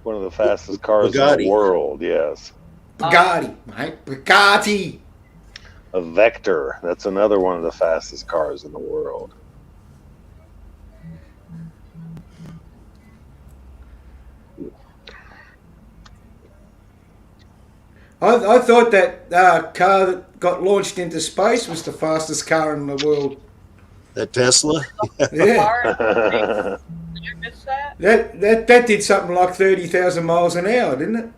one of the fastest cars in Bugatti. the world. Yes, Bugatti, mate. Bugatti. a Vector. That's another one of the fastest cars in the world. I thought that car that got launched into space was the fastest car in the world. That Tesla. Yeah. Did you miss that? That did something like 30,000 miles an hour, didn't it?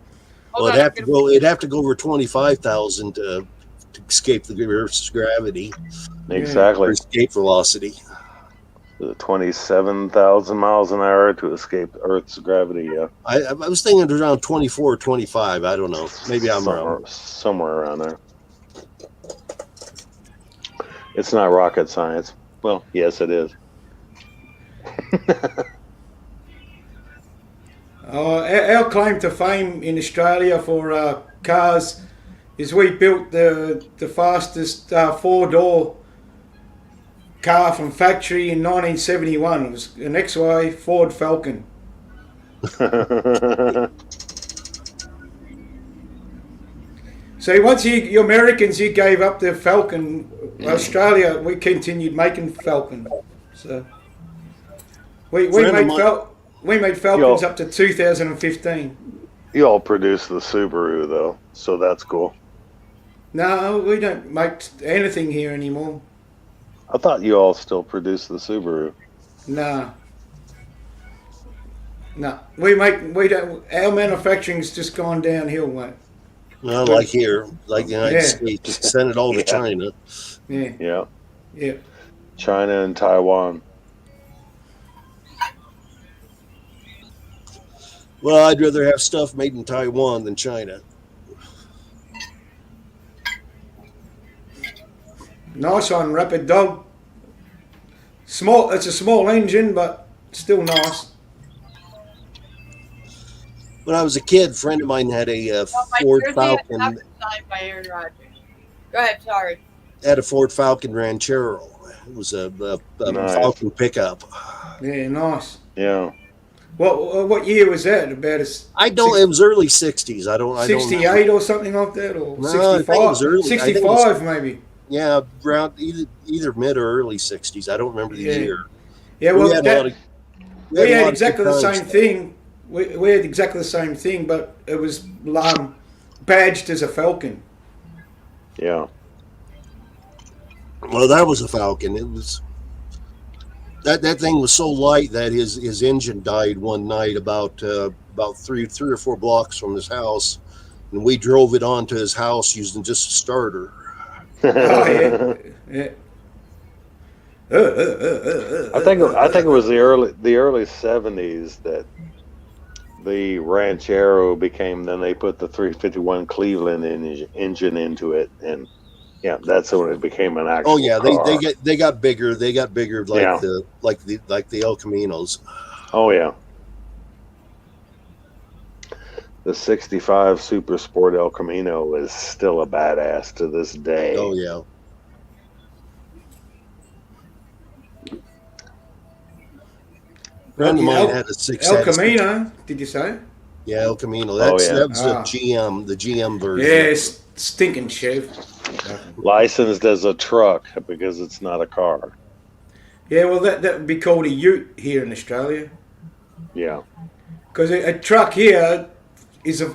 Well, it'd have to go over 25,000 to escape the Earth's gravity. Exactly. Or escape velocity. 27,000 miles an hour to escape Earth's gravity. Yeah, I was thinking around 24 or 25. I don't know. Maybe I'm wrong. Somewhere around there. It's not rocket science. Well, yes, it is. Our claim to fame in Australia for cars is we built the fastest four-door car from factory in 1971. It was an XY Ford Falcon. So once you Americans, you gave up the Falcon. Australia, we continued making Falcon. So we made Falcons up to 2015. You all produce the Subaru, though, so that's cool. No, we don't make anything here anymore. I thought you all still produce the Subaru. No. We don't. Our manufacturing's just gone downhill, mate. Well, like here, like the United States, just send it all to China. Yeah. China and Taiwan. Well, I'd rather have stuff made in Taiwan than China. Nice one, Rapid Dog. Small. It's a small engine, but still nice. When I was a kid, a friend of mine had a Ford Falcon. Signed by Aaron Rodgers. Go ahead. Sorry. Had a Ford Falcon Ranchero. It was a Nice. Falcon pickup. Yeah, nice. Yeah. What year was that? About It was early '60s. I don't. 68 or something like that, or No, I think 65. it was early. 65 maybe. Yeah, around either mid or early '60s. I don't remember the year. Yeah, well, we had we had exactly the same thing. We had exactly the same thing, but it was badged as a Falcon. Yeah. Well, that was a Falcon. It was that thing was so light that his engine died one night about three or four blocks from his house, and we drove it onto his house using just a starter. Oh, yeah. I think it was the early 70s that the Ranchero became. Then they put the 351 Cleveland engine into it, and that's when it became an actual. Oh yeah, car. they got bigger. They got bigger like Yeah. the El Caminos. Oh yeah. The 65 Super Sport El Camino is still a badass to this day. Oh yeah. Friend of mine had a El Camino, did you say? Yeah, El Camino. That's yeah. that was the GM version. Yeah, it's stinking Chev. Licensed as a truck because it's not a car. Yeah, well, that would be called a ute here in Australia. Yeah. Because a truck here is a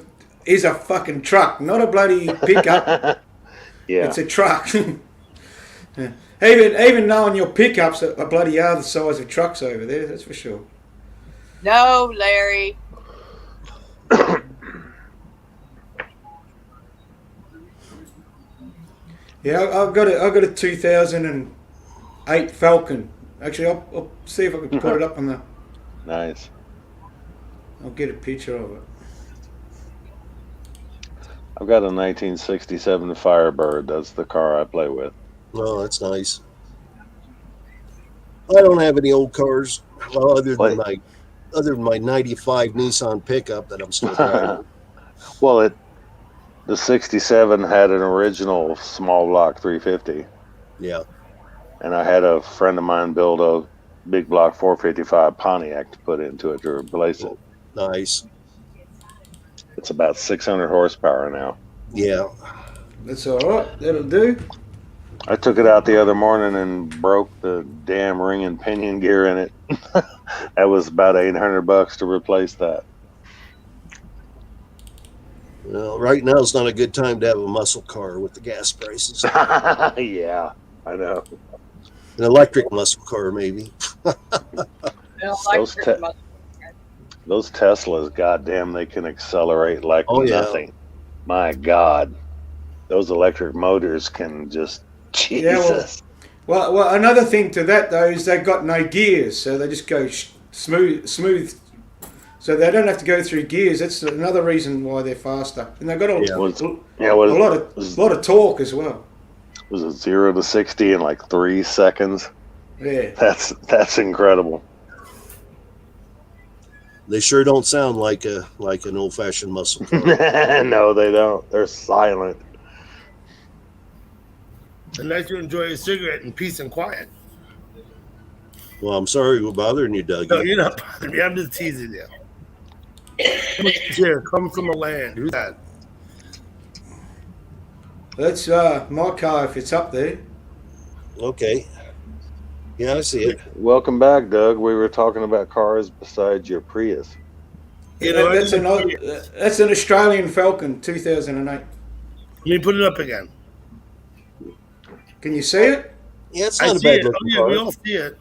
fucking truck, not a bloody pickup. Yeah. It's a truck. Yeah. Even knowing your pickups are bloody are the size of trucks over there, that's for sure. No, Larry. Yeah, I've got a 2008 Falcon. Actually, I'll see if I can put it up on the. Nice. I'll get a picture of it. I've got a 1967 Firebird. That's the car I play with. Oh, that's nice. I don't have any old cars, well, other than my '95 Nissan pickup that I'm still driving. Well, the 67 had an original small block 350. Yeah. And I had a friend of mine build a big block 455 Pontiac to put into it to replace it. Nice. It's about 600 horsepower now. Yeah. That's all right. That'll do. I took it out the other morning and broke the damn ring and pinion gear in it. That was about $800 to replace that. Well, right now is not a good time to have a muscle car with the gas prices. Yeah, I know. An electric muscle car, maybe. Those Teslas, goddamn, they can accelerate like nothing. My God, those electric motors can just Jesus. Yeah, well, another thing to that though is they've got no gears, so they just go smooth. So they don't have to go through gears. That's another reason why they're faster, and they've got a lot of torque as well. Was it 0 to 60 in like 3 seconds? Yeah, that's incredible. They sure don't sound like an old-fashioned muscle car. No, they don't. They're silent. And nice to enjoy a cigarette in peace and quiet. Well, I'm sorry we're bothering you, Doug. No, you're not bothering me. I'm just teasing you. Here, come from the land. Who's that? That's my car if it's up there. Okay. Yeah, I see it. Welcome back, Doug. We were talking about cars besides your Prius. You know, that's an Australian Falcon, 2008. Let me put it up again. Can you see it? Yeah, it's not a bad looking car. We all see it.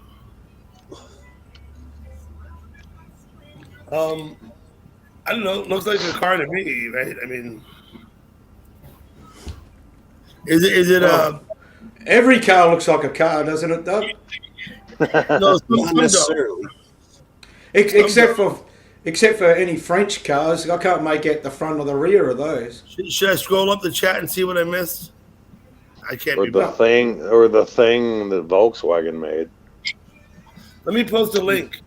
I don't know. It looks like a car to me, right? I mean, is it every car looks like a car, doesn't it, Doug? No, not necessarily. Except for any French cars, I can't make out the front or the rear of those. Should I scroll up the chat and see what I missed? I can't. Or the thing that Volkswagen made. Let me post a link.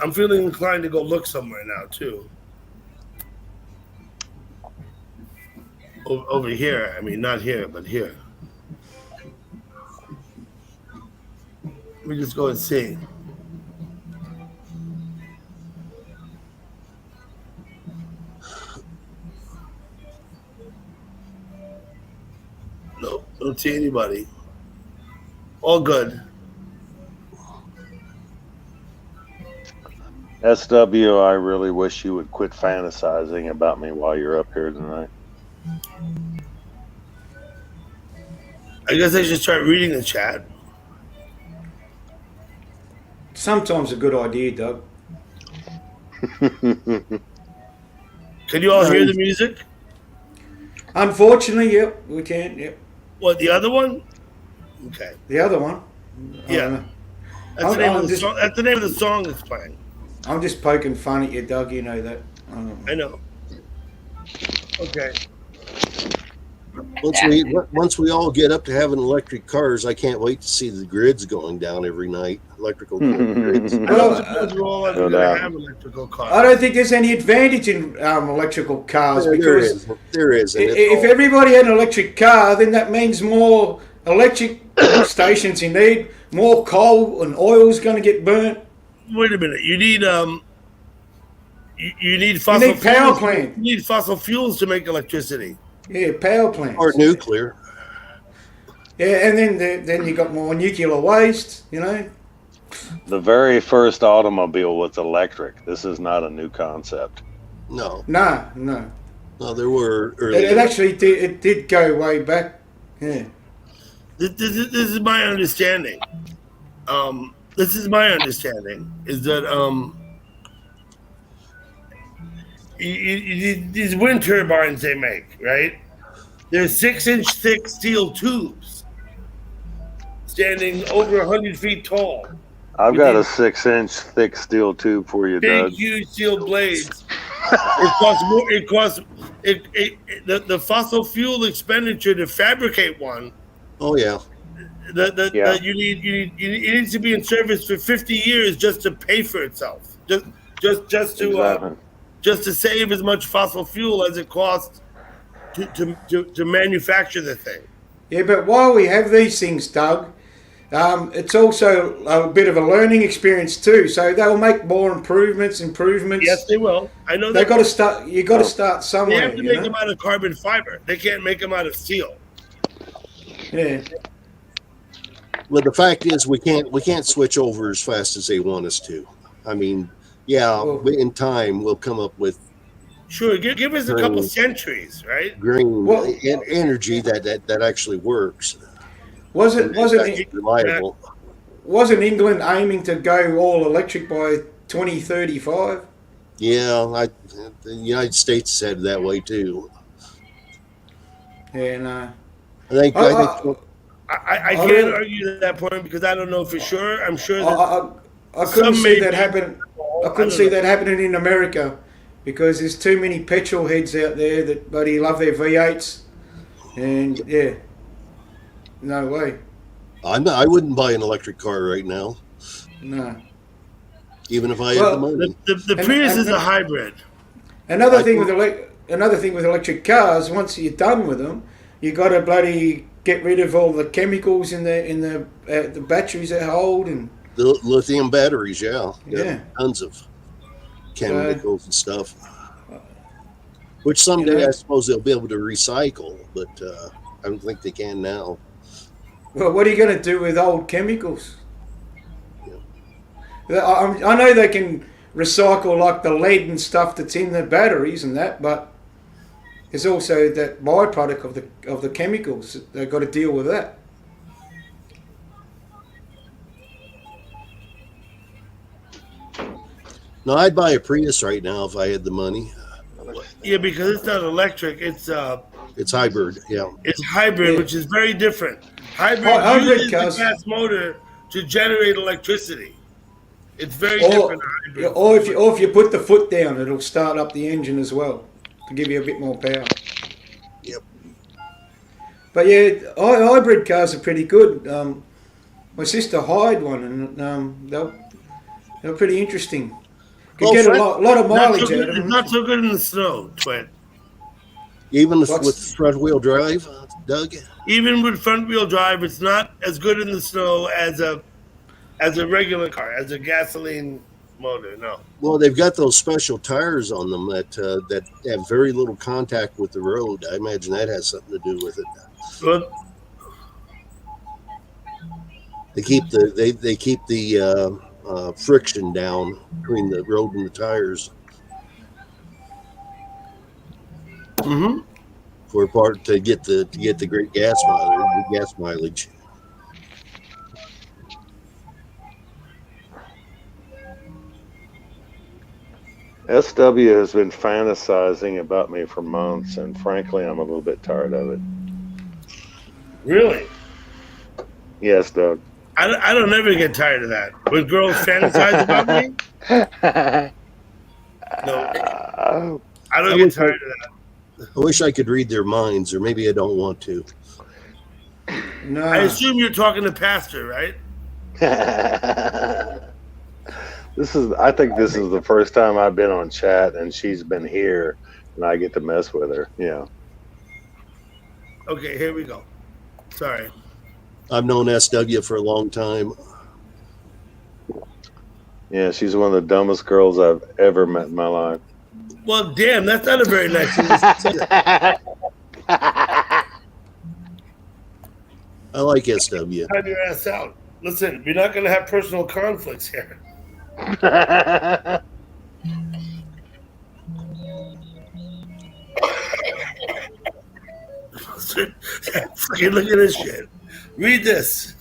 I'm feeling inclined to go look somewhere now too. Over here. I mean, not here, but here. Let me just go and see. No, don't see anybody. All good. SW, I really wish you would quit fantasizing about me while you're up here tonight. I guess I should start reading the chat. Sometimes a good idea, Doug. Can you all hear the music? Unfortunately, yep, we can. Yep. What, the other one? Okay. The other one? Yeah. That's the name of the song that's playing. I'm just poking fun at you, Doug. You know that. I know. Okay. Once we all get up to having electric cars, I can't wait to see the grids going down every night. Electrical grids. I don't suppose we're all ever No going to doubt. have electrical cars. I don't think there's any advantage in electrical cars There because isn't. if everybody had an electric car, then that means more electric stations you need, more coal and oil is going to get burnt. Wait a minute. You need you need fossil need power fuels. plant. You need fossil fuels to make electricity. Yeah, power plants. Or nuclear. Yeah, and then you got more nuclear waste, you know. The very first automobile was electric. This is not a new concept. No, No. there were early. It actually did go way back. Yeah. This is my understanding. Is that these wind turbines they make, right? They're 6-inch thick steel tubes standing over 100 feet tall. I've got a 6-inch thick steel tube for you, Big, Doug. huge steel blades. It costs more. It costs the fossil fuel expenditure to fabricate one. Oh yeah. That you need it needs to be in service for 50 years just to pay for itself. Just to Exactly. Just to save as much fossil fuel as it costs to manufacture the thing. Yeah, but while we have these things, Doug, it's also a bit of a learning experience too. So they'll make more improvements. Yes, they will. I know They've got to start. You got to start They somewhere. have to make them out of carbon fiber. They can't make them out of steel. Yeah. Well, the fact is, we can't switch over as fast as they want us to. I mean, in time we'll come up with Sure, give us a couple centuries, right? green energy that actually works. Wasn't reliable? Wasn't England aiming to go all electric by 2035? Yeah, the United States said that way too. Yeah, no. I think I can't argue that point because I don't know for sure. I'm sure that I couldn't see that happen. I couldn't see that happening in America because there's too many petrol heads out there that bloody love their V8s, and yeah, no way. I wouldn't buy an electric car right now, No. even if I had the money. The Prius is a hybrid. Another thing with electric cars, once you're done with them, you got to bloody get rid of all the chemicals in the batteries they hold and The lithium batteries, yeah, Yeah. tons of chemicals and stuff. Which someday I suppose they'll be able to recycle, but I don't think they can now. Well, what are you going to do with old chemicals? I know they can recycle like the lead and stuff that's in the batteries and that, but there's also that byproduct of the chemicals. They've got to deal with that. No, I'd buy a Prius right now if I had the money. Yeah, because it's not electric. It's hybrid. Yeah, it's hybrid, which is very different. Hybrid uses the gas motor to generate electricity. It's very different. Or if you put the foot down, it'll start up the engine as well to give you a bit more power. Yep. But yeah, hybrid cars are pretty good. My sister hired one, and they were pretty interesting. Could get a lot of mileage out of them. It's not so good in the snow, Twit. Even with front wheel drive, Doug. Even with front wheel drive, it's not as good in the snow as a regular car, as a gasoline motor. No. Well, they've got those special tires on them that have very little contact with the road. I imagine that has something to do with it. Well, they keep the friction down between the road and the tires. Mm-hmm. For part to get the great gas mileage. SW has been fantasizing about me for months, and frankly, I'm a little bit tired of it. Really? Yes, Doug. I don't ever get tired of that. When girls fantasize about me, no, I don't get tired of that. I wish I could read their minds, or maybe I don't want to. No. I assume you're talking to Pastor, right? I think this is the first time I've been on chat and she's been here and I get to mess with her. Yeah. Okay, here we go. Sorry. I've known SW for a long time. Yeah, she's one of the dumbest girls I've ever met in my life. Well, damn, that's not a very nice thing to say. I like SW. Have your ass out. Listen, we're not going to have personal conflicts here. Fucking look at this shit. Read this.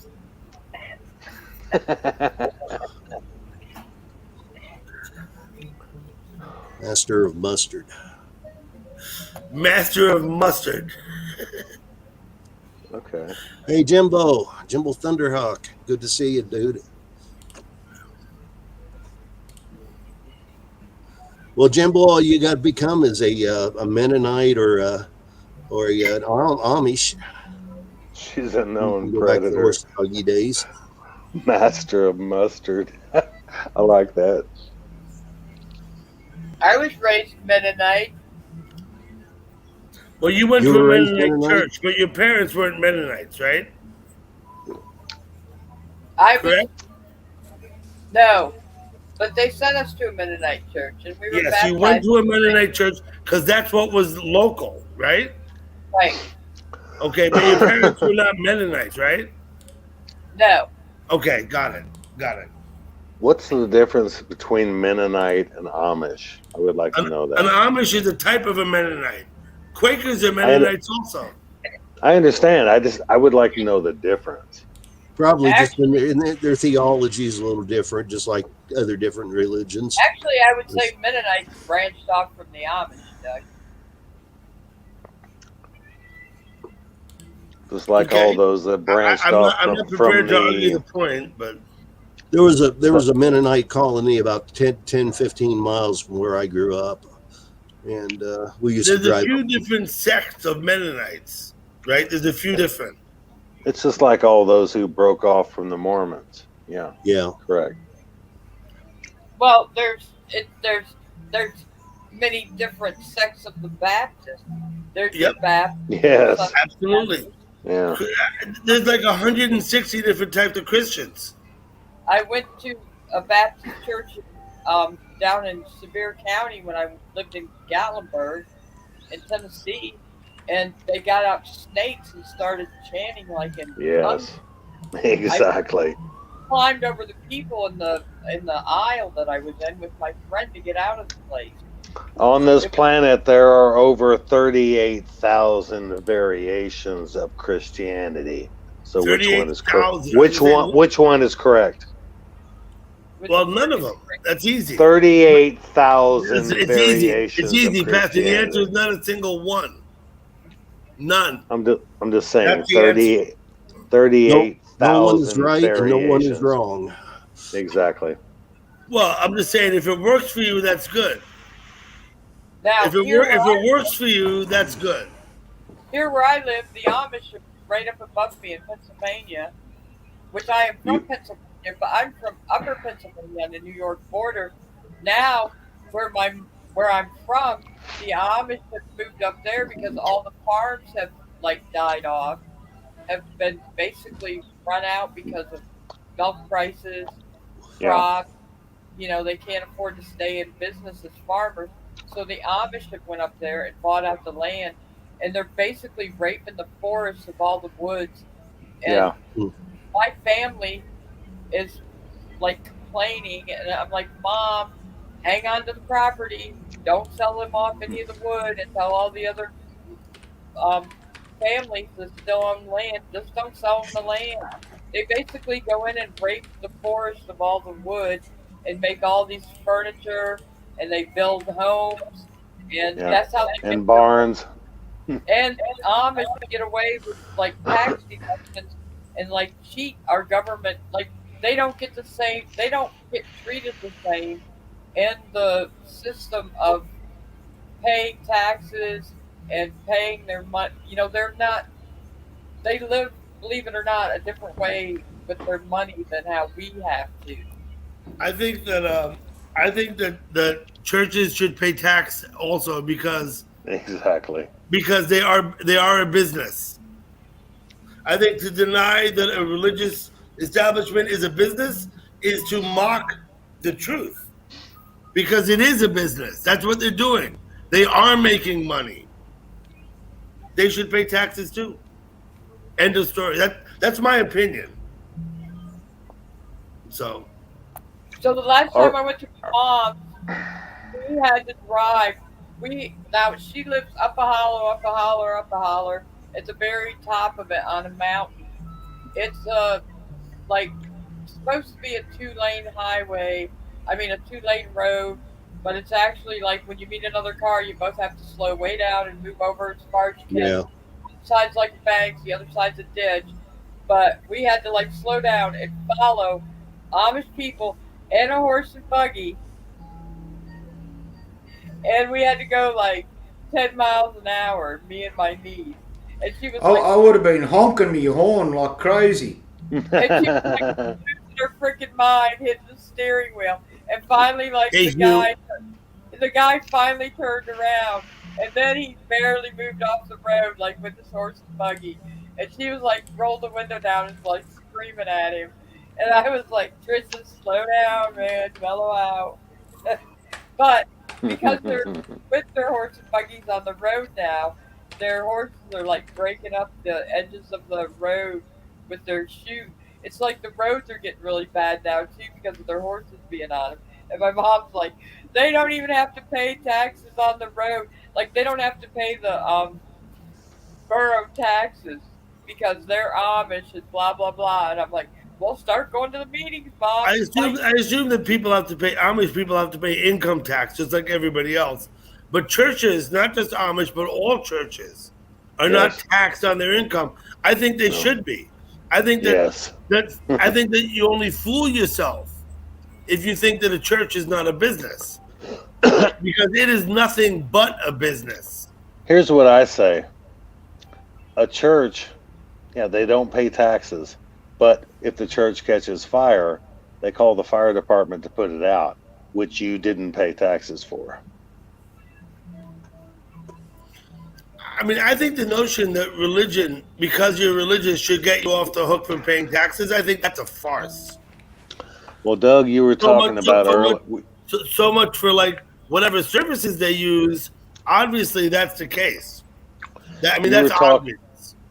Master of Mustard. Master of Mustard. Okay. Hey, Jimbo Thunderhawk. Good to see you, dude. Well, Jimbo, all you got to become is a Mennonite or an Amish. She's a known Go back to the predator. horse doggy days. Master of mustard. I like that. I was raised Mennonite. Well, you went You to a were raised Mennonite Mennonite? church, but your parents weren't Mennonites, right? I was Correct? no, but they sent us to a Mennonite church, and we were Yes, you went baptized. to a Mennonite church because that's what was local, right? Right? Okay, but your parents were not Mennonites, right? No. Okay, got it. What's the difference between Mennonite and Amish? I would like to know that. An Amish is a type of a Mennonite. Quakers are Mennonites also. I understand. I would like to know the difference. Probably just in their theology is a little different, just like other different religions. Actually, I would say Mennonites branched off from the Amish, Doug. Just like all those that branched off I'm not prepared to argue the point, but there was a Mennonite colony about 10, 15 miles from where I grew up, and we used to there's a drive. few different sects of Mennonites, right? There's a few different. It's just like all those who broke off from the Mormons. Yeah. Yeah. Correct. Well, there's many different sects of the Baptist. There's the Baptist. Yes. Absolutely. Yeah. There's like 160 different types of Christians. I went to a Baptist church down in Sevier County when I lived in Gatlinburg in Tennessee, and they got out snakes and started chanting like in Yes. Exactly. I climbed over the people in the aisle that I was in with my friend to get out of the place. On this planet, there are over 38,000 variations of Christianity. So which one is correct? 38,000. Which one is correct? Well, none of them. That's easy. 38,000 It's variations. easy. It's easy, of Pastor. The answer Christianity. is not a single one. None. I'm just saying That's the answer. 38,000 No one is right and no one is variations. wrong. Exactly. Well, I'm just saying, if it works for you, that's good. Now, If it works for you, that's good. Here where I live, the Amish are right up above me in Pennsylvania, which I am from Pennsylvania, but I'm from Upper Pennsylvania on the New York border. Now, where I'm from, the Amish have moved up there because all the farms have died off, have been basically run out because of milk prices, crops. You know, they can't afford to stay in business as farmers. So the Amish have went up there and bought out the land, and they're basically raping the forests of all the woods. And my family is complaining, and I'm like, Mom, hang on to the property. Don't sell them off any of the wood, and tell all the other families that still own land, just don't sell them the land. They basically go in and rape the forest of all the wood and make all these furniture, and they build homes, and that's how they and barns. And Amish get away with tax deductions and cheat our government. They don't get the same. They don't get treated the same in the system of paying taxes and paying their money. You know, they're not. They live, believe it or not, a different way with their money than how we have to. I think that the churches should pay tax also Exactly. because they are a business. I think to deny that a religious establishment is a business is to mock the truth, because it is a business. That's what they're doing. They are making money. They should pay taxes too. End of story. That's my opinion. So So the last Or, time I went to my mom's, we had to drive. Now she lives up a holler, up a holler, up a holler. At the very top of it on a mountain. It's like supposed to be a 2-lane highway. I mean a 2-lane road, but it's actually like when you meet another car, you both have to slow way down and move over as far as you can. Yeah. One side's like a bank, the other side's a ditch. But we had to like slow down and follow Amish people and a horse and buggy, and we had to go like 10 miles an hour, me and my niece. And she was like, I would have been honking me horn like crazy. and she was like losing her freaking mind, hitting the steering wheel. And finally, like Hey, the guy finally turned around, and then he barely moved off the road, like with his horse and buggy. And she was like, rolled the window down and like screaming at him. And I was like, Tristan, slow down, man, mellow out. But because they're with their horse and buggies on the road now, their horses are like breaking up the edges of the road with their chute. It's like the roads are getting really bad now too because of their horses being on them. And my mom's like, they don't even have to pay taxes on the road. Like they don't have to pay the borough taxes because they're Amish and blah blah blah. And I'm like, well, start going to the meetings, Mom. I assume that people have to pay Amish people have to pay income tax just like everybody else. But churches, not just Amish, but all churches, are not taxed on their income. I think they should be. I think I think that you only fool yourself if you think that a church is not a business, because it is nothing but a business. Here's what I say. A church, they don't pay taxes. But if the church catches fire, they call the fire department to put it out, which you didn't pay taxes for. I mean, I think the notion that religion, because you're religious, should get you off the hook from paying taxes, I think that's a farce. Well, Doug, you were talking about earlier. So much for like whatever services they use. Obviously, that's the case. That's obvious.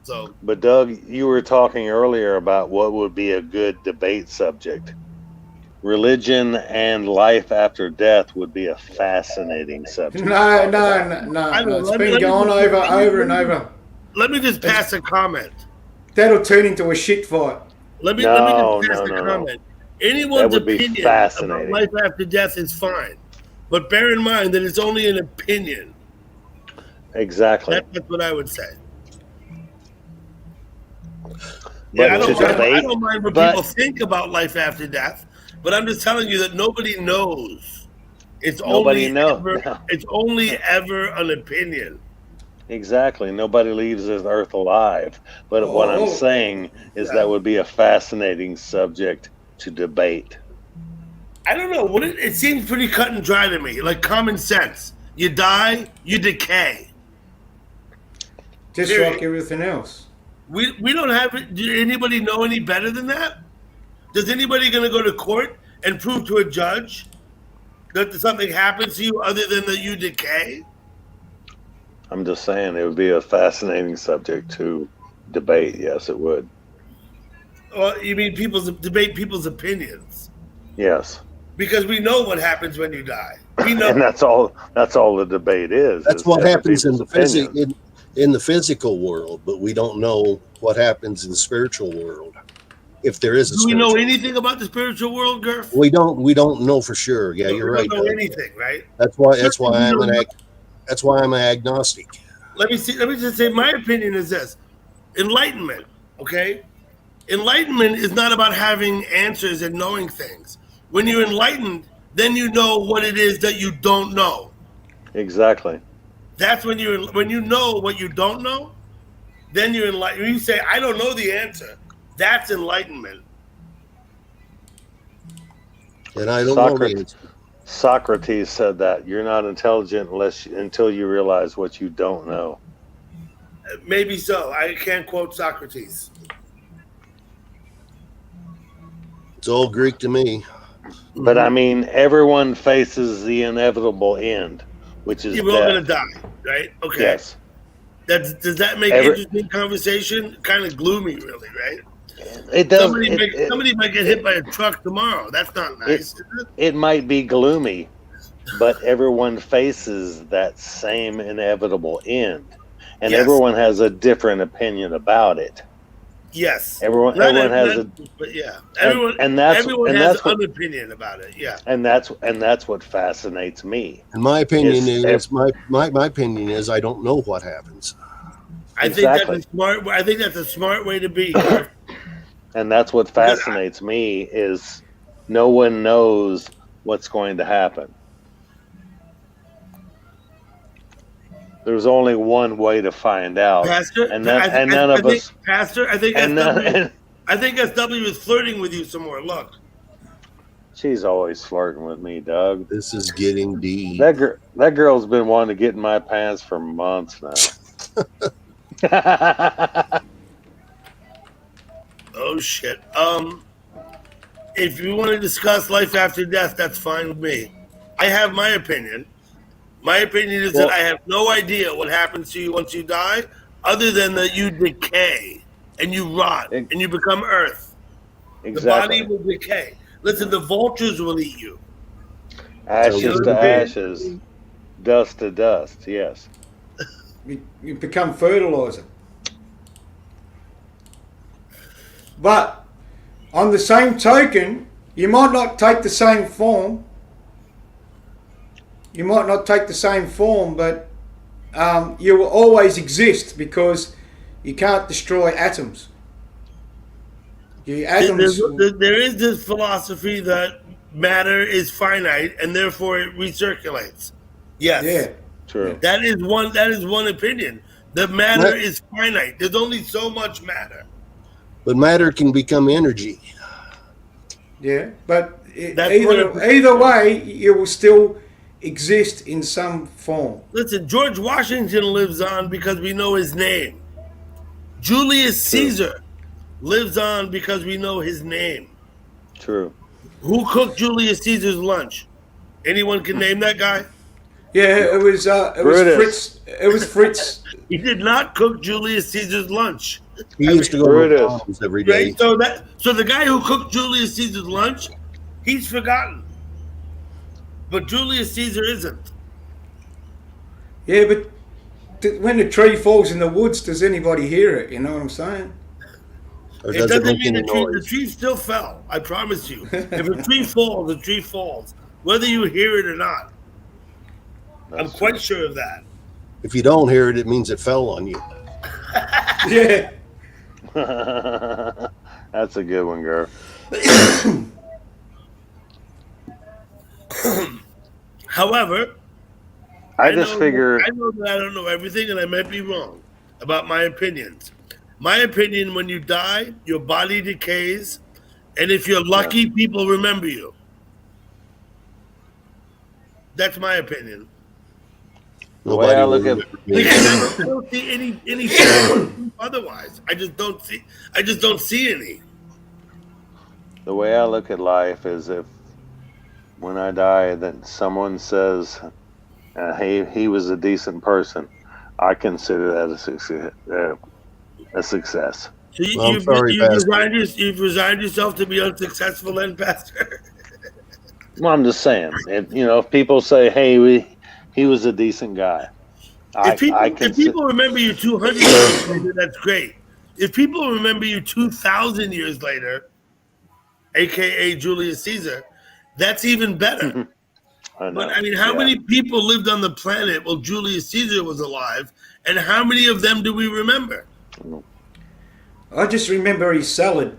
So, but Doug, you were talking earlier about what would be a good debate subject. Religion and life after death would be a fascinating subject. No. It's been going over and over. Let me just pass a comment. That'll turn into a shit fight. Let me just pass a comment. Anyone's opinion about life after death is fine, but bear in mind that it's only an opinion. Exactly. That's what I would say. But I don't mind what people think about life after death, but I'm just telling you that nobody knows. It's only ever an opinion. Exactly. Nobody leaves this earth alive. But what I'm saying is that would be a fascinating subject to debate. I don't know. It seems pretty cut and dry to me, like common sense. You die, you decay. Just like everything else. We don't have it. Do anybody know any better than that? Is anybody going to go to court and prove to a judge that something happens to you other than that you decay? I'm just saying it would be a fascinating subject to debate. Yes, it would. Well, you mean debate people's opinions? Yes. Because we know what happens when you die. We know, and that's all the debate is. That's what happens in the physical world, but we don't know what happens in the spiritual world. If there is a do we know anything about the spiritual world, Gurf? We don't know for sure. Yeah, you're right. We don't know anything, right? That's why I'm an agnostic. Let me just say my opinion is this. Enlightenment, okay? Enlightenment is not about having answers and knowing things. When you're enlightened, then you know what it is that you don't know. Exactly. That's when you know what you don't know. Then you're enlightened. When you say, "I don't know the answer," that's enlightenment. And I don't know the answer. Socrates said that you're not intelligent until you realize what you don't know. Maybe so. I can't quote Socrates. It's all Greek to me. But I mean, everyone faces the inevitable end, which is You're all gonna death. die, right? Okay. Yes. Does that make interesting conversation? Kind of gloomy, really, right? It does. Somebody might get hit by a truck tomorrow. That's not nice, is it? It might be gloomy, but everyone faces that same inevitable end, and Yes. everyone has a different opinion about it. Yes. Everyone has a. But yeah, everyone has an opinion about it. Yeah. And that's what fascinates me. And my opinion is my opinion is I don't know what happens. I think that's a smart way to be. And that's what fascinates me is no one knows what's going to happen. There's only one way to find out, Pastor, and none of us. Pastor, I think SW is flirting with you some more. Look, she's always flirting with me, Doug. This is getting deep. That girl's been wanting to get in my pants for months now. Oh shit. If you want to discuss life after death, that's fine with me. I have my opinion. My opinion is that I have no idea what happens to you once you die, other than that you decay and you rot and you become earth. Exactly. The body will decay. Listen, the vultures will eat you. Ashes to ashes, dust to dust. Yes. You become fertilizer. But on the same token, you might not take the same form. You might not take the same form, but you will always exist because you can't destroy atoms. There is this philosophy that matter is finite and therefore it recirculates. Yes. Yeah. True. That is one opinion. The matter is finite. There's only so much matter. But matter can become energy. Yeah, but either way, you will still exist in some form. Listen, George Washington lives on because we know his name. Julius Caesar lives on because we know his name. True. Who cooked Julius Caesar's lunch? Anyone can name that guy? Yeah, it was Fritz. It was Fritz. He did not cook Julius Caesar's lunch. He used to go to McDonald's every day. Right? So the guy who cooked Julius Caesar's lunch, he's forgotten. But Julius Caesar isn't. Yeah, but when the tree falls in the woods, does anybody hear it? You know what I'm saying? It doesn't mean the tree still fell. I promise you. If a tree falls, the tree falls, whether you hear it or not. I'm quite sure of that. If you don't hear it, it means it fell on you. Yeah. That's a good one, girl. However, I figure I know that I don't know everything, and I might be wrong about my opinions. My opinion: when you die, your body decays, and if you're lucky, people remember you. That's my opinion. The way I look at I don't see any otherwise. I just don't see any. The way I look at life is if when I die that someone says, hey, he was a decent person, I consider that a success. So you've resigned yourself to be unsuccessful then, Pastor? Well, I'm just saying, if people say, hey, he was a decent guy. If people remember you 200 years later, that's great. If people remember you 2,000 years later, a.k.a. Julius Caesar, that's even better. But I mean, how many people lived on the planet while Julius Caesar was alive, and how many of them do we remember? I just remember his salad.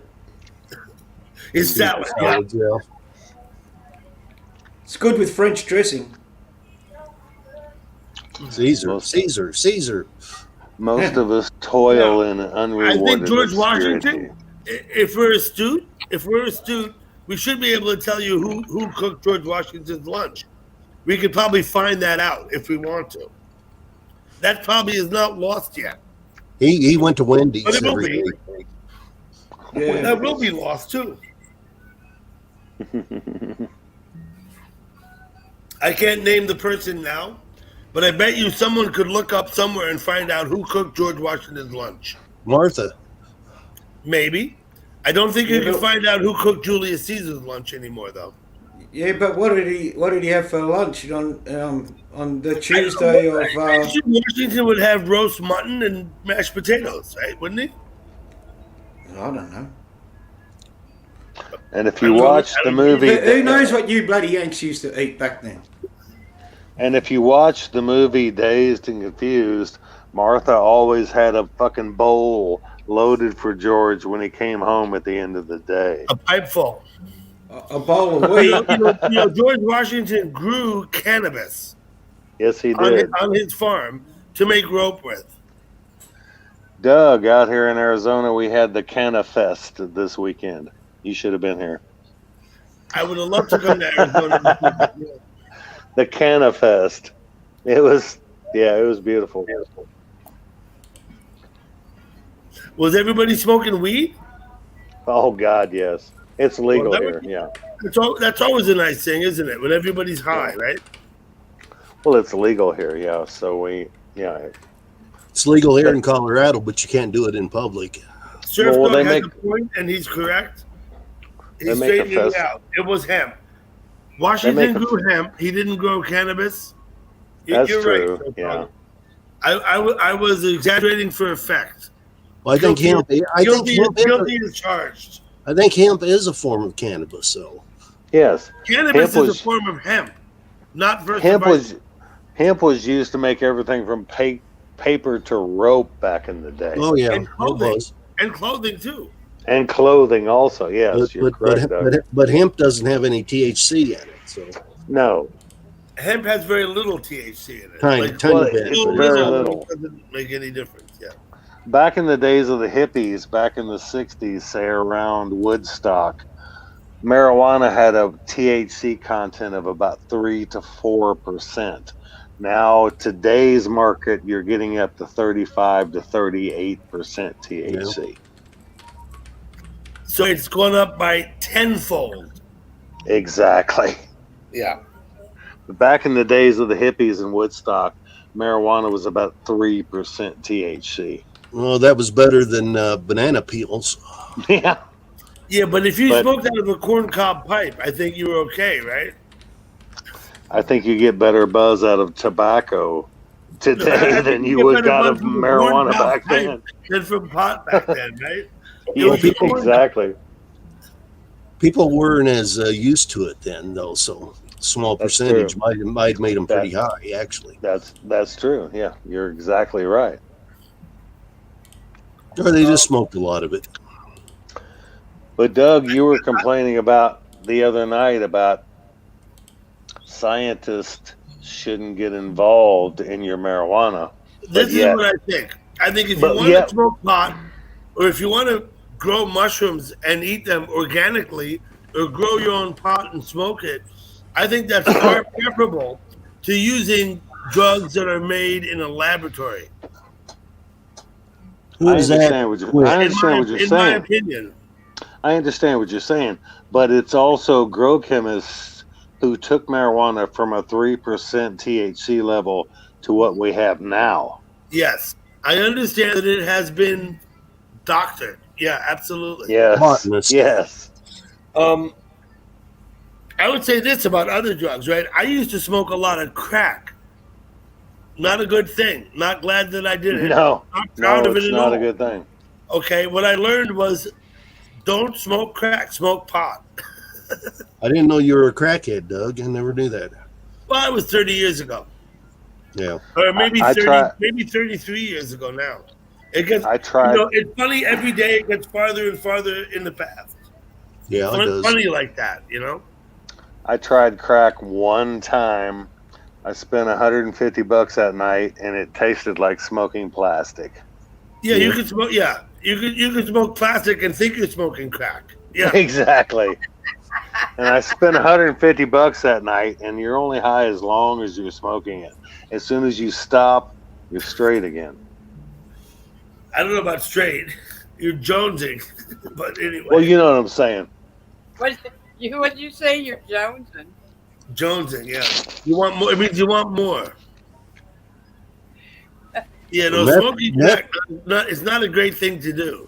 His salad, yeah. It's good with French dressing. Caesar, Most- Caesar. Most of us toil in I think unrewarded George obscurity. Washington, if we're astute, we should be able to tell you who cooked George Washington's lunch. We could probably find that out if we want to. That probably is not lost yet. He went to But Wendy's it will every be. day. Yeah. That will be lost too. I can't name the person now, but I bet you someone could look up somewhere and find out who cooked George Washington's lunch. Martha. Maybe. I don't think you Yeah, can but- find out who cooked Julius Caesar's lunch anymore, though. Yeah, but what did he have for lunch on the Tuesday of? Washington would have roast mutton and mashed potatoes, right? Wouldn't he? I don't know. And if you watch the movie, Who knows what you bloody Yanks used to eat back then? and if you watch the movie Dazed and Confused, Martha always had a fucking bowl loaded for George when he came home at the end of the day. A pipe full. A bowl of wheat. George Washington grew cannabis Yes, he did. on his farm to make rope with. Doug, out here in Arizona, we had the Canna Fest this weekend. You should have been here. I would have loved to come to Arizona. The Canna Fest. It was beautiful. Was everybody smoking weed? Oh God, yes. It's legal Well, here. Yeah. That's always a nice thing, isn't it? When everybody's high, right? Well, it's legal here. Yeah. So It's legal here in Colorado, but you can't do it in public. Surf Well, Dog they has make- a point, and he's correct. They He's make a straightening it fest- out. It was hemp. They Washington make a- grew hemp. He didn't grow cannabis. That's You're true. right. Surf Yeah. Dog. I was exaggerating for effect. Well, I think hemp. Guilty is charged. I think hemp is a form of cannabis. So Yes. Cannabis Hemp is was- a form of hemp, not versus Hemp was used to make everything from paper to rope back in the day. oh yeah, and it clothing, was. and clothing too. And clothing also. Yes, you're correct. Doug. But hemp doesn't have any THC in it. So No. Hemp has very little THC in it. Tiny bit. Very little. Doesn't make any difference. Yeah. Back in the days of the hippies, back in the 60s, say around Woodstock, marijuana had a THC content of about 3 to 4%. Now, today's market, you're getting up to 35 to 38% THC. So it's gone up by tenfold. Exactly. Yeah. Back in the days of the hippies in Woodstock, marijuana was about 3% THC. well, that was better than banana peels. Yeah. Yeah, but if you But- smoked out of a corncob pipe, I think you were okay, right? I think you get better buzz out of tobacco today than you would got of marijuana back then. Than from pot back then, right? Yeah, exactly. People weren't as used to it then, though. So small That's percentage true. might have made them pretty high, actually. That's true. Yeah, you're exactly right. Or they just smoked a lot of it. But Doug, you were complaining about the other night about scientists shouldn't get involved in your marijuana. This is what I think. I think if you want to smoke pot, or if you want to grow mushrooms and eat them organically, or grow your own pot and smoke it, I think that's far preferable to using drugs that are made in a laboratory. Who I is understand what you're In my saying. opinion. I understand what you're saying, but it's also grow chemists who took marijuana from a 3% THC level to what we have now. Yes, I understand that it has been doctored. Yeah, absolutely. Yes. Botanist. Yes. I would say this about other drugs, right? I used to smoke a lot of crack. Not a good thing. Not glad that I did it. No. Not proud of it it's at not all. a good thing. Okay, what I learned was don't smoke crack, smoke pot. I didn't know you were a crackhead, Doug. I never knew that. Well, it was 30 years ago. Yeah. Or maybe I 30, try- maybe 33 years ago now. It gets, I tried. you know, it's funny, every day it gets farther and farther in the past. Yeah, it does. Funny like that, you know? I tried crack one time I spent $150 that night, and it tasted like smoking plastic. Yeah, you can smoke. Yeah, you can smoke plastic and think you're smoking crack. Yeah, Exactly. And I spent $150 that night, and you're only high as long as you're smoking it. As soon as you stop, you're straight again. I don't know about straight. You're jonesing, but anyway. Well, you know what I'm saying. What you say? You're jonesing. Jonesing, yeah. You want more? It means you want more. Yeah, no, Well, smoking crack. It's not a great thing to do.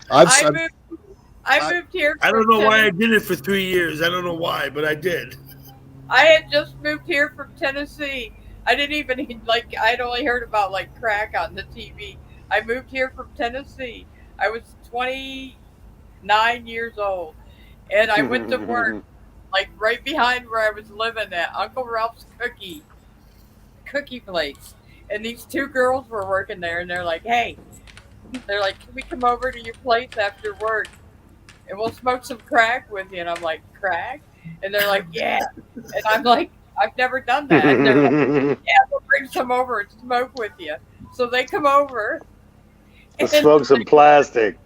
I moved here. I don't from know why I Tennessee. did it for 3 years. I don't know why, but I did. I had just moved here from Tennessee. I didn't even I'd only heard about like crack on the TV. I moved here from Tennessee. I was 29 years old, and I went to work like right behind where I was living at Uncle Ralph's cookie place. And these two girls were working there, and they're like, "Hey," they're like, "Can we come over to your place after work, and we'll smoke some crack with you?" And I'm like, "Crack?" And they're like, "Yeah." And I'm like, "I've never done that." And they're like, "Yeah, we'll bring some over and smoke with you." So they come over. Let's smoke some plastic.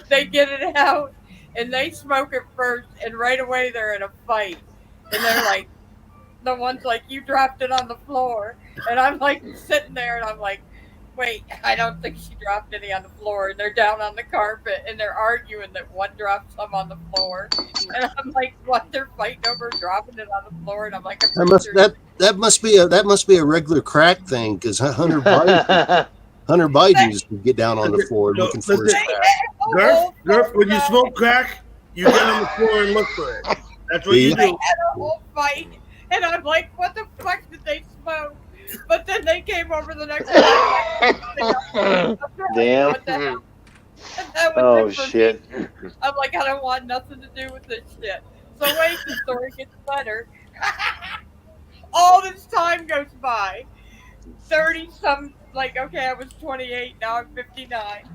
They get it out, and they smoke it first, and right away they're in a fight. And they're like, the one's like, "You dropped it on the floor." And I'm like sitting there, and I'm like, "Wait, I don't think she dropped any on the floor." And they're down on the carpet, and they're arguing that one dropped some on the floor. And I'm like, "What? They're fighting over dropping it on the floor?" And I'm like, that must be a regular crack thing because Hunter Biden used to get down on the floor looking for his crack. Gurf, when you smoke crack, you get on the floor and look for it. That's what you do. They had a whole fight, and I'm like, "What the fuck did they smoke?" But then they came over the next day. Damn. What the hell? That was Oh, it for shit. me. I'm like, I don't want nothing to do with this shit. So wait, the story gets better. All this time goes by. 30 some, okay, I was 28, now I'm 59.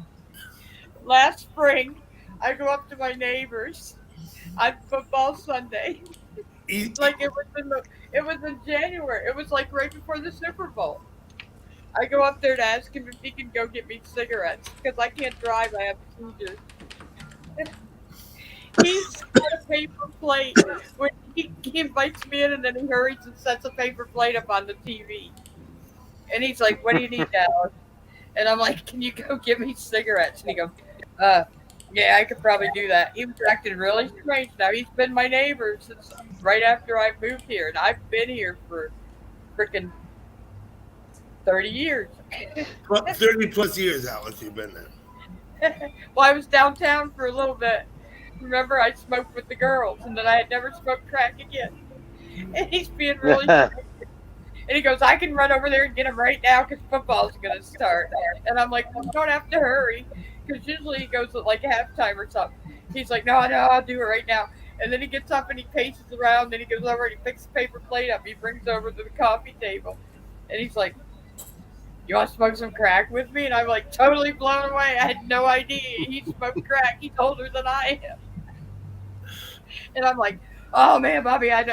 Last spring, I go up to my neighbors on football Sunday. It was in January. It was like right before the Super Bowl. I go up there to ask him if he can go get me cigarettes because I can't drive. I have seizures. He's got a paper plate. When he invites me in, and then he hurries and sets a paper plate up on the TV. And he's like, "What do you need, Dallas?" And I'm like, "Can you go get me cigarettes?" And he goes, "Yeah, I could probably do that." He was acting really strange. Now he's been my neighbor since right after I moved here, and I've been here for freaking 30 years. 30 plus years, Alice, you've been there. Well, I was downtown for a little bit. Remember, I smoked with the girls, and then I had never smoked crack again. And he's being really strange. And he goes, "I can run over there and get him right now because football's going to start." And I'm like, "Well, you don't have to hurry," because usually he goes at like halftime or something. He's like, "No, I'll do it right now." And then he gets up and he paces around. Then he goes over and he picks the paper plate up. He brings it over to the coffee table. And he's like, "You want to smoke some crack with me?" And I'm like totally blown away. I had no idea he smoked crack. He's older than I am. And I'm like, "Oh man, Bobby, I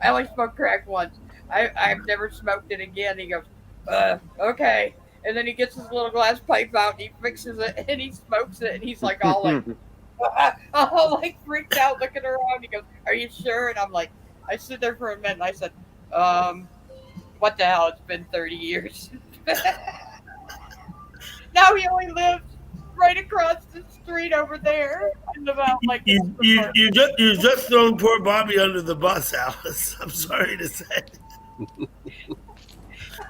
only smoked crack once. I've never smoked it again." He goes, "Okay." And then he gets his little glass pipe out and he fixes it and he smokes it and he's like all like, all like freaked out looking around. He goes, "Are you sure?" And I'm like, I stood there for a minute and I said, "What the hell? It's been 30 years." Now he only lives right across the street over there. In about like You just thrown poor Bobby under the bus, Alice. I'm sorry to say.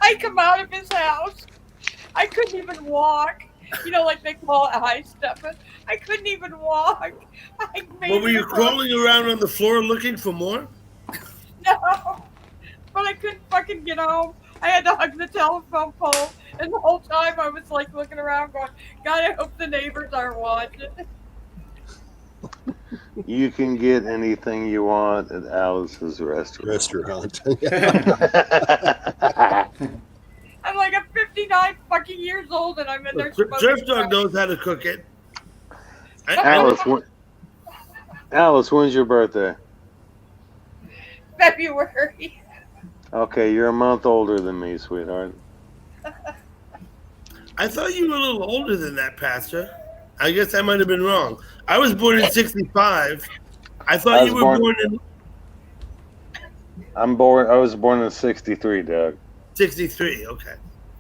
I come out of his house. I couldn't even walk. You know, like they call it high stepping. I couldn't even walk. Well, were you crawling around on the floor looking for more? No, but I couldn't fucking get home. I had to hug the telephone pole, and the whole time I was like looking around, going, "God, I hope the neighbors aren't watching." You can get anything you want at Alice's restaurant. I'm like, I'm 59 fucking years old, and I'm in there. Surf Dog knows how to cook it. Alice, when's your birthday? February. Okay, you're a month older than me, sweetheart. I thought you were a little older than that, Pastor. I guess I might have been wrong. I was born in '65. I thought you were born in I was born in '63, Doug. '63. Okay.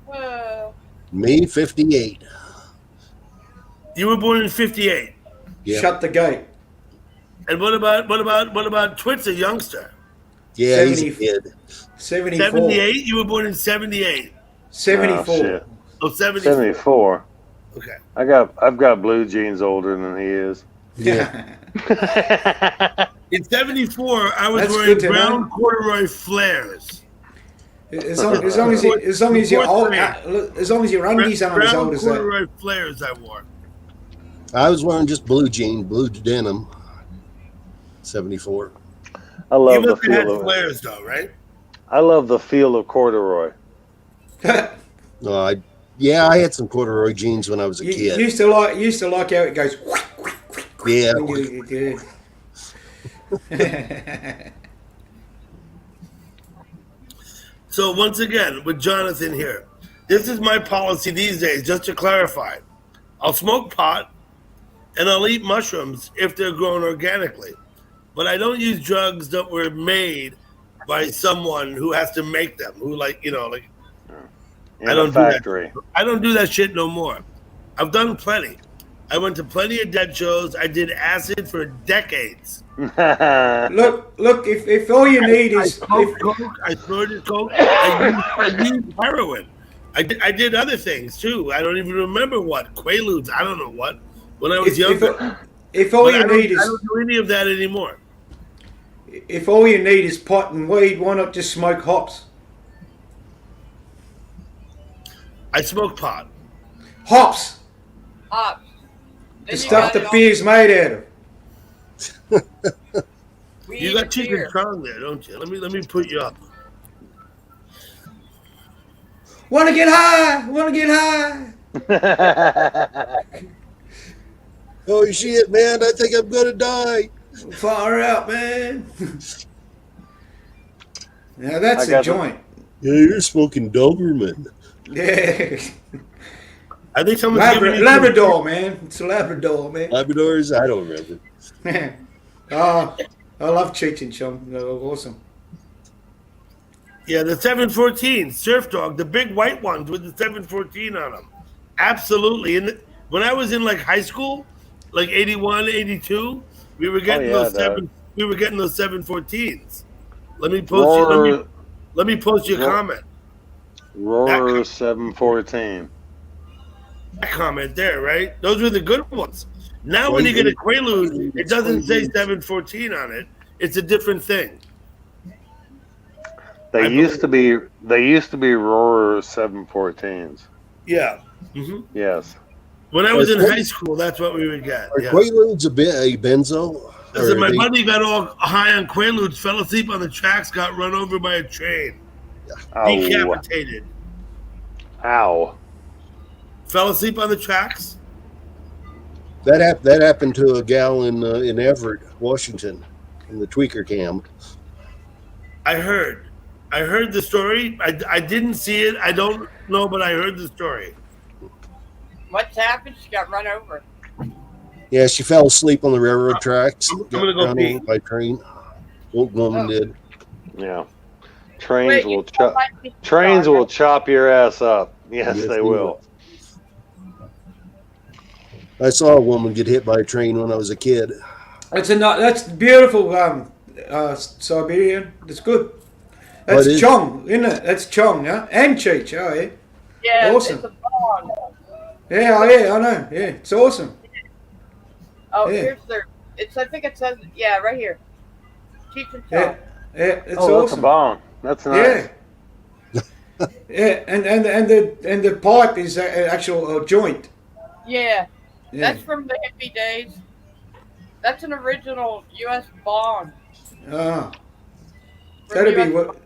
Whoa. Me, 58. You were born in '58. Yep. Shut the gate. And what about Twit's a youngster? Yeah, he's a kid. 74. 78? You were born in 78. 74. Oh, shit. Oh, 74. 74. Okay. I've got blue jeans older than he is. Yeah. In 74, I was That's wearing good to brown know. corduroy flares. As long as your undies aren't as old as that. corduroy flares I wore. I was wearing just blue denim. 74. I love You the must have had feel of flares, though, right? I love the feel of corduroy. I had some corduroy jeans when I was a You kid. used to like how it goes. Yeah. So once again, with Jonathan here, this is my policy these days, just to clarify. I'll smoke pot and I'll eat mushrooms if they're grown organically. But I don't use drugs that were made by someone who has to make them, who I don't factory. do that. I don't do that shit no more. I've done plenty. I went to plenty of dead shows. I did acid for decades. Look. If all you need is coke, I snorted coke. I used heroin. I did other things too. I don't even remember what Quaaludes. I don't know what. When I was younger. If all you need is, I don't do any of that anymore. If all you need is pot and weed, why not just smoke hops? I smoke pot. Hops. Hops. The stuff that beer's made out of. You got cheap and strong there, don't you? Let me put you up. Wanna get high? Wanna get high? Oh shit, man! I think I'm gonna die. Far out, man. Now that's a joint. Yeah, you're smoking Doberman. Yeah. I think someone's giving you Labrador, man. It's a Labrador, man. Labradors? I don't remember. Oh, I love Cheech and Chong. They're awesome. Yeah, the 714 Surf Dog, the big white ones with the 714 on them. Absolutely. And when I was in high school, 81, 82, we were getting those 714s. Let me post you. Let me post you a comment. Roar 714. That comment there, right? Those were the good ones. Now, when you get a Quaalude, it doesn't say 714 on it. It's a different thing. They used to be Roar 714s. Yeah. Mm-hmm. Yes. When I was in high school, that's what we would get. Are Quaaludes a benzo? Listen, my buddy got all high on Quaaludes, fell asleep on the tracks, got run over by a train. Decapitated. Ow. Fell asleep on the tracks? That happened to a gal in Everett, Washington, in the tweaker camp. I heard the story. I didn't see it. I don't know, but I heard the story. What's happened? She got run over. Yeah, she fell asleep on the railroad tracks. I'm gonna go pee. By train. Old woman did. Yeah. Trains will chop your ass up. Yes, they will. I saw a woman get hit by a train when I was a kid. That's beautiful, Siberian. That's good. That's Chong, isn't it? That's Chong, yeah? And Cheech, oh yeah. Yeah, awesome. It's a bond. Yeah, I know. Yeah, it's awesome. Oh, here's their. I think it says. Yeah, right here. Cheech and Chong. Yeah, it's awesome. That's a bomb. That's nice. Yeah. Yeah, and the pipe is an actual joint. Yeah. That's from the hippie days. That's an original U.S. bong. Ah. That'd be what.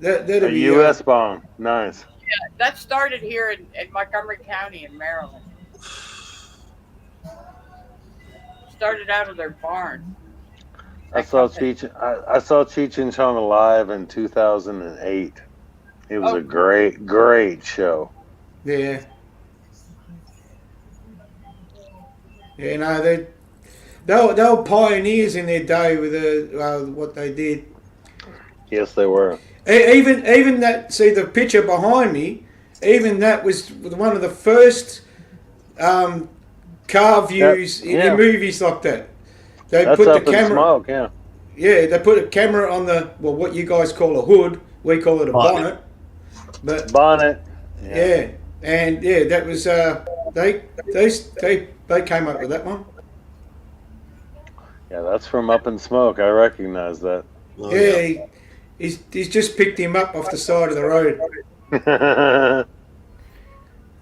That'd be U.S. bong. Nice. Yeah, that started here in Montgomery County in Maryland. Started out of their barn. I saw Cheech and Chong live in 2008. It was Oh, a great show. Yeah. Yeah, no, they were pioneers in their day with what they did. Yes, they were. Even that, see the picture behind me, even that was one of the first car views in movies like that. They That's put the Up in camera. Smoke, yeah. Yeah, they put a camera on the what you guys call a hood. We call it a bonnet. But Bonnet. yeah, and yeah, that was they came up with that one. Yeah, that's from Up in Smoke. I recognize that. Oh, yeah, he's just picked him up off the side of the road.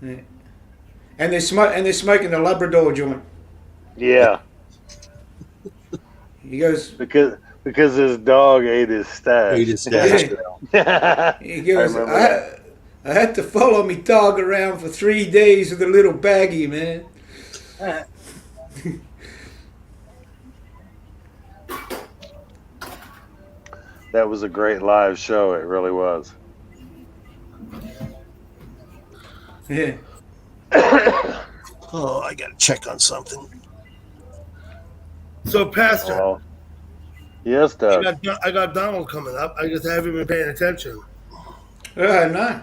Yeah. And they're smoking the Labrador joint. Yeah. He goes because his dog ate his stash. Yeah. He goes, I had to follow me dog around for 3 days with a little baggie, man. That was a great live show. It really was. Yeah. Oh, I got to check on something. So, Pastor. Yes, Doug. I got Donald coming up. I guess I haven't been paying attention. No.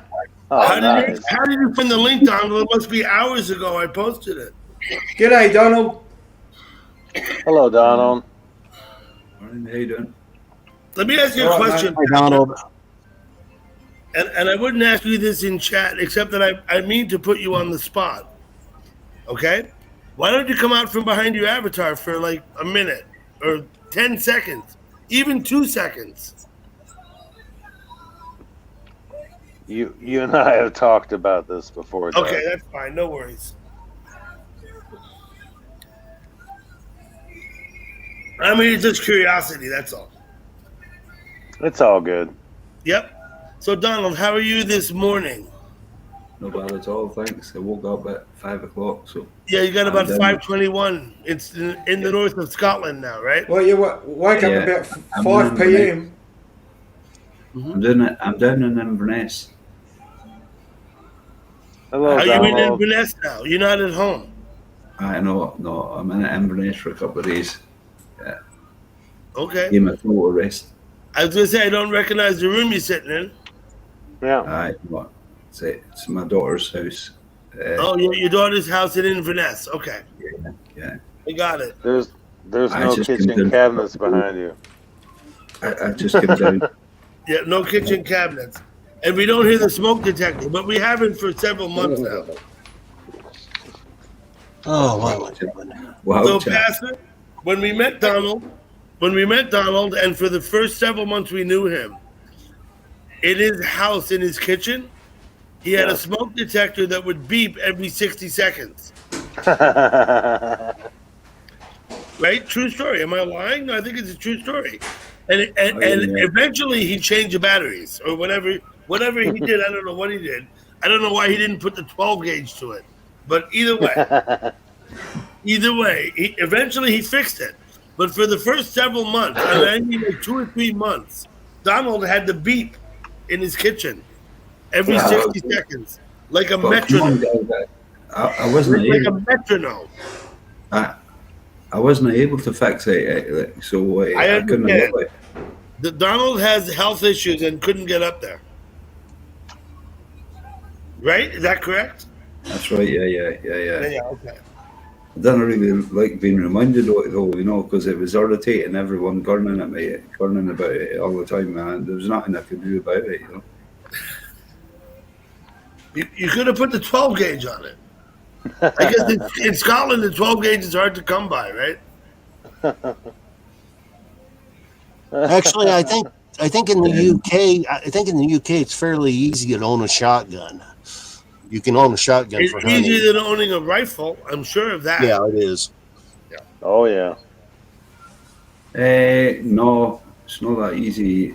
How did you find the link, Donald? It must be hours ago I posted it. G'day, Donald. Hello, Donald. Morning, how you doing? Let me ask you a question. Hi, Donald. And I wouldn't ask you this in chat, except that I mean to put you on the spot. Okay? Why don't you come out from behind your avatar for like a minute or 10 seconds, even 2 seconds? You and I have talked about this before, Doug. Okay, that's fine. No worries. I mean, it's just curiosity, that's all. It's all good. Yep. So, Donald, how are you this morning? No bad at all, thanks. I woke up at 5 o'clock, so... Yeah, you got about 5:21. It's in the north of Scotland now, right? Well, you wake up about 5 p.m. I'm down in Inverness. Hello, Are you in Inverness now? You're not at home? I know, no, I'm in Inverness for a couple of days. Yeah. Okay. Give me a full rest. I was going to say, I don't recognize the room you're sitting in. Yeah. It's my daughter's house. Your daughter's house in Inverness. Okay. Yeah. I got it. There's no kitchen cabinets behind you. I just came down. Yeah, no kitchen cabinets. And we don't hear the smoke detector, but we haven't for several months now. Oh, wow. So, Pastor, when we met Donald, and for the first several months we knew him, in his house, in his kitchen, he had a smoke detector that would beep every 60 seconds. Right? True story. Am I lying? No, I think it's a true story. And eventually he changed the batteries or whatever he did. I don't know what he did. I don't know why he didn't put the 12 gauge to it. But either way, eventually he fixed it. But for the first several months, I mean like 2 or 3 months, Donald had the beep in his kitchen every 60 seconds, like a metronome. I wasn't like a metronome. I wasn't able to fix it, so I couldn't understand. do it. Donald has health issues and couldn't get up there. Right? Is that correct? That's right. Yeah. Yeah. Okay. I didn't really like being reminded of it though, because it was irritating everyone gurning about it all the time, man. There was nothing I could do about it, You could have put the 12 gauge on it. I guess in Scotland, the 12 gauge is hard to come by, right? Actually, I think in the UK, it's fairly easy to own a shotgun. You can own a shotgun for hunting. It's easier than owning a rifle. I'm sure of that. Yeah, it is. Yeah. Oh yeah. No, it's not that easy.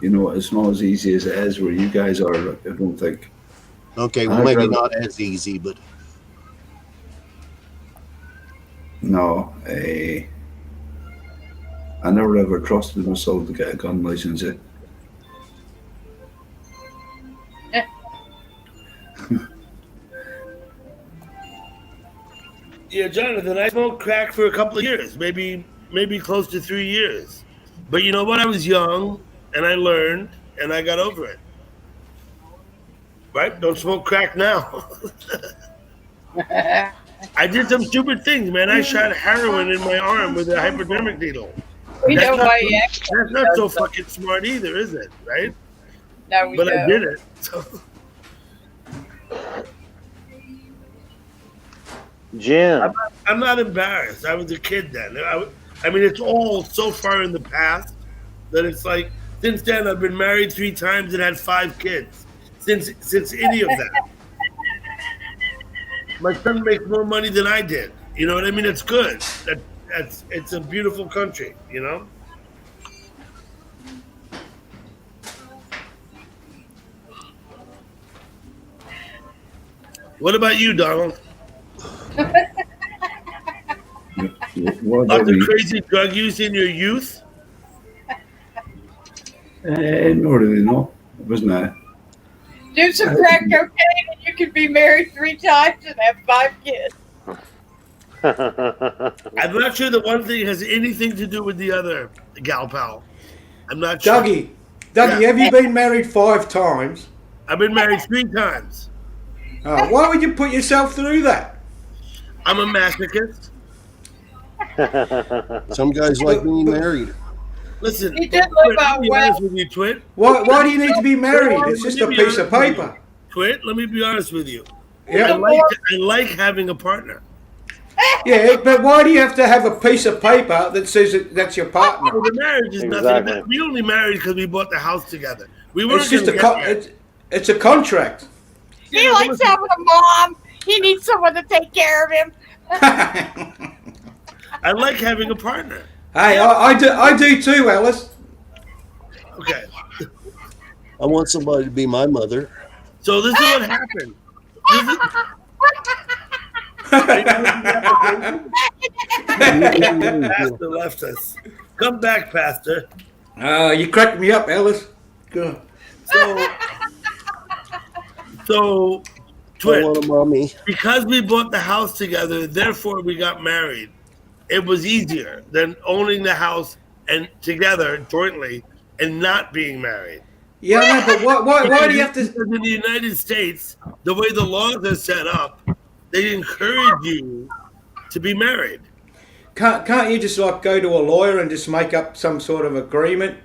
It's not as easy as it is where you guys are. I don't think. Okay, well, maybe not as easy, but no. I never ever trusted myself to get a gun license. Yeah, Jonathan, I smoked crack for a couple of years, maybe close to 3 years. But you know what? I was young and I learned and I got over it. Right? Don't smoke crack now. I did some stupid things, man. I shot heroin in my arm with a hypodermic needle. We know why he That's not so fucking smart either, is it? Right? No, we But I don't. did it. So. Jim. I'm not embarrassed. I was a kid then. I mean, it's all so far in the past that it's like, since then I've been married 3 times and had 5 kids. Since any of that. My son makes more money than I did. You know what I mean? It's good. It's a beautiful country, you know? What about you, Donald? Lots of crazy drug use in your youth? Not really, no. It wasn't that. Do some crack cocaine and you can be married 3 times and have 5 kids. I'm not sure that one thing has anything to do with the other, gal pal. I'm not sure. Dougie, have you been married 5 times? I've been married 3 times. Oh, why would you put yourself through that? I'm a masochist. Some guys like being married. Listen, He did live out be well. honest with you, Twit. Why do you need to be married? It's just a piece of paper. Twit, let me be honest with you. Yeah. I like having a partner. Yeah, but why do you have to have a piece of paper that says that's your partner? Well, the marriage is Exactly. nothing. We only married because we bought the house together. We It's weren't just it's a contract. He likes having a mom. He needs someone to take care of him. I like having a partner. Hey, I do too, Alice. Okay. I want somebody to be my mother. So this is what happened. Pastor left us. Come back, Pastor. You cracked me up, Alice. Good. So I want a mommy. because we bought the house together, therefore we got married. It was easier than owning the house and together jointly and not being married. Yeah, I know, but why do you have to? Because in the United States, the way the laws are set up, they encourage you to be married. Can't you just like go to a lawyer and just make up some sort of agreement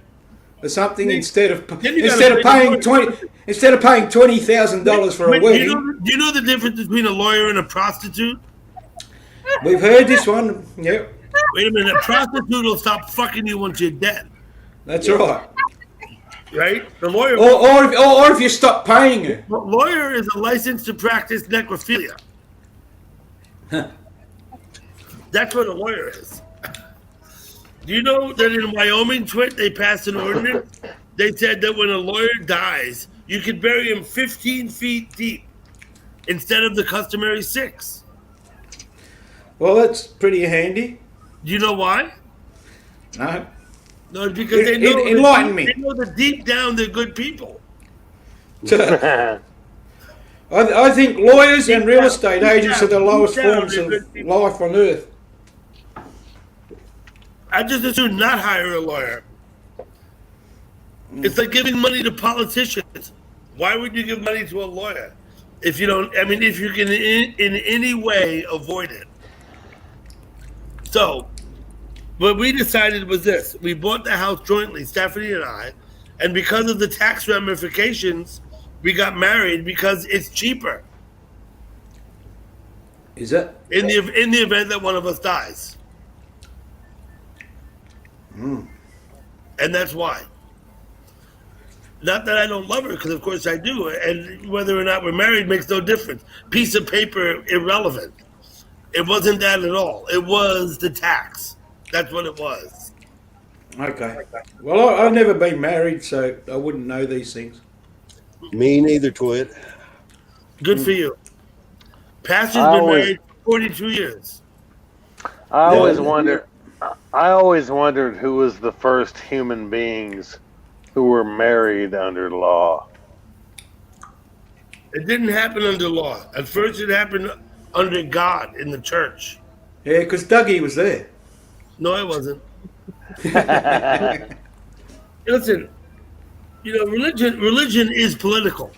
or something instead of paying $20,000 for a wedding? Do you know the difference between a lawyer and a prostitute? We've heard this one. Yep. Wait a minute, a prostitute will stop fucking you once you're dead. That's right. Right? The lawyer. Or if you stop paying her. The lawyer is a license to practice necrophilia. That's what a lawyer is. Do you know that in Wyoming, Twit, they passed an ordinance? They said that when a lawyer dies, you could bury him 15 feet deep instead of the customary 6. Well, that's pretty handy. Do you know why? No. No, because they know. Enlighten me. They know that deep down they're good people. I think lawyers and real estate agents are the lowest forms of life on earth. I just assume not hire a lawyer. It's like giving money to politicians. Why would you give money to a lawyer if you don't? I mean, if you can in any way avoid it. So, what we decided was this: we bought the house jointly, Stephanie and I, and because of the tax ramifications, we got married because it's cheaper. Is it? In the event that one of us dies. And that's why. Not that I don't love her, because of course I do, and whether or not we're married makes no difference. Piece of paper, irrelevant. It wasn't that at all. It was the tax. That's what it was. Okay. Well, I've never been married, so I wouldn't know these things. Me neither, Twit. Good for you. Pastor's been married for 42 years. I always wonder. I always wondered who was the first human beings who were married under law. It didn't happen under law. At first, it happened under God in the church. Yeah, because Dougie was there. No, it wasn't. Listen, religion is political.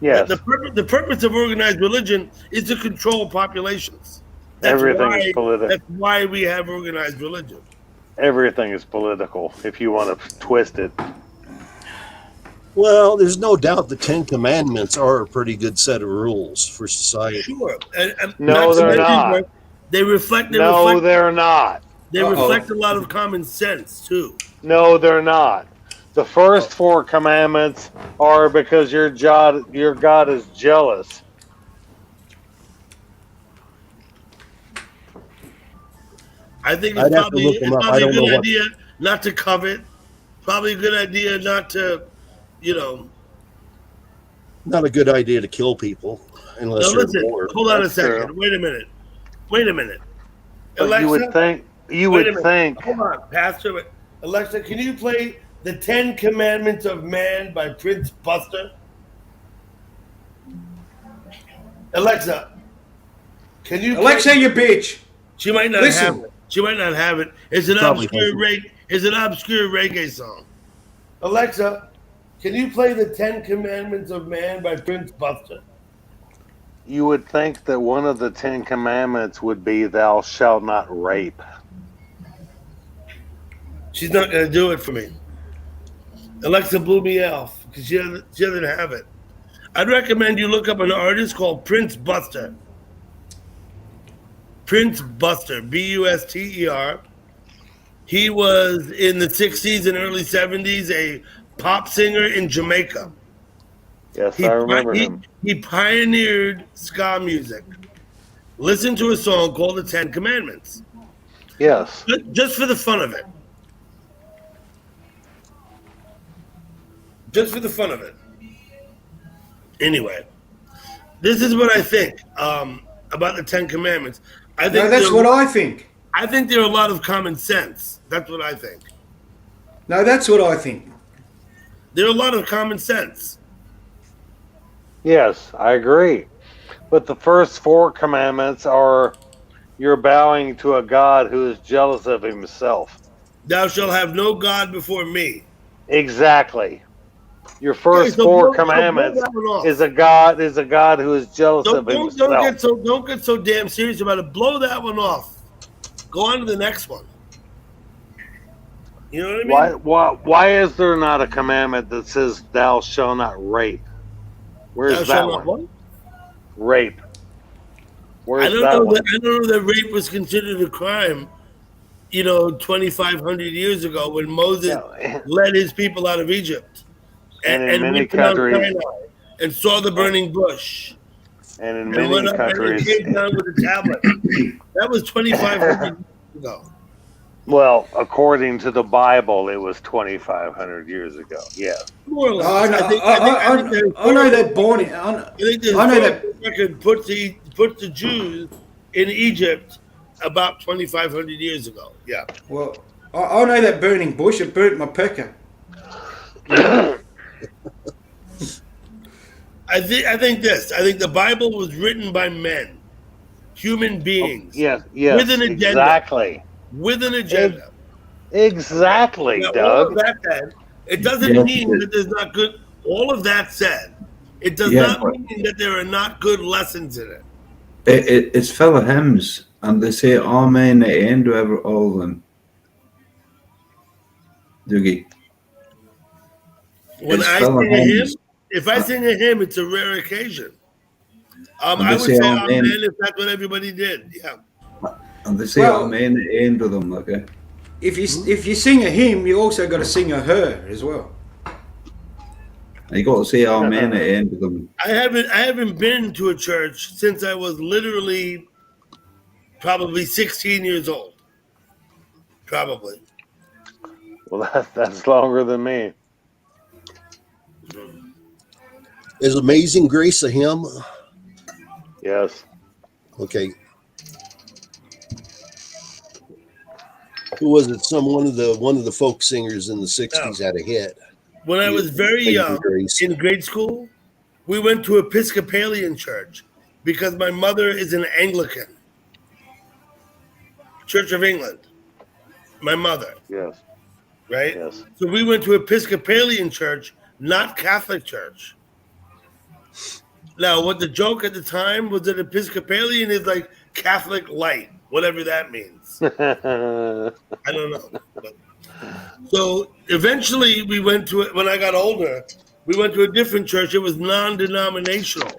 Yes. The purpose of organized religion is to control populations. Everything is political. That's why we have organized religion. Everything is political, if you want to twist it. Well, there's no doubt the Ten Commandments are a pretty good set of rules for society. Sure. No, they're not. They reflect. They're not. They reflect a lot of common sense too. No, they're not. The first 4 commandments are because your God is jealous. I think it's probably a good idea not to covet. Probably a good idea not to, Not a good idea to kill people unless you're at war. Hold on a second. True. Wait a minute. Alexa, you would think. Hold on, Pastor. Alexa, can you play The 10 Commandments of Man by Prince Buster? Alexa, can you Alexa, you bitch. She might not have it. She might not have it. It's an obscure reggae song. Alexa, can you play The 10 Commandments of Man by Prince Buster? You would think that one of the 10 Commandments would be thou shalt not rape. She's not going to do it for me. Alexa blew me off because she doesn't have it. I'd recommend you look up an artist called Prince Buster. Prince Buster, Buster. He was in the 60s and early 70s a pop singer in Jamaica. Yes, I remember him. He pioneered ska music. Listen to a song called The 10 Commandments. Yes. Just for the fun of it. Just for the fun of it. Anyway, this is what I think about the 10 Commandments. That's what I think. I think there are a lot of common sense. That's what I think. No, that's what I think. There are a lot of common sense. Yes, I agree. But the first 4 commandments are you're bowing to a God who is jealous of himself. Thou shalt have no God before me. Exactly. Your first 4 commandments is a God who is jealous of himself. Don't get so damn serious about it. Blow that one off. Go on to the next one. You know what I mean? Why is there not a commandment that says thou shalt not rape? Where's that one? What? Rape. Where's that one? I don't know that rape was considered a crime, 2,500 years ago when Moses led his people out of Egypt. And in many countries, and saw the burning bush. And in many countries, and came down with a tablet. That was 2,500 years ago. Well, according to the Bible, it was 2,500 years ago. Yeah. More or less. I know that Bonnie. I know that record put the Jews in Egypt about 2,500 years ago. Yeah. Well, I know that burning bush. It burnt my pecker. I think the Bible was written by men, human beings. Yes, with an agenda. Exactly. With an agenda. Exactly, now, Doug. All of that said, it doesn't mean that there's not good. All of that said, it does not mean that there are not good lessons in it. It's full of hymns, and they say amen at the end of all of them. Doogie. When I sing a hymn, if I sing a hymn, it's a rare occasion. I would say amen if that's what everybody did. Yeah. And they say amen at the end of them, okay? If you sing a hymn, you also got to sing a her as well. You got to say amen at the end of them. I haven't been to a church since I was literally probably 16 years old. Probably. Well, that's longer than me. Is Amazing Grace a hymn? Yes. Okay. Who was it? One of the folk singers in the '60s had a hit. When I was very young, Grace. in grade school, we went to Episcopalian church because my mother is an Anglican. Church of England. My mother. Yes. Right? Yes. So we went to Episcopalian church, not Catholic church. Now, what the joke at the time was that Episcopalian is like Catholic light, whatever that means. I don't know. But, so eventually we went to it when I got older, we went to a different church. It was non-denominational,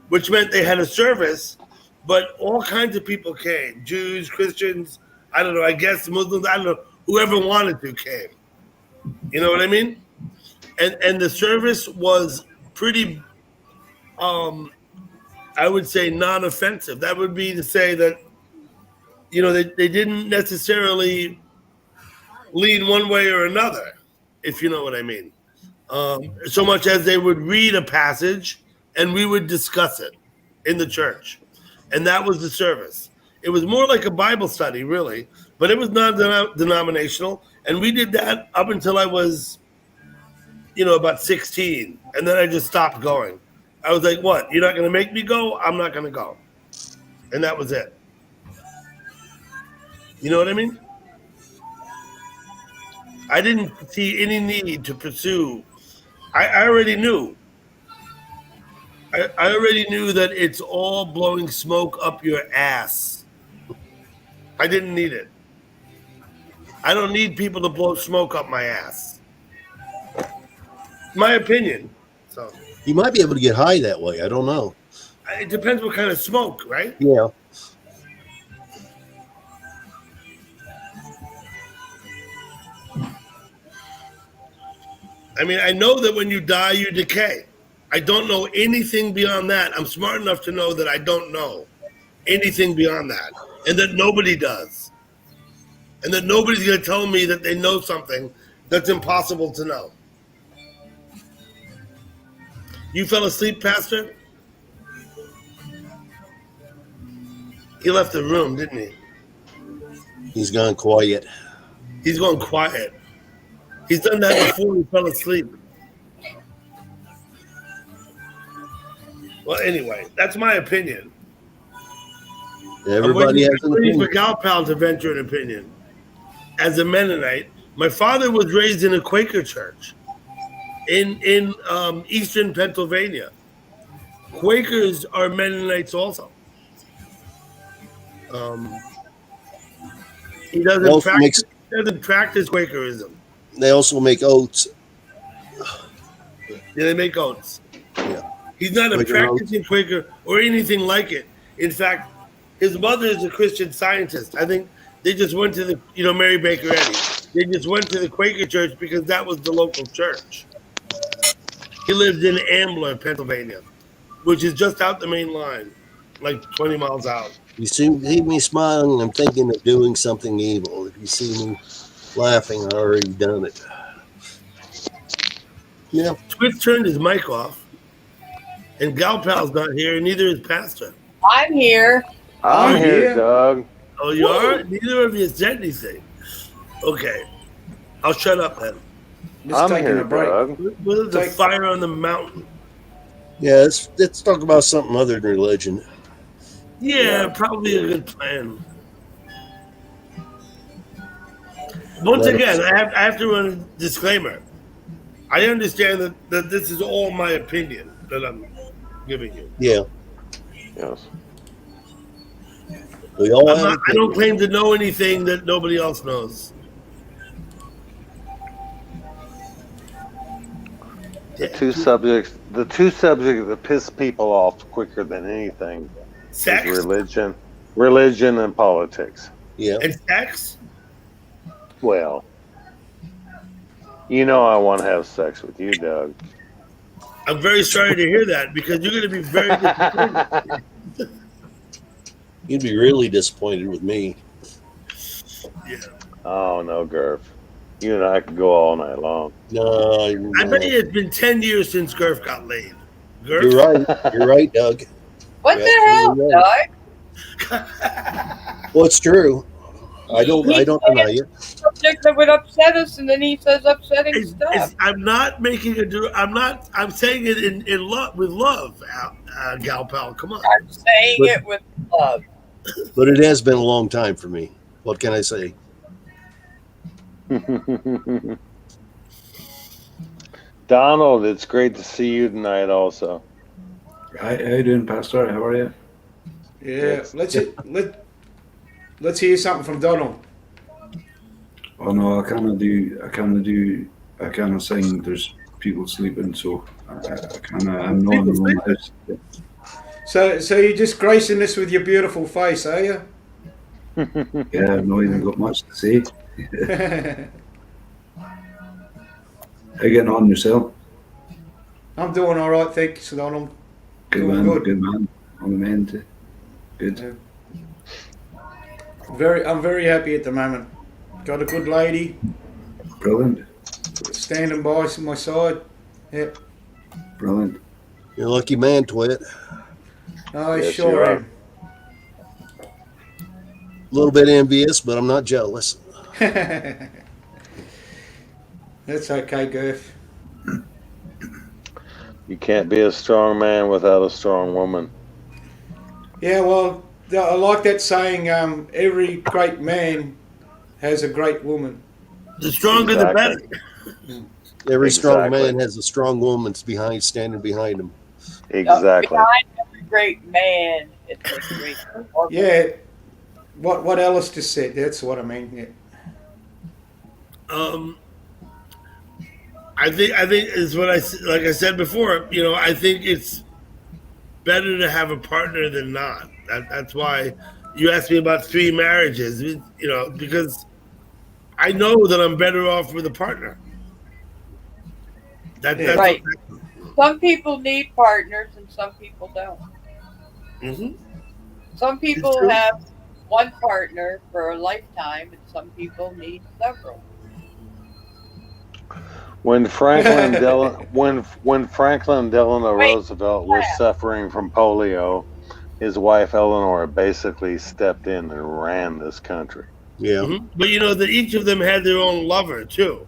which meant they had a service, but all kinds of people came. Jews, Christians, I don't know, I guess Muslims, I don't know, whoever wanted to came. You know what I mean? And the service was pretty I would say non-offensive. That would be to say that, they didn't necessarily lean one way or another, if you know what I mean. So much as they would read a passage and we would discuss it in the church. And that was the service. It was more like a Bible study, really, but it was non-denominational. And we did that up until I was, about 16. And then I just stopped going. I was like, what? You're not going to make me go? I'm not going to go. And that was it. You know what I mean? I didn't see any need to pursue. I already knew. I already knew that it's all blowing smoke up your ass. I didn't need it. I don't need people to blow smoke up my ass. My opinion. So You might be able to get high that way. I don't know. it depends what kind of smoke, right? Yeah. I mean, I know that when you die, you decay. I don't know anything beyond that. I'm smart enough to know that I don't know anything beyond that, and that nobody does. And that nobody's going to tell me that they know something that's impossible to know. You fell asleep, Pastor? He left the room, didn't he? He's gone quiet. He's going quiet. He's done that before he fell asleep. Well, anyway, that's my opinion. Everybody has an opinion. opinion. For Gal Pal to venture an opinion. As a Mennonite, my father was raised in a Quaker church in eastern Pennsylvania. Quakers are Mennonites also. He doesn't practice Quakerism. They also make oats. Yeah, they make oats. Yeah. He's not a Quaker practicing oats. Quaker or anything like it. In fact, his mother is a Christian Scientist. I think they just went to the, Mary Baker Eddy. They just went to the Quaker church because that was the local church. He lived in Ambler, Pennsylvania, which is just out the main line, like 20 miles out. You see me smiling, I'm thinking of doing something evil. If you see me laughing, I already done it. Yeah. Twitch turned his mic off, and Gal Pal's not here, and neither is Pastor. I'm here. I'm here, Doug. Oh, you are? Neither of you said anything. Okay. I'll shut up then. I'm here, Doug. What is the fire on the mountain? Yeah, let's talk about something other than religion. Yeah, probably a good plan. Once again, I have to run a disclaimer. I understand that this is all my opinion that I'm giving you. Yeah. Yes. I don't claim to know anything that nobody else knows. The two subjects that piss people off quicker than anything Sex? is religion and politics. Yeah. And sex? Well, I want to have sex with you, Doug. I'm very sorry to hear that because you're going to be very disappointed. You'd be really disappointed with me. Yeah. Oh, no, Gurf. You and I could go all night long. No. I bet you it's been 10 years since Gurf got laid. Gurf? You're right. You're right, Doug. What You're the hell, right. Doug? Well, it's true. I don't deny it. Subject that would upset us, and then he says upsetting stuff. I'm not making I'm saying it in love, with love, Gal Pal. Come on. I'm saying it with love. But it has been a long time for me. What can I say? Donald, it's great to see you tonight also. How you doing, Pastor? How are you? Yeah, let's hear something from Donald. Oh no, I cannot sing. There's people sleeping, so I'm not in the room. So you're just gracing us with your beautiful face, are you? Yeah, I've not even got much to say. How you getting on yourself? I'm doing all right, thanks, Donald. Good man, good man. On the mend too. Good. Yeah. I'm very happy at the moment. Got a good lady. Brilliant. Standing by my side. Yep. Brilliant. You're a lucky man, Twit. Oh, Yes, sure you are. am. A little bit envious, but I'm not jealous. That's okay, Girth. You can't be a strong man without a strong woman. Yeah, well, I like that saying, every great man has a great woman. The stronger the better. Every strong man has a strong woman standing behind him. Exactly. Behind every great man, it's a great woman. Yeah, what Alice just said, that's what I mean. Yeah. I think is what like I said before. I think it's better to have a partner than not. That's why you asked me about 3 marriages. Because I know that I'm better off with a partner. That's right. Some people need partners, and some people don't. Mm-hmm. Some people have one partner for a lifetime, and some people need several. When Franklin Delano Roosevelt was suffering from polio, his wife Eleanor basically stepped in and ran this country. Yeah. Mm-hmm. But that each of them had their own lover too.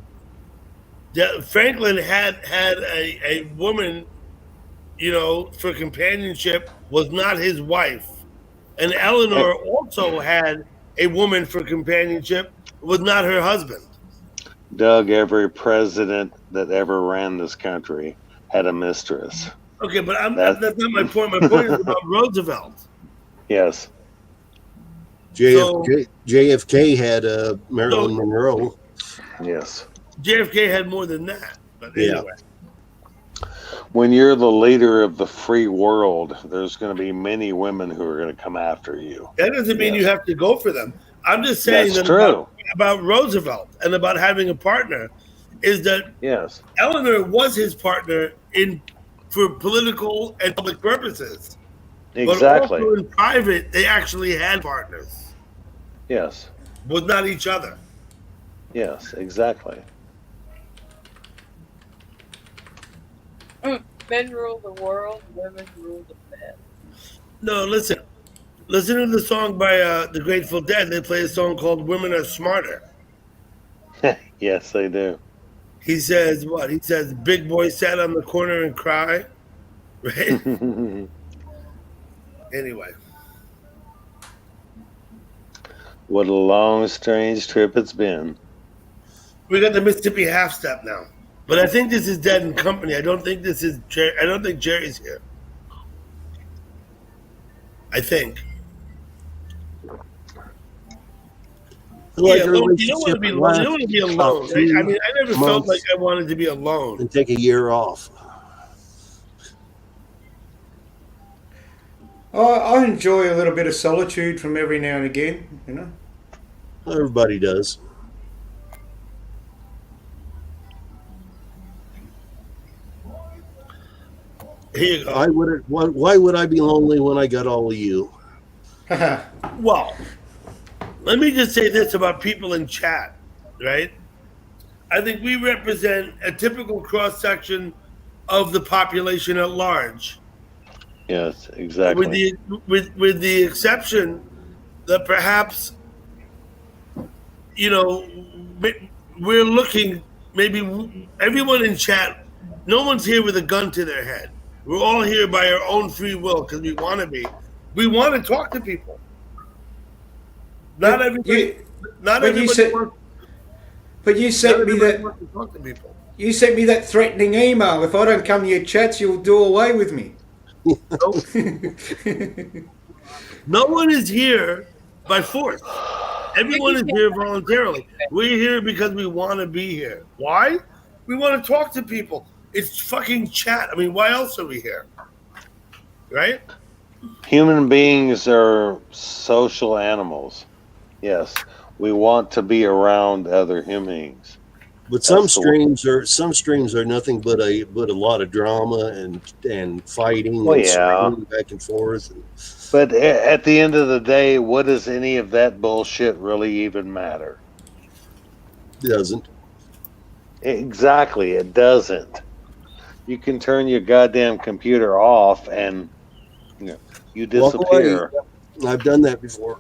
Franklin had a woman, for companionship, was not his wife, and Eleanor also had a woman for companionship, was not her husband. Doug, every president that ever ran this country had a mistress. Okay, but that's not my point. My point is about Roosevelt. Yes. JFK had Marilyn Monroe. Yes. JFK had more than that. But anyway. When you're the leader of the free world, there's going to be many women who are going to come after you. That doesn't mean you have to go for them. I'm just saying That's true. About Roosevelt and about having a partner is that Eleanor was his partner for political and public purposes. Exactly. But also in private, they actually had partners. Yes. But not each other. Yes, exactly. Men rule the world, women rule the bed. No, listen. Listen to the song by the Grateful Dead. They play a song called Women Are Smarter. Yes, they do. He says what? He says, big boy sat on the corner and cry. Right? Anyway. What a long, strange trip it's been. We got the Mississippi half step now. But I think this is Dead and Company. I don't think Jerry's here. I think. Like you don't want to be alone. I mean, I never felt like I wanted to be alone. And take a year off. I enjoy a little bit of solitude from every now and again, Everybody does. Here you go. Why would I be lonely when I got all of you? Well, let me just say this about people in chat, right? I think we represent a typical cross-section of the population at large. Yes, exactly. With the exception that perhaps you know, we're looking, maybe everyone in chat, no one's here with a gun to their head. We're all here by our own free will because we want to be. We want to talk to people. Not But everybody. Not but you everybody said, wants. but you Not sent me everybody that. wants to talk to people. You sent me that threatening email. If I don't come to your chats, you'll do away with me. Nope. No one is here by force. Everyone is here voluntarily. We're here because we want to be here. Why? We want to talk to people. It's fucking chat. I mean, why else are we here? Right? Human beings are social animals. Yes, we want to be around other human beings. But some streams are nothing but a lot of drama and fighting and screaming back and forth. But at the end of the day, what does any of that bullshit really even matter? It doesn't. Exactly, it doesn't. You can turn your goddamn computer off and you disappear. I've done that before.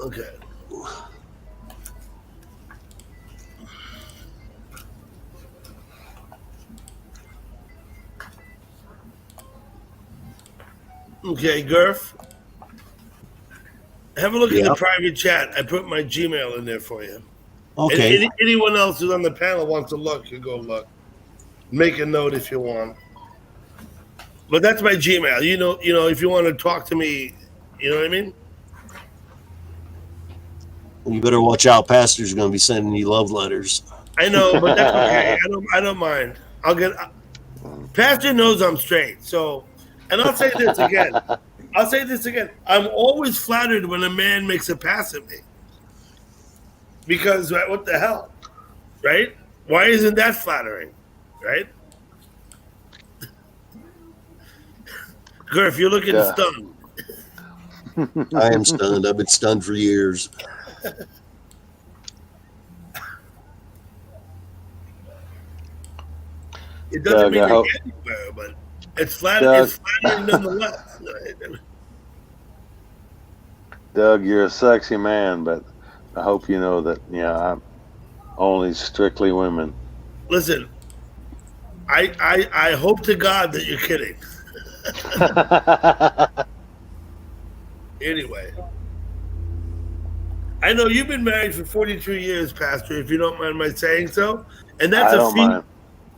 Okay. Okay, Gurf. Have a look at the private chat. I put my Gmail in there for you. Okay. And anyone else who's on the panel wants to look, you go look. Make a note if you want. But that's my Gmail. You know, if you want to talk to me, you know what I mean? You better watch out. Pastor's going to be sending you love letters. I know, but that's okay. I don't mind. Pastor knows I'm straight. So, and I'll say this again. I'm always flattered when a man makes a pass at me. Because what the hell? Right? Why isn't that flattering? Right? Gurf, you're looking stunned. I am stunned. I've been stunned for years. It doesn't mean you're getting anywhere, but it's flattering nonetheless. Doug, you're a sexy man, but I hope you know that, I'm only strictly women. Listen, I hope to God that you're kidding. Anyway, I know you've been married for 42 years, Pastor, if you don't mind my saying so. And that's a feat. Mind.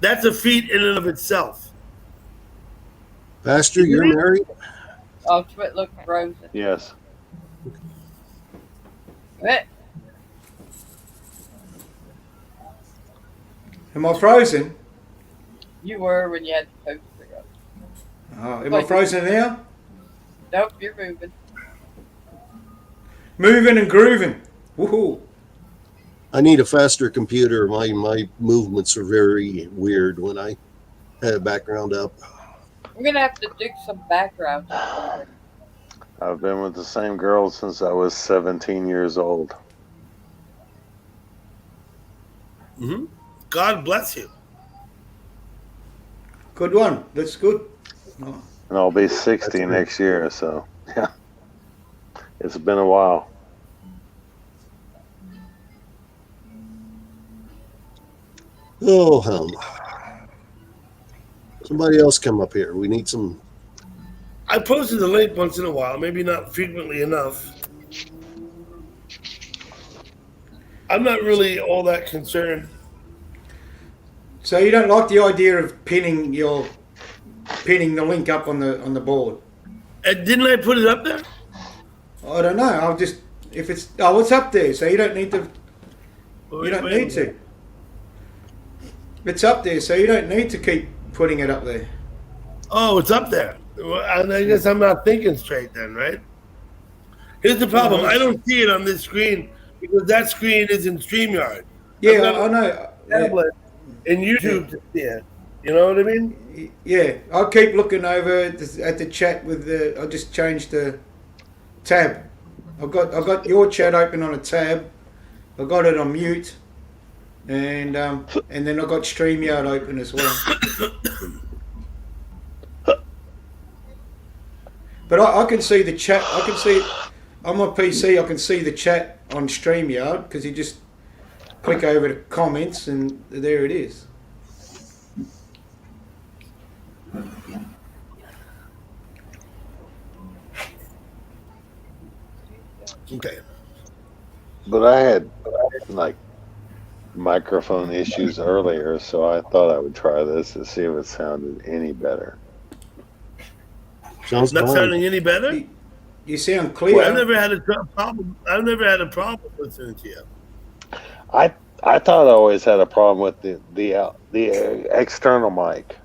That's a feat in and of itself. Pastor, you're married? Oh, Twit looked frozen. Yes. What? Am I frozen? You were when you had the poster up. Oh, am I frozen now? Nope, you're moving. Moving and grooving. Woohoo. I need a faster computer. My movements are very weird when I have background up. We're going to have to dig some background. I've been with the same girl since I was 17 years old. Mm-hmm. God bless you. Good one. That's good. Oh. And I'll be 60 next year, so yeah. It's been a while. Oh, somebody else come up here. We need some. I posted the link once in a while, maybe not frequently enough. I'm not really all that concerned. So you don't like the idea of pinning the link up on the board? Didn't I put it up there? I don't know. I'll just it's up there, so you don't need to. Need to. It's up there, so you don't need to keep putting it up there. Oh, it's up there. Well, I guess I'm not thinking straight then, right? Here's the problem. I don't see it on this screen because that screen is in StreamYard. Yeah, I know. Tablet in YouTube to see it. You know what I mean? Yeah, I'll keep looking over at the chat with I'll just change the tab. I've got your chat open on a tab. I've got it on mute. And then I've got StreamYard open as well. But I can see the chat. I can see on my PC. I can see the chat on StreamYard because you just click over to comments and there it is. Okay. But I had like microphone issues earlier, so I thought I would try this to see if it sounded any better. Sounds Not fine. sounding any better? You sound clear. I've never had a problem. I've never had a problem listening to you. I thought I always had a problem with the external mic,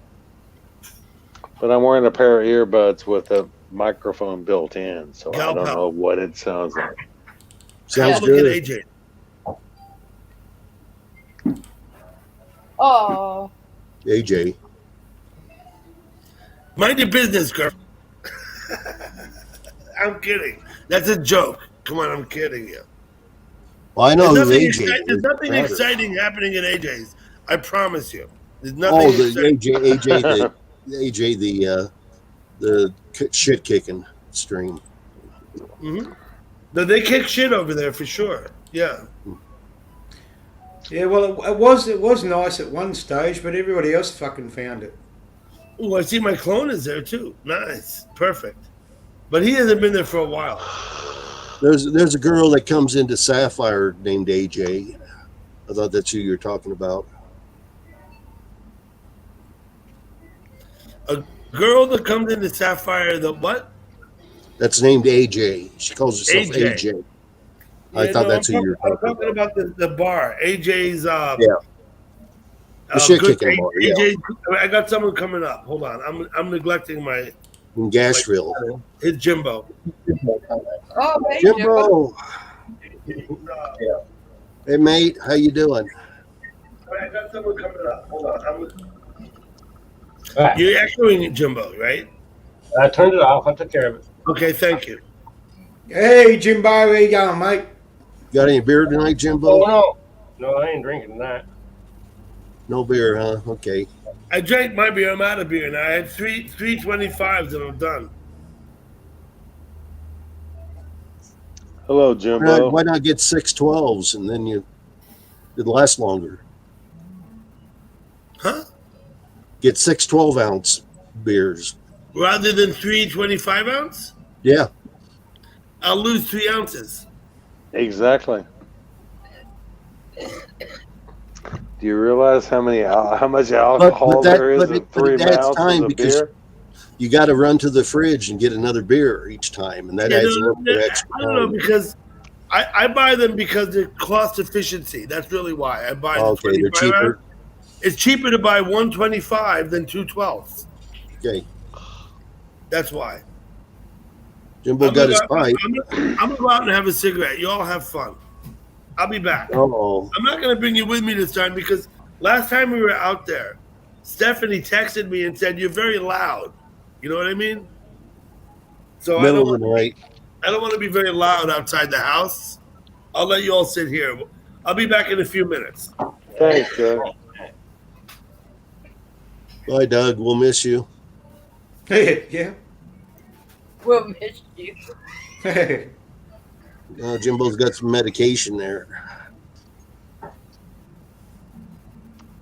but I'm wearing a pair of earbuds with a microphone built in, so I don't know what it sounds like. Sounds Look at good. AJ. Oh, AJ. Mind your business, girl. I'm kidding. That's a joke. Come on, I'm kidding you. Well, I know who There's AJ nothing, is. there's nothing exciting happening at AJ's. I promise you. There's Oh, nothing the exciting. the shit kicking stream. Mm-hmm. No, they kick shit over there for sure. Yeah. Yeah, well, it was nice at one stage, but everybody else fucking found it. Oh, I see my clone is there too. Nice. Perfect. But he hasn't been there for a while. There's a girl that comes into Sapphire named AJ. I thought that's who you're talking about. A girl that comes into Sapphire, the what? That's named AJ. She calls herself AJ. Yeah, I thought that's who you're talking about. The bar. AJ's the shit kicking bar. AJ, I got someone coming up. Hold on. I'm neglecting my in Gashville. It's Jimbo. oh, hey, Jimbo. Hey mate, how you doing? I got someone coming up. Hold on. You're echoing it, Jimbo, right? I turned it off. I took care of it. Okay, thank you. Hey, Jimbo, where you going, mate? Got any beer tonight, Jimbo? Oh, no, I ain't drinking that. No beer, huh? Okay. I drank my beer. I'm out of beer now. I had three 25s and I'm done. Hello, Jimbo. Why not get 612s and then it'll last longer? Huh? Get 6 12-ounce beers. Rather than 3 25-ounce? Yeah. I'll lose 3 ounces. Exactly. Do you realize how much alcohol there is in 3 ounces of beer? You got to run to the fridge and get another beer each time, and that adds a little bit extra. I don't know, because I buy them because they're cost efficiency. That's really why I buy. Okay, they're cheaper. It's cheaper to buy 125 than 2 12s. Okay, that's why. Jimbo got his pipe. I'm gonna go out and have a cigarette. You all have fun. I'll be back. Oh, I'm not gonna bring you with me this time because last time we were out there, Stephanie texted me and said you're very loud. You know what I mean? So middle of the night. I don't want to be very loud outside the house. I'll let you all sit here. I'll be back in a few minutes. Thanks, Doug. Bye, Doug. We'll miss you. Yeah. We'll miss you. Jimbo's got some medication there.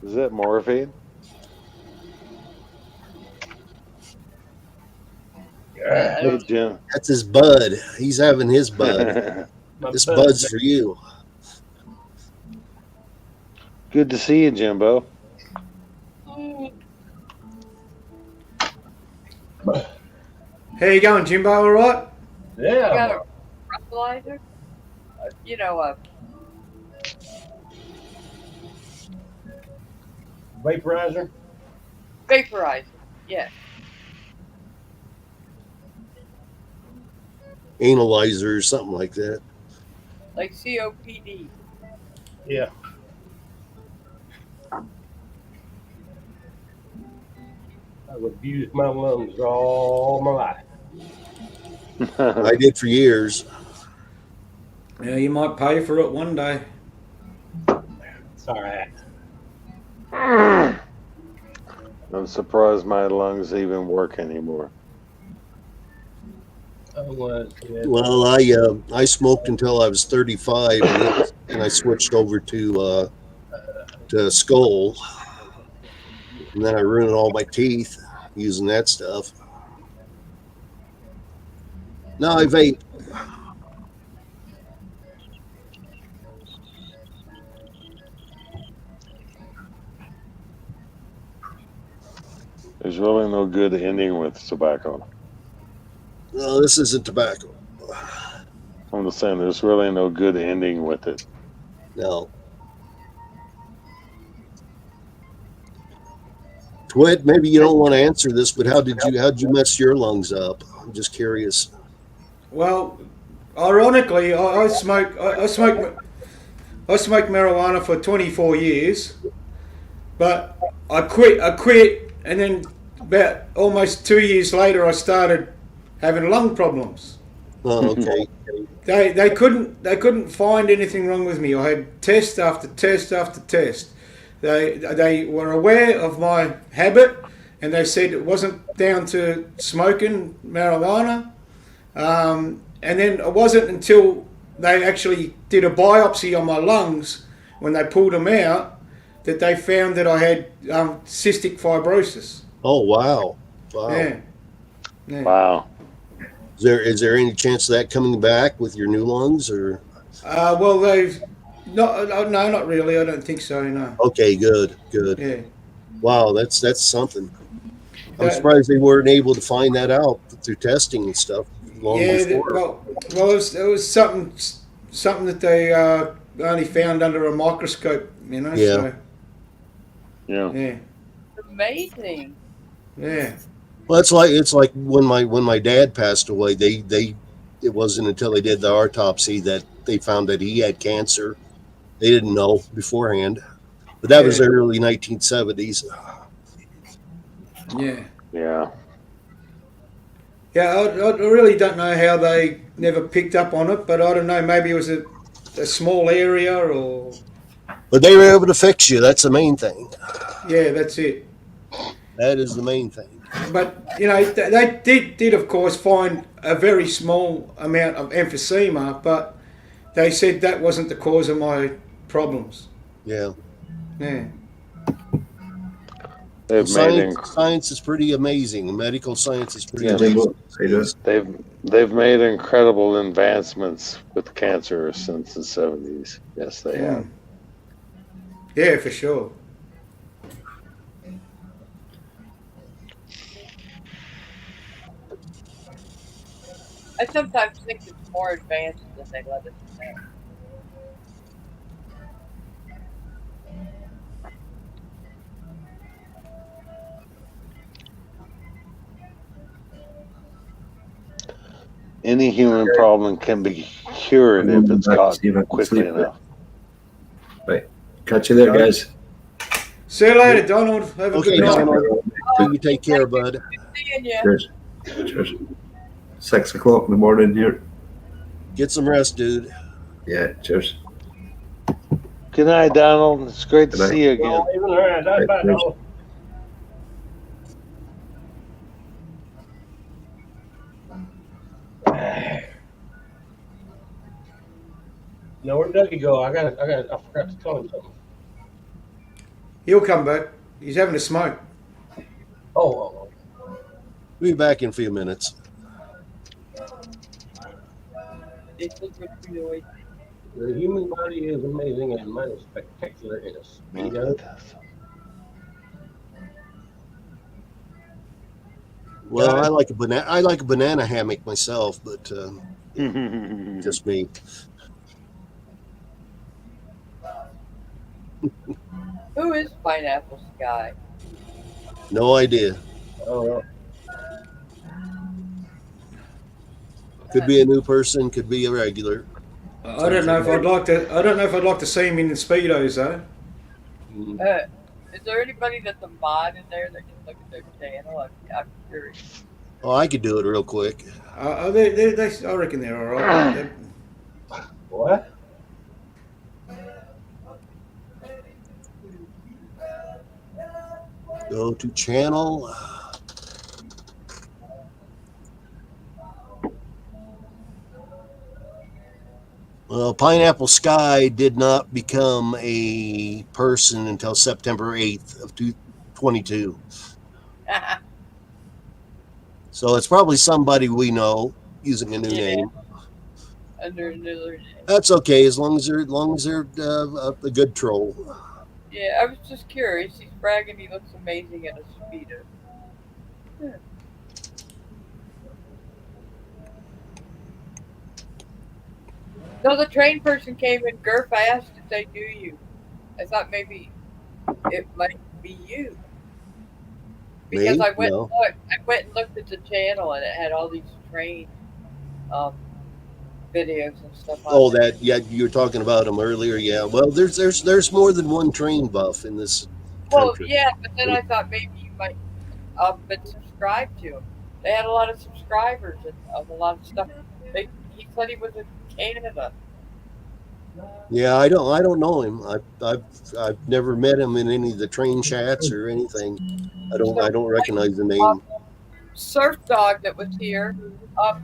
Is that morphine? Hey, Jim. That's his bud. He's having his bud. This bud's for you. Good to see you, Jimbo. How you going, Jimbo? All right? Yeah. You got a breathalyzer? You know, Vaporizer? Vaporizer, yeah. Analyzer or something like that. Like COPD. Yeah. I've abused my lungs all my life. I did for years. Yeah, you might pay for it one day. It's all right. I'm surprised my lungs even work anymore. Well, I smoked until I was 35, and I switched over to Skull, and then I ruined all my teeth using that stuff. Now I vape. There's really no good ending with tobacco. No, this isn't tobacco. I'm just saying, there's really no good ending with it. No. Twit, maybe you don't want to answer this, but how'd you mess your lungs up? I'm just curious. Well, ironically, I smoke marijuana for 24 years, but I quit, and then about almost 2 years later, I started having lung problems. Oh, okay. They couldn't find anything wrong with me. I had test after test after test. They were aware of my habit, and they said it wasn't down to smoking marijuana. And then it wasn't until they actually did a biopsy on my lungs, when they pulled them out, that they found that I had cystic fibrosis. Oh, wow. Yeah. Wow. Is there any chance of that coming back with your new lungs, or? Well, they've not really. I don't think so. No. Okay, good. Yeah. Wow, that's something. I'm surprised they weren't able to find that out through testing and stuff long before. Well, it was something that they only found under a microscope. Yeah. So, yeah. Amazing. Yeah. Well, it's like when my dad passed away. It wasn't until they did the autopsy that they found that he had cancer. They didn't know beforehand, but that was the early 1970s. Yeah. Yeah. Yeah, I really don't know how they never picked up on it, but I don't know. Maybe it was a small area, or. But they were able to fix you. That's the main thing. Yeah, that's it. That is the main thing. But they did of course find a very small amount of emphysema, but they said that wasn't the cause of my problems. Yeah. Yeah. Science is pretty amazing. Medical science is pretty amazing. They've made incredible advancements with cancer since the 70s. Yes, they have. Yeah, for sure. I sometimes think it's more advanced than they let us know. Any human problem can be cured if it's caught quickly enough. Right. Catch you there, guys. See you later, Donald. Have a good night. Donald. You take care, bud. Seeing you. Cheers. 6 o'clock in the morning here. Get some rest, dude. Yeah, cheers. Good night, Donald. It's great to see you again. Now, where'd Dougie go? I forgot to tell him something. He'll come back. He's having a smoke. Oh. We'll be back in a few minutes. The human body is amazing and mine is spectacular in a speedo. Well, I like a banana hammock myself, but just me. Who is Pineapple Sky? No idea. Oh. Could be a new person. Could be a regular. I don't know if I'd like to see him in the speedos though. Is there anybody that's a mod in there that can look at their channel? I'm curious. Oh, I could do it real quick. I reckon they're all right. What? Go to channel. Well, Pineapple Sky did not become a person until September 8th of 2022. So it's probably somebody we know using a new name. Under another name. That's okay, as long as they're a good troll. Yeah, I was just curious. He's bragging he looks amazing in a speedo. No, the train person came in. Gerf, I asked if they knew you. I thought maybe it might be you. Because Me? I went No. and looked at the channel and it had all these train videos and stuff on Oh, there. that, yeah, you were talking about them earlier. Yeah. Well, there's more than one train buff in this Well, country. yeah, but then I thought maybe you might been subscribed to him. They had a lot of subscribers and a lot of stuff. He said he was in Canada. Yeah, I don't know him. I've never met him in any of the train chats or anything. I don't recognize the name. Surf Dog that was here,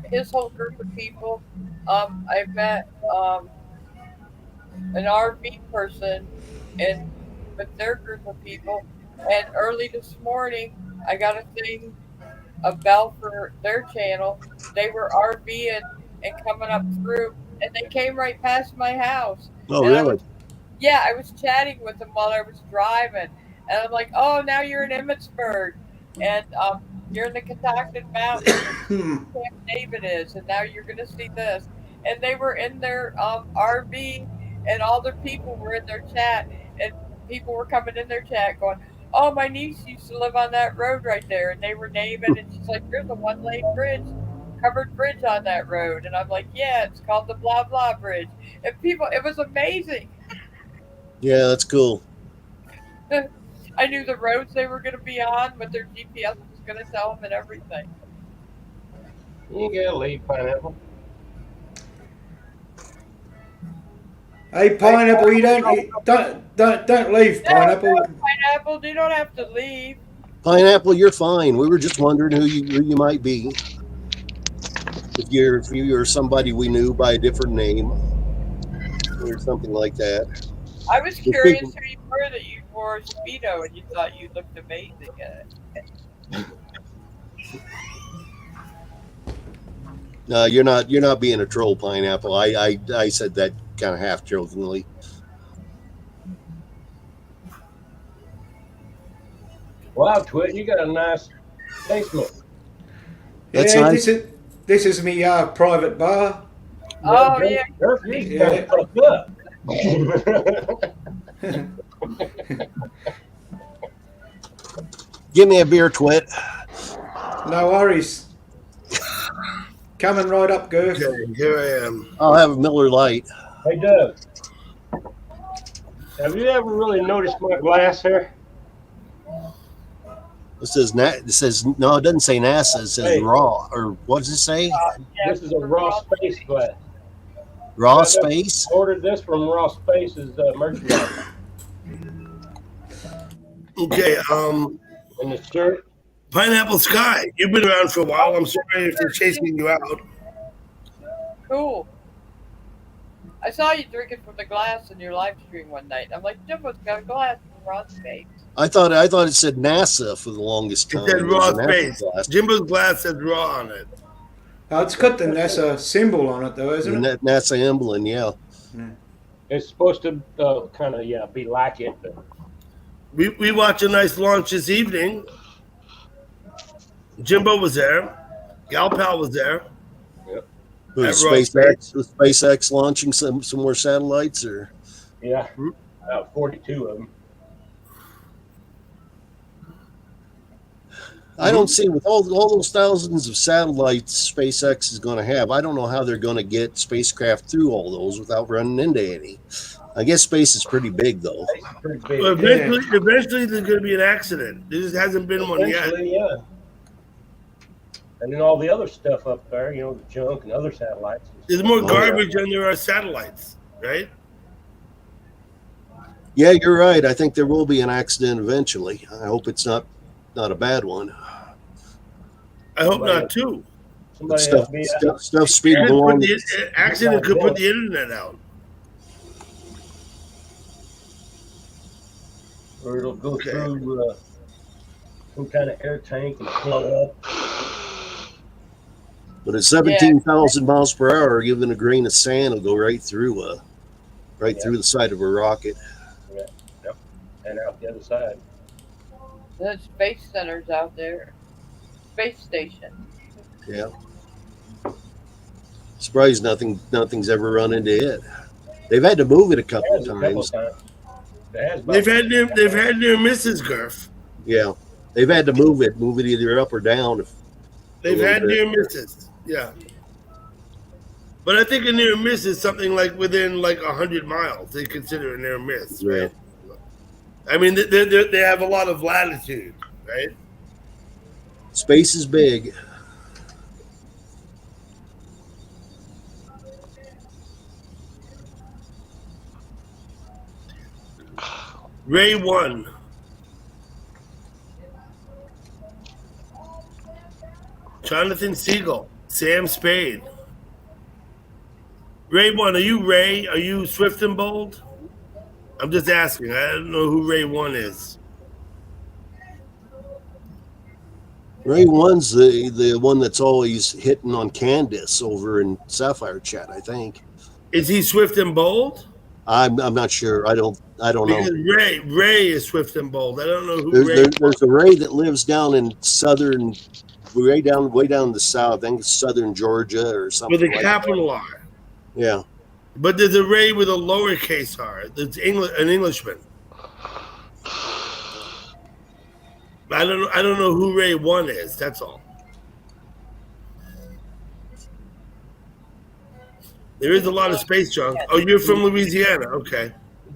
his whole group of people. I met an RV person and with their group of people. And early this morning, I got a thing, a bell for their channel. They were RVing and coming up through, and they came right past my house. Oh, And really? I was chatting with them while I was driving, and I'm like, "Oh, now you're in Emmitsburg, and you're in the Catoctin Mountains, where Camp David is, and now you're gonna see this." And they were in their RV, and all their people were in their chat, and people were coming in their chat going, "Oh, my niece used to live on that road right there," and they were naming, and she's like, "There's a one-lane bridge." Covered bridge on that road, and I'm like, yeah, it's called the blah blah bridge. And people, it was amazing. Yeah, that's cool. I knew the roads they were going to be on, what their GPS was going to tell them, and everything. You gotta leave, Pineapple. Hey, Pineapple, you don't leave, Pineapple. No, Pineapple, you don't have to leave. Pineapple, you're fine. We were just wondering who you might be. If you're somebody we knew by a different name or something like that. I was curious who you were that you wore a Speedo and you thought you looked amazing in it. You're not being a troll, Pineapple. I said that kind of half jokingly. Wow, Twit, you got a nice basement. That's yeah, nice. This is me private bar. Oh, yeah. Yeah. Fucked up. Give me a beer, Twit. No worries. Coming right up, Gerf. Okay, here I am. I'll have a Miller Lite. Hey, Doug. Have you ever really noticed my glass here? It says no, it doesn't say NASA. It says raw, or what does it say? This is a raw space glass. Raw space. Ordered this from Raw Space's merchandise. Okay, And the shirt. Pineapple Sky, you've been around for a while. I'm sorry for chasing you out. Cool. I saw you drinking from the glass in your live stream one night. I'm like, Jimbo's got a glass from Raw Space. I thought it said NASA for the longest time. It said raw It was a NASA space. glass. Jimbo's glass says raw on it. It's got the NASA symbol on it, though, isn't it? NASA emblem, yeah. It's supposed to kind of be like it. But... We watched a nice launch this evening. Jimbo was there. Gal Pal was there. Yep. Was SpaceX launching some more satellites, or? Yeah, 42 of them. I don't see, with all those thousands of satellites SpaceX is going to have, I don't know how they're going to get spacecraft through all those without running into any. I guess space is pretty big, though. Pretty big. Well, eventually there's going to be an accident. There just hasn't been one yet. Yeah. And then all the other stuff up there, the junk and other satellites. There's more garbage than there are satellites, right? Yeah, you're right. I think there will be an accident eventually. I hope it's not a bad one. I hope not, too. Stuff speeding along. Accident could put the internet out. or it'll go Okay. through some kind of air tank and blow up. But at 17,000 miles per hour, even a grain of sand will go right through through the side of a rocket. Yeah. Yep. And out the other side. The space center's out there. Space station. Yeah. Surprised nothing's ever run into it. They've had to move it a couple of times. They've had near misses, Gurf. Yeah. They've had to move it either up or down. They've had near misses. Yeah. But I think a near miss is something like within like 100 miles. They consider a near miss, right? Yeah. I mean, they have a lot of latitude, right? Space is big. Ray 1. Jonathan Siegel. Sam Spade. Ray 1, are you Ray? Are you Swift and Bold? I'm just asking. I don't know who Ray 1 is. Ray 1's the one that's always hitting on Candace over in Sapphire Chat, I think. Is he Swift and Bold? I'm not sure. I don't because know. Ray is Swift and Bold. I don't know who there's a Ray that lives down in southern, way down in the south. I think it's southern Georgia or something. With a capital R. Yeah. But there's a Ray with a lowercase r. That's an Englishman. I don't know who Ray 1 is. That's all. There is a lot of space junk. Oh, you're from Louisiana. Okay.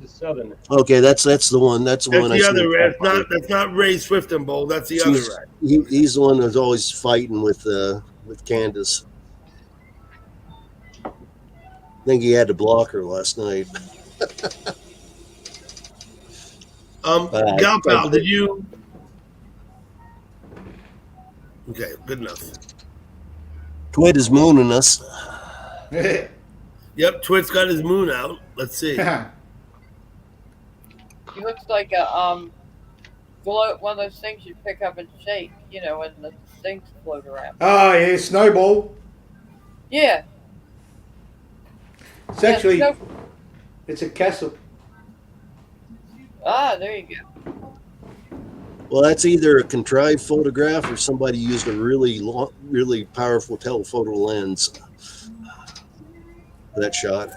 Southern. Okay, that's the one. That's the one. That's the other Ray. That's not Ray Swift and Bold. That's the other Ray. He's the one that's always fighting with Candace. I think he had to block her last night. Galpal, did you? Okay, good enough. Twit is mooning us. Yep, Twit's got his moon out. Let's see. He looks like a glow, one of those things you pick up and shake, you know, and the things float around. Oh yeah, snowball. Yeah. It's actually it's a castle. Ah, there you go. Well, that's either a contrived photograph or somebody used a really powerful telephoto lens for that shot.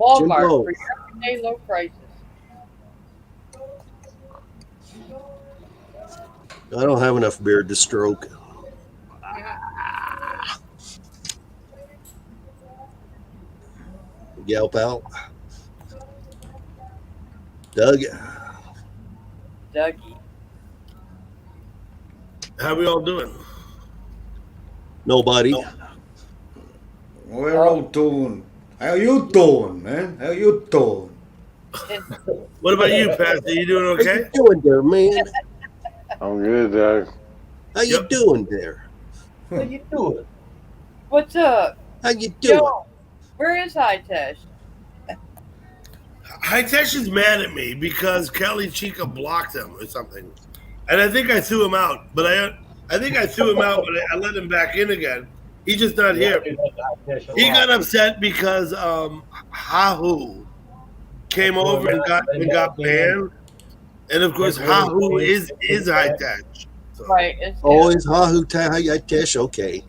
Walmart Jimbo. for your everyday low prices. I don't have enough beard to stroke. Gal pal. Doug. Dougie. How we all doing? Nobody. We're all doing. How you doing, man? How you doing? What about you, Pastor? You doing okay? How you doing there, man? I'm good, Doug. How you doing there? How you doing? What's up? How you doing? Yo, where is Hitesh? Hitesh is mad at me because Kelly Chica blocked him or something. And I think I threw him out. But I think I threw him out, but I let him back in again. He's just not here. He got upset because Hahu came over and got banned. And of course, Hahu is Hitesh. So. Right. Is Hahu Hitesh? Okay.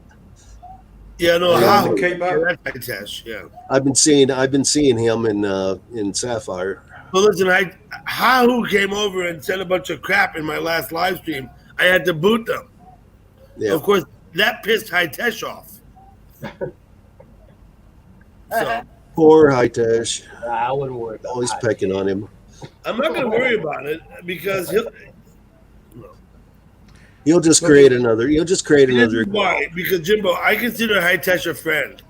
Yeah, no, Hahu. Yeah, that's Hitesh. Yeah. I've been seeing him in Sapphire. But listen, Hahu came over and said a bunch of crap in my last live stream. I had to boot them. Yeah. Of course, that pissed Hitesh off. So poor Hitesh. I wouldn't worry about always pecking on him. I'm not going to worry about it because he'll just create another. Why? Because Jimbo, I consider Hitesh a friend,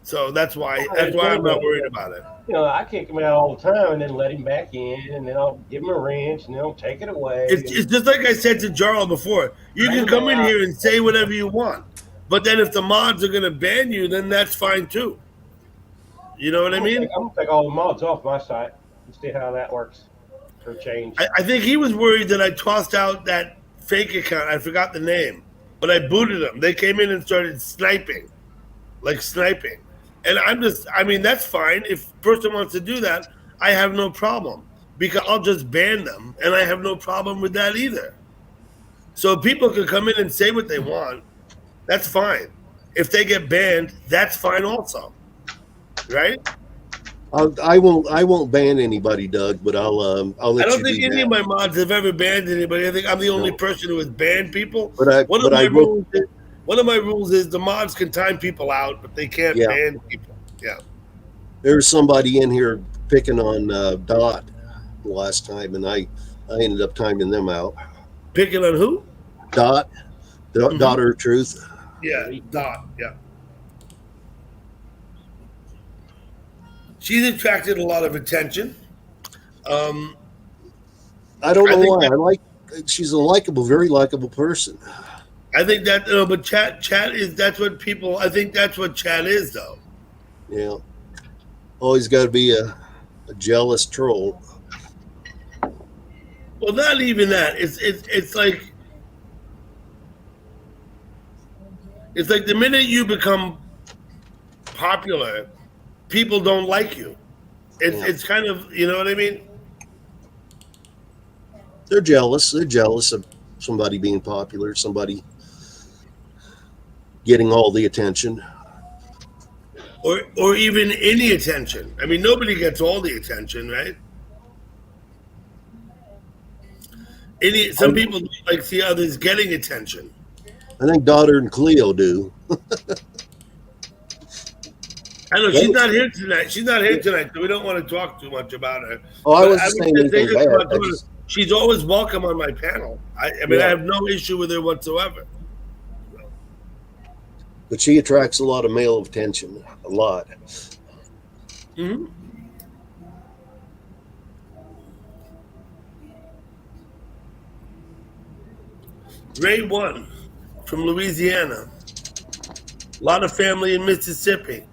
so that's why I'm not worried about it. You know, I kick him out all the time and then let him back in, and then I'll give him a wrench, and then I'll take it away. It's just like I said to Jarl before. You can come in here and say whatever you want, but then if the mods are going to ban you, then that's fine too. You know what I mean? I'm going to take all the mods off my site and see how that works. or change. I think he was worried that I tossed out that fake account. I forgot the name, but I booted them. They came in and started sniping. And I mean, that's fine. If a person wants to do that, I have no problem because I'll just ban them. And I have no problem with that either. So people can come in and say what they want. That's fine. If they get banned, that's fine also. Right? I won't ban anybody, Doug, but I'll let I don't you think do any that. of my mods have ever banned anybody. I think I'm the only person who has banned people. But One of my rules is the mods can time people out, but they can't ban people. Yeah. There's somebody in here picking on Dot last time, and I ended up timing them out. Picking on who? Dot, Daughter of Truth. Yeah, Dot. Yeah. She's attracted a lot of attention. I don't know why. She's a likable, very likable person. I think that, but chat is, that's what people, I think that's what chat is, though. Yeah. Always got to be a jealous troll. Well, not even that. It's like the minute you become popular, people don't like you. It's kind of, you know what I mean? They're jealous. They're jealous of somebody being popular, somebody getting all the attention. Or even any attention. I mean, nobody gets all the attention, right? Some people don't like see others getting attention. I think Daughter and Cleo do. I know she's not here tonight. So we don't want to talk too much about her. Oh, I wasn't saying anything bad. She's always welcome on my panel. I mean, I have no issue with her whatsoever. But she attracts a lot of male attention. A lot. Mm-hmm. Ray 1 from Louisiana. A lot of family in Mississippi.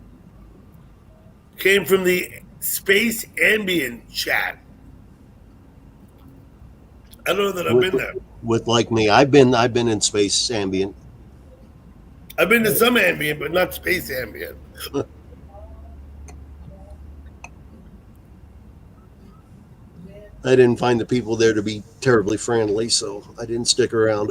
Came from the Space Ambient chat. I don't know that I've been there. With like me, I've been in Space Ambient. I've been to some ambient, but not Space Ambient. I didn't find the people there to be terribly friendly, so I didn't stick around.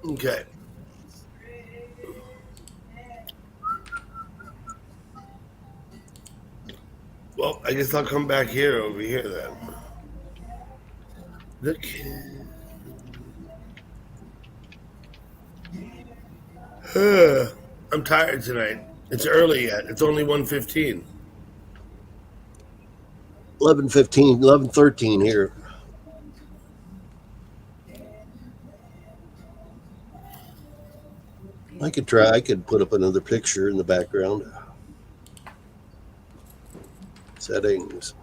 Okay. Well, I guess I'll come back here over here then. I'm tired tonight. It's early yet. It's only 1:15. 11:15, 11:13 here. I could try. I could put up another picture in the background. Settings.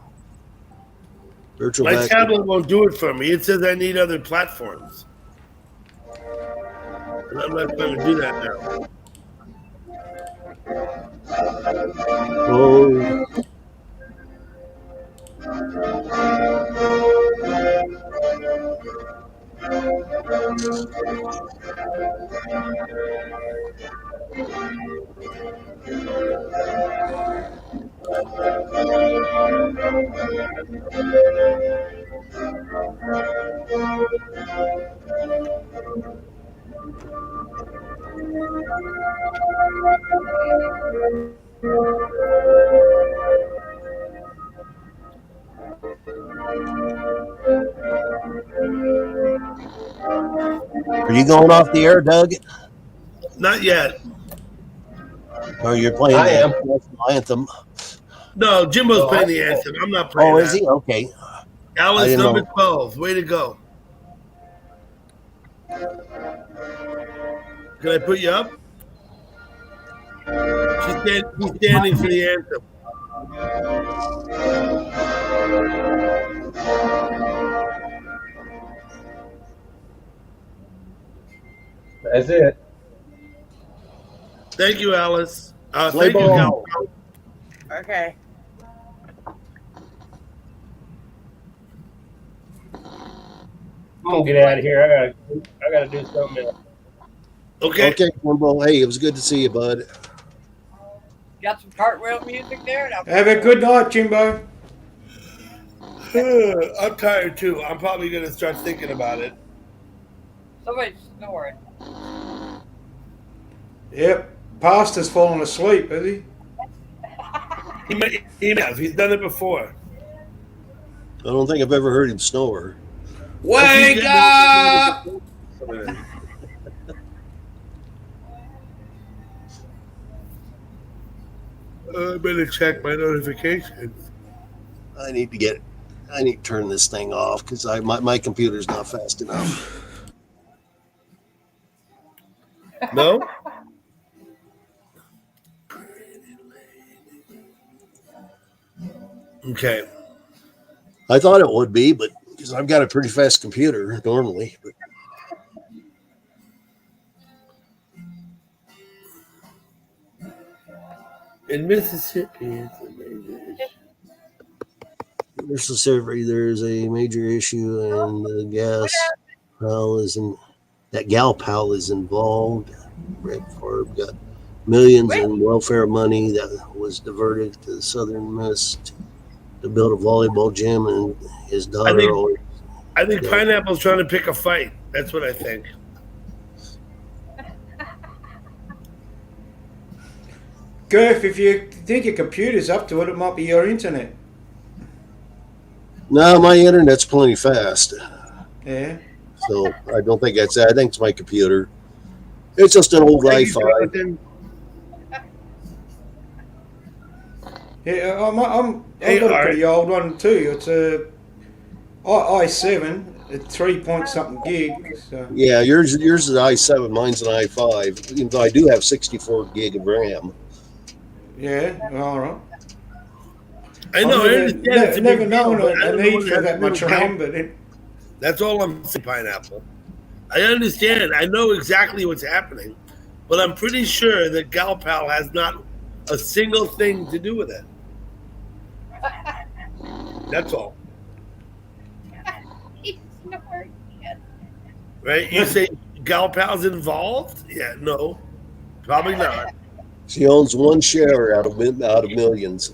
Virtual My tablet won't do it for me. It says I need other platforms. And I'm not going to do that now. Oh. Are you going off the air, Doug? Not yet. Oh, you're playing the national anthem. No, Jimbo's playing the anthem. I'm not playing Oh, is he? Okay. Alice, number 12. Way to go. Can I put you up? He's standing for the anthem. That's it. Thank you, Alice. Play Thank you, Gal. ball. Okay. I'm gonna get out of here. I gotta do something else. Okay. Okay, Cornball. Hey, it was good to see you, bud. Got some cartwheel music there. Have a good night, Jimbo. I'm tired too. I'm probably gonna start thinking about it. Somebody's snoring. Yep. Pastor's fallen asleep, has he? He may have. He's done it before. I don't think I've ever heard him snore. Wake up! I better check my notifications. I need to turn this thing off because my computer's not fast enough. No? Okay. I thought it would be, but because I've got a pretty fast computer normally. But In Mississippi, it's a major issue. there's a major issue, and the gas pal gal pal is involved. Red Farb got millions in welfare money that was diverted to the Southern Miss to build a volleyball gym, and his daughter. I think Pineapple's trying to pick a fight. That's what I think. Gurf, if you think your computer's up to it, it might be your internet. No, my internet's plenty fast. Yeah. So I don't think that's that. I think it's my computer. It's just an old i5. Yeah, I've got a pretty old one too. It's a i7 at 3 point something gig. So. Yeah, yours is an i7, mine's an i5. Even though I do have 64 gig of RAM. Yeah, all right. I know. I've never known a need for that much RAM, but that's all I'm saying, Pineapple. I understand. I know exactly what's happening, but I'm pretty sure that Gal Pal has not a single thing to do with it. That's all. Right? You say Gal Pal's involved? Yeah, no, probably not. She owns one share out of millions.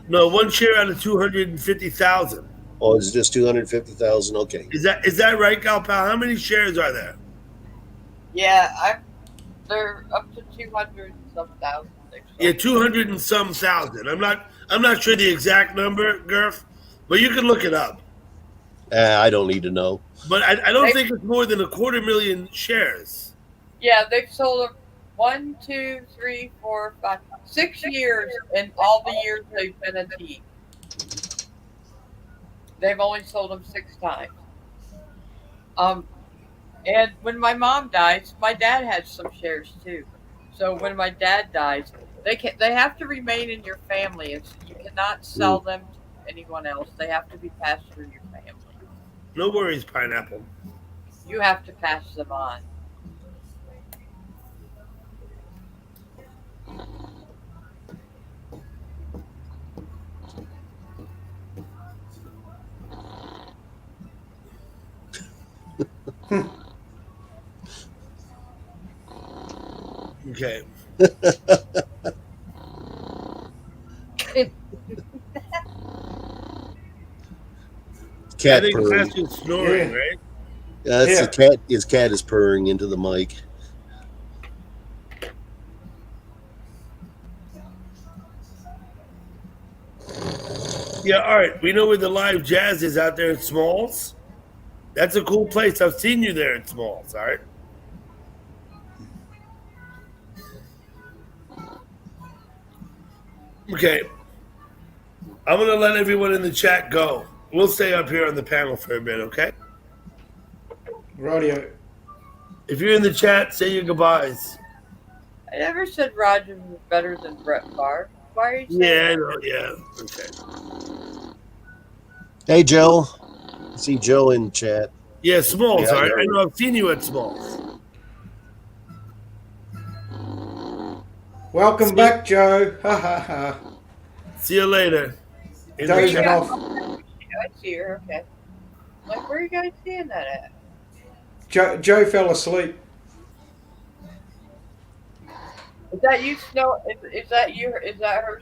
No, one share out of 250,000. Oh, it's just 250,000. Okay. Is that right, Gal Pal? How many shares are there? Yeah, they're up to 200 and some thousand. Yeah, 200 and some thousand. I'm not sure the exact number, Gurf, but you can look it up. I don't need to know. But I don't think it's more than 250,000 shares. Yeah, they've sold them 1, 2, 3, 4, 5, 6 years, and all the years they've been a team. They've only sold them 6 times. And when my mom dies, my dad has some shares too. So when my dad dies, they have to remain in your family. You cannot sell them to anyone else. They have to be passed through your family. No worries, Pineapple. You have to pass them on. Okay. Cat I think purring. that's just snoring, right? Yeah, that's the cat. His cat is purring into the mic. Yeah, all right. We know where the live jazz is out there in Smalls. That's a cool place. I've seen you there in Smalls, all right? Okay. I'm going to let everyone in the chat go. We'll stay up here on the panel for a bit, okay? Radio. If you're in the chat, say your goodbyes. I never said Rogers was better than Brett Favre. Why are you saying Yeah, I that? know. Yeah. Okay. Hey, Joe. I see Joe in chat. Yeah, Smalls. Yeah, I know. I've seen you at Smalls. Welcome back, Joe. Ha ha ha. See you later. In the Dozing chat. off. I see her. Okay. Like, where are you guys seeing that at? Joe fell asleep. Is that you, Snow? Is that you? Is that her